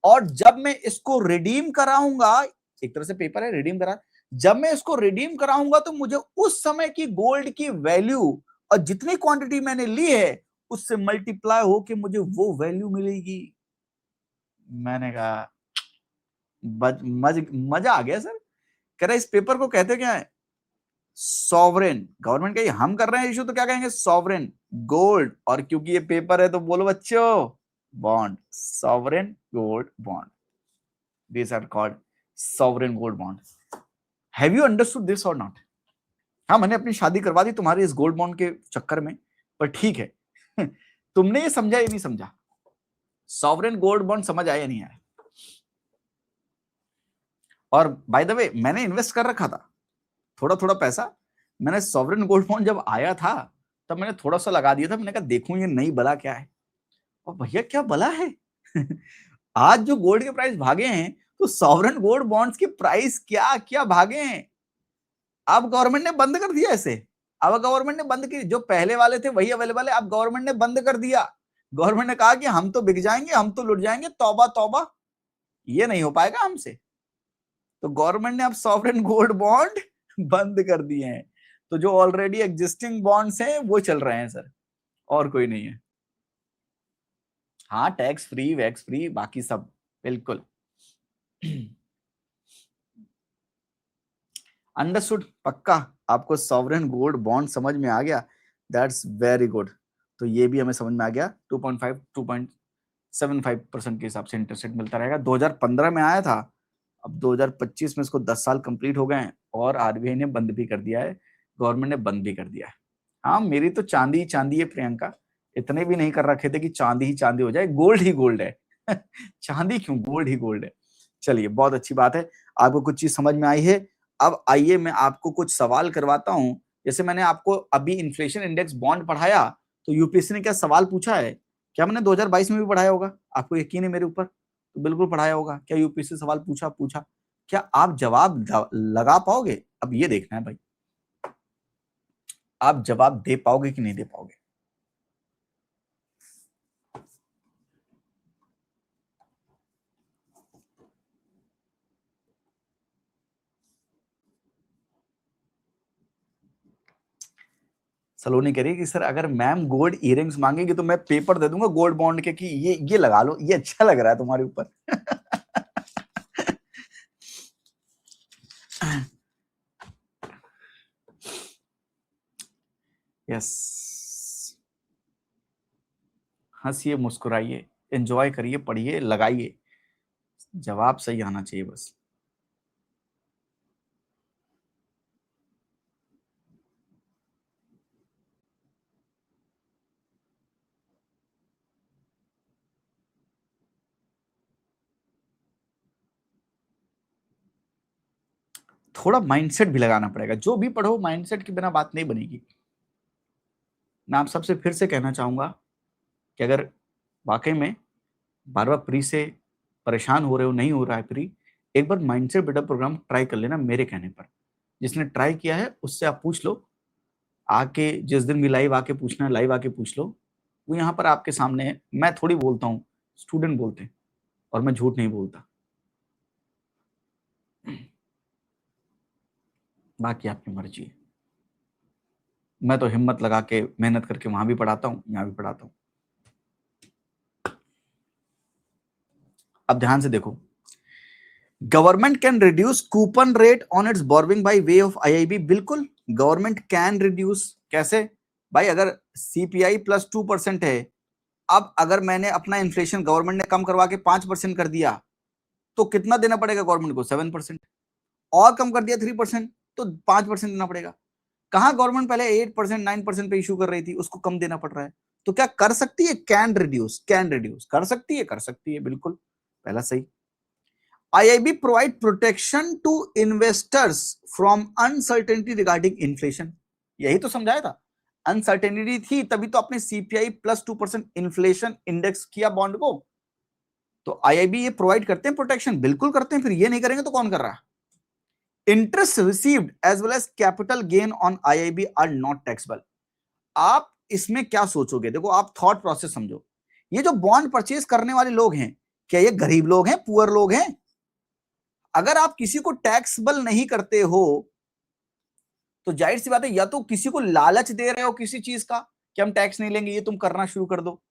और जब मैं इसको रिडीम कराऊंगा, एक तरह से पेपर है रिडीम करा, जब मैं इसको रिडीम कराऊंगा तो मुझे उस समय की गोल्ड की वैल्यू और जितनी क्वांटिटी मैंने ली है उससे मल्टीप्लाई होके मुझे वो वैल्यू मिलेगी। मैंने कहा मजा आ गया सर। कह रहा इस पेपर को कहते क्या है? सॉवरेन। गवर्नमेंट कही हम कर रहे हैं इशू तो क्या कहेंगे? Sovereign gold. और क्योंकि ये पेपर है तो बोलो बच्चों bond, sovereign gold bond, these are called sovereign gold bonds. Have you understood this or not? हाँ मैंने अपनी शादी करवा दी तुम्हारे इस गोल्ड बॉन्ड के चक्कर में, पर ठीक है। तुमने ये समझा या नहीं समझा? सॉवरेन गोल्ड बॉन्ड समझ आया या नहीं आया? और बाय द वे मैंने इन्वेस्ट कर रखा था थोड़ा थोड़ा पैसा। मैंने सॉवरेन गोल्ड बॉन्ड जब आया था तब मैंने थोड़ा सा लगा दिया था। मैंने कहा देखूं ये नई बला क्या है। और भैया क्या बला है। आज जो गोल्ड के प्राइस भागे हैं तो सॉवरेन गोल्ड बॉन्ड्स के प्राइस क्या क्या भागे हैं। अब गवर्नमेंट ने बंद कर दिया ऐसे। अब गवर्नमेंट ने बंद की, जो पहले वाले थे वही अवेलेबल है, अब गवर्नमेंट ने बंद कर दिया। गवर्नमेंट ने कहा कि हम तो बिक जाएंगे, हम तो लुट जाएंगे, तौबा तौबा, ये नहीं हो पाएगा हमसे। तो गवर्नमेंट ने अब सॉवरेन गोल्ड बॉन्ड बंद कर दिए हैं। तो जो ऑलरेडी एग्जिस्टिंग बॉन्ड्स हैं वो चल रहे हैं सर, और कोई नहीं है। हाँ टैक्स फ्री वैक्स फ्री बाकी सब बिल्कुल। अंडरस्टूड, पक्का आपको सॉवरेन गोल्ड बॉन्ड समझ में आ गया? That's very good. तो ये भी हमें समझ में आ गया। 2.5 2.75% के हिसाब से इंटरेस्ट रेट मिलता रहेगा। 2015 में आया था अब 2025 में इसको 10 साल कंप्लीट हो गए हैं और आरबीआई ने बंद भी कर दिया है, गवर्नमेंट ने बंद भी कर दिया है। हाँ, मेरी तो चांदी ही चांदी है प्रियंका, इतने भी नहीं कर रखे थे कि चांदी ही चांदी हो जाए, गोल्ड ही गोल्ड है। चांदी क्यों, गोल्ड ही गोल्ड है। चलिए, बहुत अच्छी बात है, आपको कुछ चीज समझ में आई है। अब आइए मैं आपको कुछ सवाल करवाता हूं। जैसे मैंने आपको अभी इन्फ्लेशन इंडेक्स बॉन्ड पढ़ाया, तो यूपीएससी ने क्या सवाल पूछा है, क्या मैंने 2022 में भी पढ़ाया होगा, आपको यकीन है मेरे ऊपर, तो बिल्कुल पढ़ाया होगा। क्या यूपीएससी सवाल पूछा पूछा, क्या आप जवाब लगा पाओगे? अब ये देखना है भाई, आप जवाब दे पाओगे कि नहीं दे पाओगे। सलोनी कह रही है कि सर अगर मैम गोल्ड इयरिंग्स मांगेगी तो मैं पेपर दे दूंगा गोल्ड बॉन्ड के कि ये लगा लो, ये अच्छा लग रहा है तुम्हारे ऊपर। यस, हंसिए, मुस्कुराइए, एंजॉय करिए, पढ़िए, लगाइए, जवाब सही आना चाहिए बस। थोड़ा माइंडसेट भी लगाना पड़ेगा, जो भी पढ़ो माइंडसेट के बिना बात नहीं बनेगी। मैं आप सबसे फिर से कहना चाहूंगा कि अगर वाकई में बार बार प्री से परेशान हो रहे हो, नहीं हो रहा है प्री, एक बार माइंडसेट बेटा प्रोग्राम ट्राई कर लेना मेरे कहने पर। जिसने ट्राई किया है उससे आप पूछ लो, आके जिस दिन भी लाइव आके पूछना है, लाइव आके पूछ लो, वो यहाँ पर आपके सामने है। मैं थोड़ी बोलता हूँ, स्टूडेंट बोलते हैं, और मैं झूठ नहीं बोलता। बाकी आपकी मर्जी है। मैं तो हिम्मत लगा के मेहनत करके वहां भी पढ़ाता हूँ, यहाँ भी पढ़ाता हूँ। अब ध्यान से देखो, government can reduce coupon rate on its borrowing by way of IIB. बिल्कुल, गवर्नमेंट कैन रिड्यूस। कैसे भाई? अगर सीपीआई प्लस 2% है, अब अगर मैंने अपना इन्फ्लेशन गवर्नमेंट ने कम करवा के 5% कर दिया, तो कितना देना पड़ेगा गवर्नमेंट को? 7%। और कम कर दिया 3%, तो 5% देना पड़ेगा। कहां गवर्नमेंट पहले 8% 9% पे इशू कर रही थी, उसको कम देना पड़ रहा है। तो क्या कर सकती है? कैन रिड्यूस, कैन रिड्यूस कर सकती है, कर सकती है, बिल्कुल, पहला सही। IIB provide protection to investors from uncertainty regarding inflation. यही तो समझाया था, अनसर्टेनिटी थी तभी तो आपने सीपीआई प्लस 2% इन्फ्लेशन इंडेक्स किया बॉन्ड को। तो आईआईबी ये प्रोवाइड करते हैं प्रोटेक्शन, बिल्कुल करते हैं, फिर ये नहीं करेंगे तो कौन कर रहा है? Interest received as well as capital gain on IIB are not taxable. आप इसमें क्या सोचोगे? देखो, आप थॉट प्रोसेस समझो। ये जो बॉन्ड परचेज करने वाले लोग हैं, क्या ये गरीब लोग हैं, पुअर लोग हैं? अगर आप किसी को टैक्सेबल नहीं करते हो, तो जाहिर सी बात है, या तो किसी को लालच दे रहे हो किसी चीज का कि हम टैक्स नहीं लेंगे, ये तुम करना शुरू कर दो,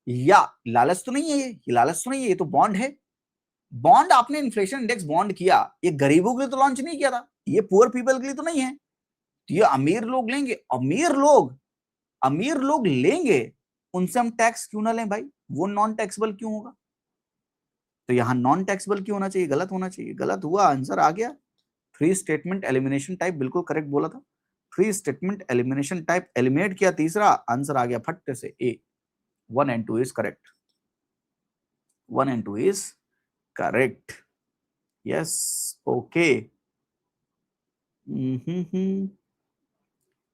या लालच तो नहीं है, ये लालच तो नहीं है, ये तो बॉन्ड है। बॉन्ड आपने इन्फ्लेशन इंडेक्स बॉन्ड किया, ये गरीबों के लिए तो लॉन्च नहीं किया था, ये पुअर पीपल के लिए तो नहीं है। तो ये अमीर लोग लेंगे, अमीर लोग लेंगे, उनसे हम टैक्स क्यों ना लें भाई? वो नॉन टैक्सेबल क्यों होगा? तो यहां नॉन टैक्सेबल क्यों होना चाहिए? गलत होना चाहिए, गलत हुआ, आंसर आ गया। थ्री स्टेटमेंट एलिमिनेशन टाइप, बिल्कुल करेक्ट बोला था। Three statement elimination type eliminate किया, तीसरा आंसर आ गया फट से ए। 1 and 2 is correct, 1 and 2 is correct. Yes, okay.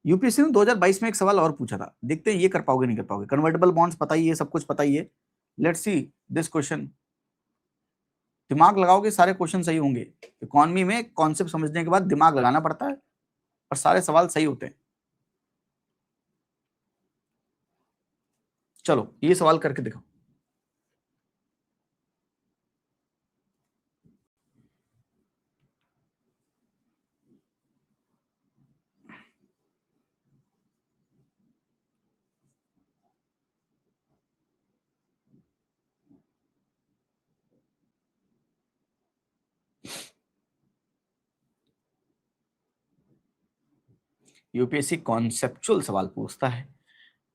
UPSC ने 2022 में एक सवाल और पूछा था, देखते हैं ये कर पाओगे नहीं कर पाओगे। कन्वर्टेबल बॉन्ड्स पता ही है, सब कुछ पता ही है। Let's see this question. दिमाग लगाओगे सारे क्वेश्चन सही होंगे। इकोनॉमी में कॉन्सेप्ट समझने के बाद दिमाग लगाना पड़ता है, और सारे सवाल सही होते हैं। चलो ये सवाल करके दिखाओ। यूपीएससी कॉन्सेप्चुअल सवाल पूछता है,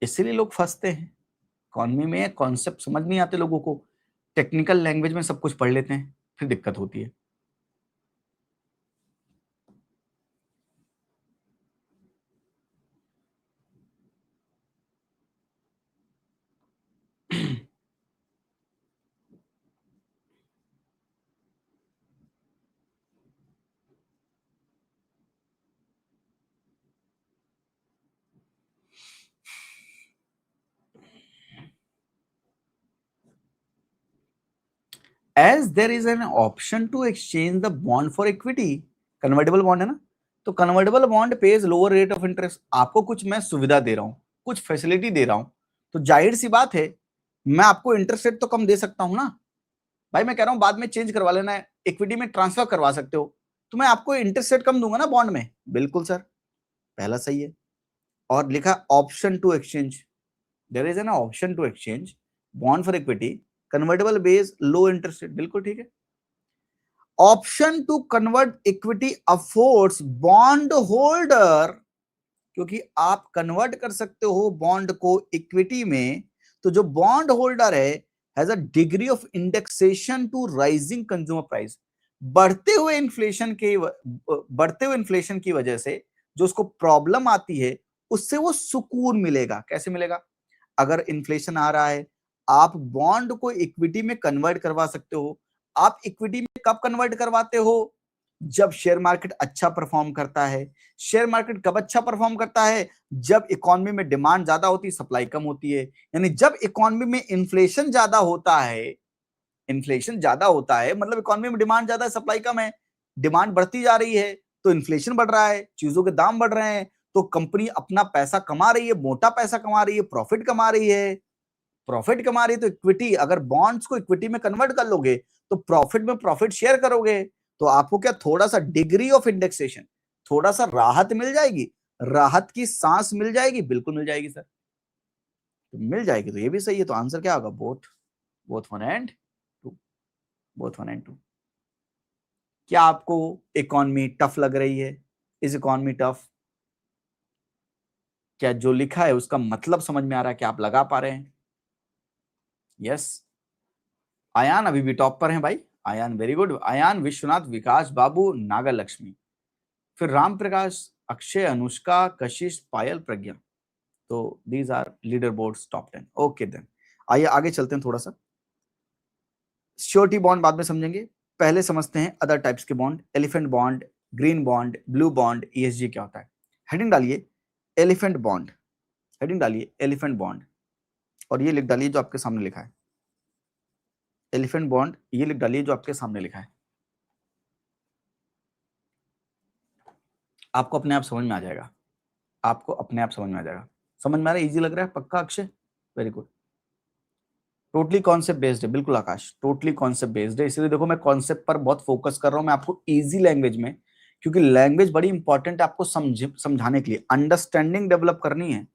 इसलिए लोग फंसते हैं। इकोनॉमी में कॉन्सेप्ट समझ नहीं आते लोगों को, टेक्निकल लैंग्वेज में सब कुछ पढ़ लेते हैं, फिर दिक्कत होती है। As there is an option to exchange the bond for equity, convertible bond है ना, तो convertible bond pays lower rate of interest, आपको कुछ मैं सुविधा दे रहा हूं, कुछ फैसिलिटी दे रहा हूं, तो जाहिर सी बात है मैं आपको इंटरेस्ट रेट तो कम दे सकता हूं ना भाई, मैं कह रहा हूं बाद में चेंज करवा लेना है, इक्विटी में ट्रांसफर करवा सकते हो, तो मैं आपको इंटरेस्ट रेट कम दूंगा ना बॉन्ड में। बिल्कुल सर, पहला सही है। और लिखा option to exchange, there is an option to exchange bond for equity convertible base low interest rate, बिल्कुल ठीक है। Option to convert equity affords bond holder, क्योंकि आप कन्वर्ट कर सकते हो बॉन्ड को इक्विटी में, तो जो बॉन्ड होल्डर है has a degree of indexation to rising consumer price, बढ़ते हुए इन्फ्लेशन की वजह से जो उसको प्रॉब्लम आती है उससे वो सुकून मिलेगा। कैसे मिलेगा? अगर इन्फ्लेशन आ रहा है, आप बॉन्ड को इक्विटी में कन्वर्ट करवा सकते हो। आप इक्विटी में कब कन्वर्ट करवाते हो? जब शेयर मार्केट अच्छा परफॉर्म करता है। शेयर मार्केट कब अच्छा परफॉर्म करता है? जब इकोनॉमी में डिमांड ज्यादा होती है, सप्लाई कम होती है। यानी जब इकोनॉमी में इन्फ्लेशन ज्यादा होता है, मतलब इकोनॉमी में डिमांड ज्यादा है, सप्लाई कम है, डिमांड बढ़ती जा रही है तो इन्फ्लेशन बढ़ रहा है, चीजों के दाम बढ़ रहे हैं, तो कंपनी अपना पैसा कमा रही है, मोटा पैसा कमा रही है, प्रॉफिट कमा रही है। तो इक्विटी, अगर बॉन्ड्स को इक्विटी में कन्वर्ट कर लोगे तो प्रॉफिट में प्रॉफिट शेयर करोगे, तो आपको क्या थोड़ा सा डिग्री ऑफ इंडेक्सेशन, थोड़ा सा राहत मिल जाएगी, राहत की सांस मिल जाएगी। बिल्कुल मिल जाएगी सर, तो मिल जाएगी, तो ये भी सही है। तो आंसर क्या होगा? Both, both 1 and 2, both 1 and 2। क्या आपको इकोनॉमी टफ लग रही है? Is economy tough? क्या जो लिखा है उसका मतलब समझ में आ रहा है? क्या आप लगा पा रहे हैं? यस। आयान अभी भी टॉप पर हैं भाई, आयान वेरी गुड। आयान, विश्वनाथ, विकास बाबू, नागा लक्ष्मी, फिर राम प्रकाश, अक्षय, अनुष्का, कशिश, पायल, प्रज्ञा। तो these are leader boards top 10। Okay then आइए आगे चलते हैं थोड़ा सा। श्योरिटी बॉन्ड बाद में समझेंगे, पहले समझते हैं अदर टाइप्स के bond. Elephant bond, green bond, blue bond, ESG क्या होता है? हेडिंग डालिए एलिफेंट बॉन्ड, हेडिंग डालिए एलिफेंट बॉन्ड, और ये लिख डालिए जो आपके सामने लिखा है एलिफेंट बॉन्ड, ये लिख डालिए जो आपके सामने लिखा है। आपको अपने आप समझ में आ जाएगा, आपको अपने आप समझ में आ जाएगा। समझ में आ रहा है? इजी लग रहा है? पक्का Akshay? Very good. Totally concept based है, बिल्कुल आकाश, टोटली कॉन्सेप्ट बेस्ड है। इसलिए देखो मैं कॉन्सेप्ट पर बहुत फोकस कर रहा हूं, मैं आपको इजी लैंग्वेज में, क्योंकि लैंग्वेज बड़ी इंपॉर्टेंट है आपको समझाने के लिए, अंडरस्टैंडिंग डेवलप करनी है।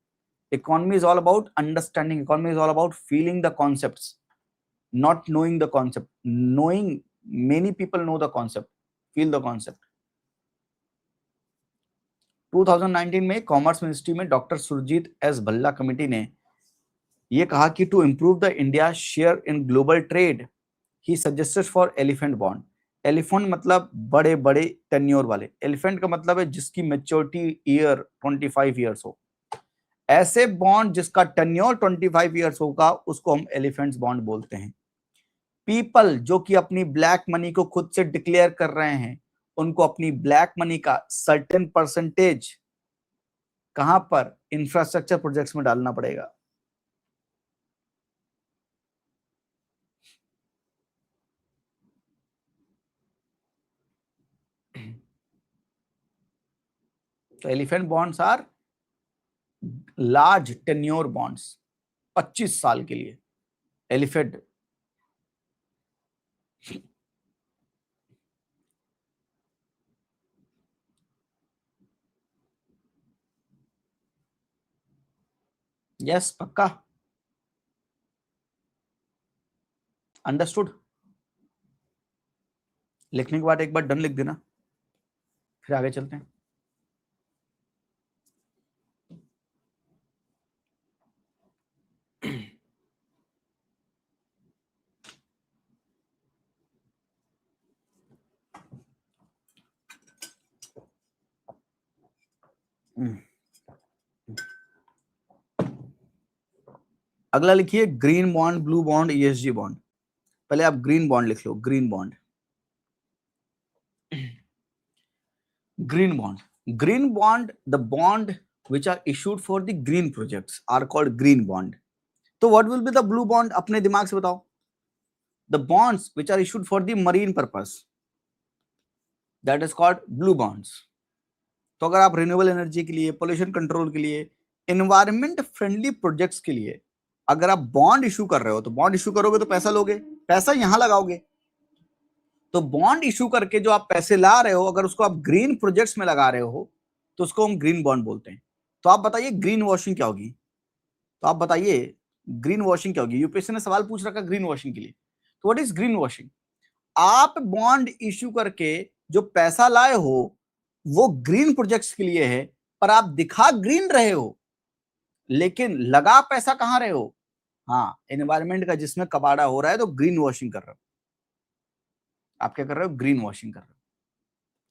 Economy is all about understanding, economy is all about feeling the concepts, not knowing the concept. Knowing, many people know the concept, feel the concept. 2019 में कॉमर्स मिनिस्ट्री में doctor Surjit S Bhalla committee ने यह कहा कि to improve the India share in global trade he suggested for elephant bond. Elephant मतलब बड़े बड़े tenure वाले, एलिफेंट का मतलब है जिसकी मैच्योरिटी ईयर 25 ईयर्स हो। ऐसे बॉन्ड जिसका टेन्योर 25 ईयर्स होगा उसको हम एलिफेंट्स बॉन्ड बोलते हैं। पीपल जो कि अपनी ब्लैक मनी को खुद से डिक्लेयर कर रहे हैं, उनको अपनी ब्लैक मनी का सर्टेन परसेंटेज कहां पर? इंफ्रास्ट्रक्चर प्रोजेक्ट्स में डालना पड़ेगा। तो elephant bonds are large tenure bonds, 25 साल के लिए एलिफेंट। यस, पक्का अंडरस्टूड। लिखने के बाद एक बार डन लिख देना, फिर आगे चलते हैं। अगला लिखिए green bond, blue bond, ESG bond. पहले आप ग्रीन बॉन्ड लिख लो, green bond. Green bond, green bond, the bond which are issued for the green projects are called green bond. तो what will be the blue bond? अपने दिमाग से बताओ, the bonds which are issued for the marine purpose, that is called blue bonds. तो अगर आप renewable energy के लिए, पोल्यूशन कंट्रोल के लिए, एनवायरमेंट फ्रेंडली प्रोजेक्ट्स के लिए अगर आप बॉन्ड इशू कर रहे हो, तो बॉन्ड इशू करोगे तो पैसा लोगे, पैसा यहां लगाओगे। तो बॉन्ड इशू करके जो आप पैसे ला रहे हो, अगर उसको आप ग्रीन प्रोजेक्ट्स में लगा रहे हो तो उसको हम ग्रीन बॉन्ड बोलते हैं। तो आप बताइए ग्रीन वॉशिंग क्या होगी? तो आप बताइए ग्रीन वॉशिंग क्या होगी? यूपीएससी ने सवाल पूछ रखा ग्रीन वॉशिंग के लिए। तो व्हाट इज ग्रीन वॉशिंग? आप बॉन्ड इशू करके जो पैसा लाए हो वो ग्रीन प्रोजेक्ट्स के लिए है, पर आप दिखा ग्रीन रहे हो लेकिन लगा पैसा कहां रहे हो? हाँ, एनवायरमेंट का जिसमें कबाड़ा हो रहा है, तो ग्रीन वॉशिंग कर रहे हो। आप क्या कर रहे हो? ग्रीन वॉशिंग कर रहे हो।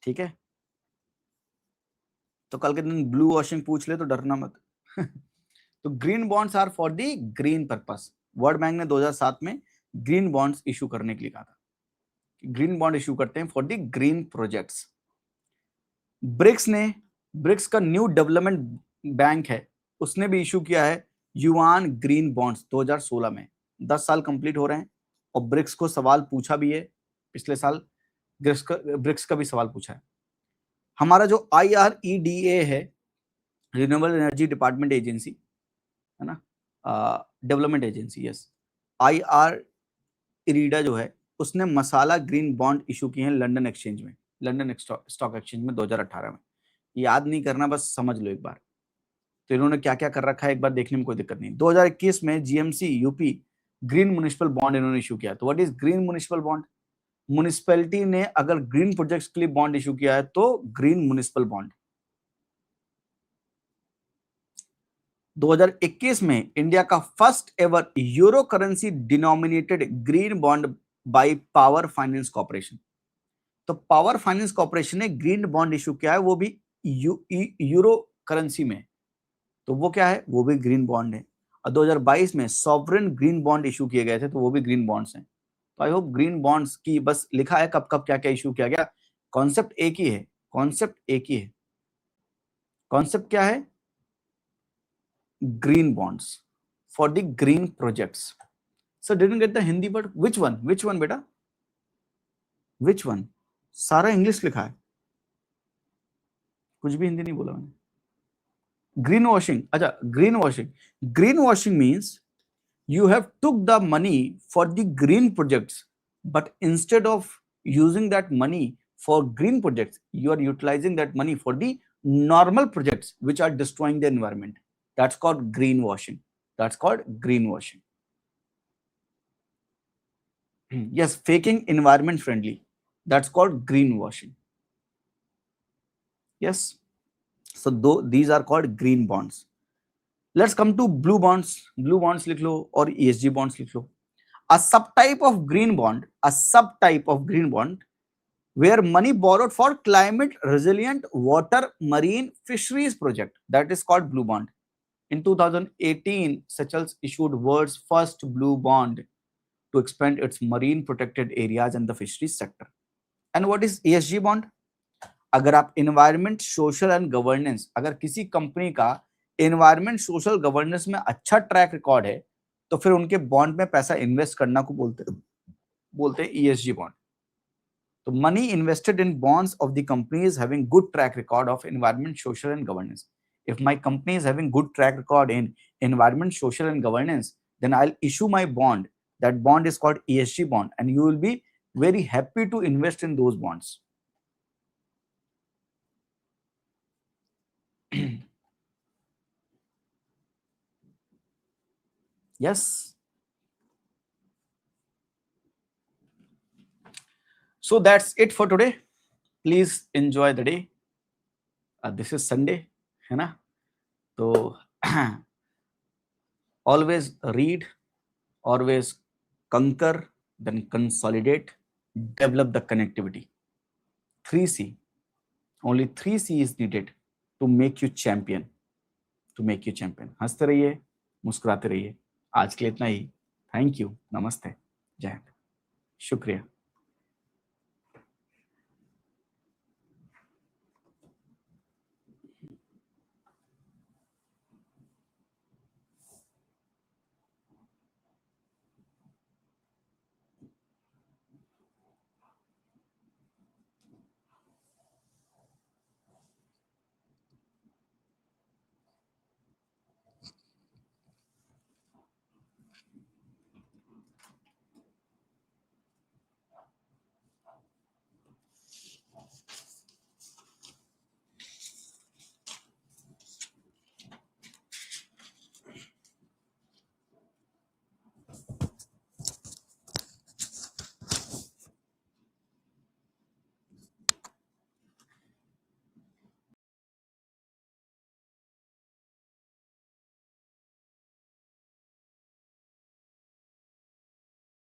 ठीक है, तो कल के दिन ब्लू वॉशिंग पूछ ले तो डरना मत। तो green bonds are for the green purpose. World Bank ने 2007 में ग्रीन बॉन्ड्स इशू करने के लिए कहा था। ग्रीन बॉन्ड इशू करते हैं for the green projects. BRICS का न्यू डेवलपमेंट बैंक है, उसने भी इशू किया है युआन ग्रीन बॉन्ड्स 2016 में। 10 साल कंप्लीट हो रहे हैं और ब्रिक्स को सवाल पूछा भी है। पिछले साल ब्रिक्स का भी सवाल पूछा है। हमारा जो IREDA है, रिन्यूएबल एनर्जी डिपार्टमेंट एजेंसी है ना, डेवलपमेंट एजेंसी, यस, IREDA जो है उसने मसाला ग्रीन बॉन्ड इशू किए हैं लंदन एक्सचेंज में, लंदन स्टॉक एक्सचेंज में 2018 में। याद नहीं करना, बस समझ लो एक बार। तो इन्होंने क्या क्या कर रखा है एक बार देखने में कोई दिक्कत नहीं। 2021 में GMC UP green municipal bond इन्होंने इशू किया। तो what is green municipal bond? Municipality ने अगर ग्रीन प्रोजेक्ट्स के लिए बॉन्ड इशू किया है तो ग्रीन म्युनिसिपल बॉन्ड। 2021 में इंडिया का first ever euro currency denominated green bond by power finance corporation. तो पावर फाइनेंस कॉर्पोरेशन ने ग्रीन बॉन्ड इशू किया है, वो भी यूरो करेंसी में। तो वो क्या है? वो भी ग्रीन बॉन्ड है। और 2022 में सॉवरेन ग्रीन बॉन्ड इशू किए गए थे, तो वो भी ग्रीन बॉन्ड्स हैं। तो आई होप ग्रीन बॉन्ड्स की बस लिखा है कब कब क्या क्या इशू किया गया, कॉन्सेप्ट एक ही है। कॉन्सेप्ट एक ही है। कॉन्सेप्ट क्या है? Green bonds for the green projects. Sir didn't get the Hindi word, which one बेटा, विच वन? सारा इंग्लिश लिखा है, कुछ भी हिंदी नहीं बोला मैंने। ग्रीन वॉशिंग, अच्छा green washing. Green washing means you have took the money for the green projects, but instead of using that money for green projects, you are utilizing that money for the normal projects which are destroying the environment. That's called greenwashing. That's called greenwashing. Yes, faking environment friendly. That's called greenwashing. Yes. So these are called green bonds. Let's come to blue bonds. Blue bonds लिख लो और ESG bonds लिख लो. A subtype of green bond where money borrowed for climate resilient water marine fisheries project, that is called blue bond. In 2018, Seychelles issued world's first blue bond to expand its marine protected areas and the fisheries sector. And what is ESG bond? अगर आप environment, social and governance, अगर किसी company का environment social governance में अच्छा track record है, तो फिर उनके बॉन्ड में पैसा इन्वेस्ट करना को बोलते हैं ESG बॉन्ड। तो money invested in bonds of the company is having good track record of environment social and governance. If my company is having good track record in environment social and governance, then I will issue my bond. That bond is called ESG bond and you will be very happy to invest in those bonds. Yes. So that's it for today. Please enjoy the day. This is Sunday, है ना? तो always read, always conquer, then consolidate, develop the connectivity. 3C. Only 3C is needed to make you champion. To make you champion. हंसते रहिए, मुस्कुराते रहिए. आज के लिए इतना ही. Thank you. नमस्ते. जय हिंद. शुक्रिया.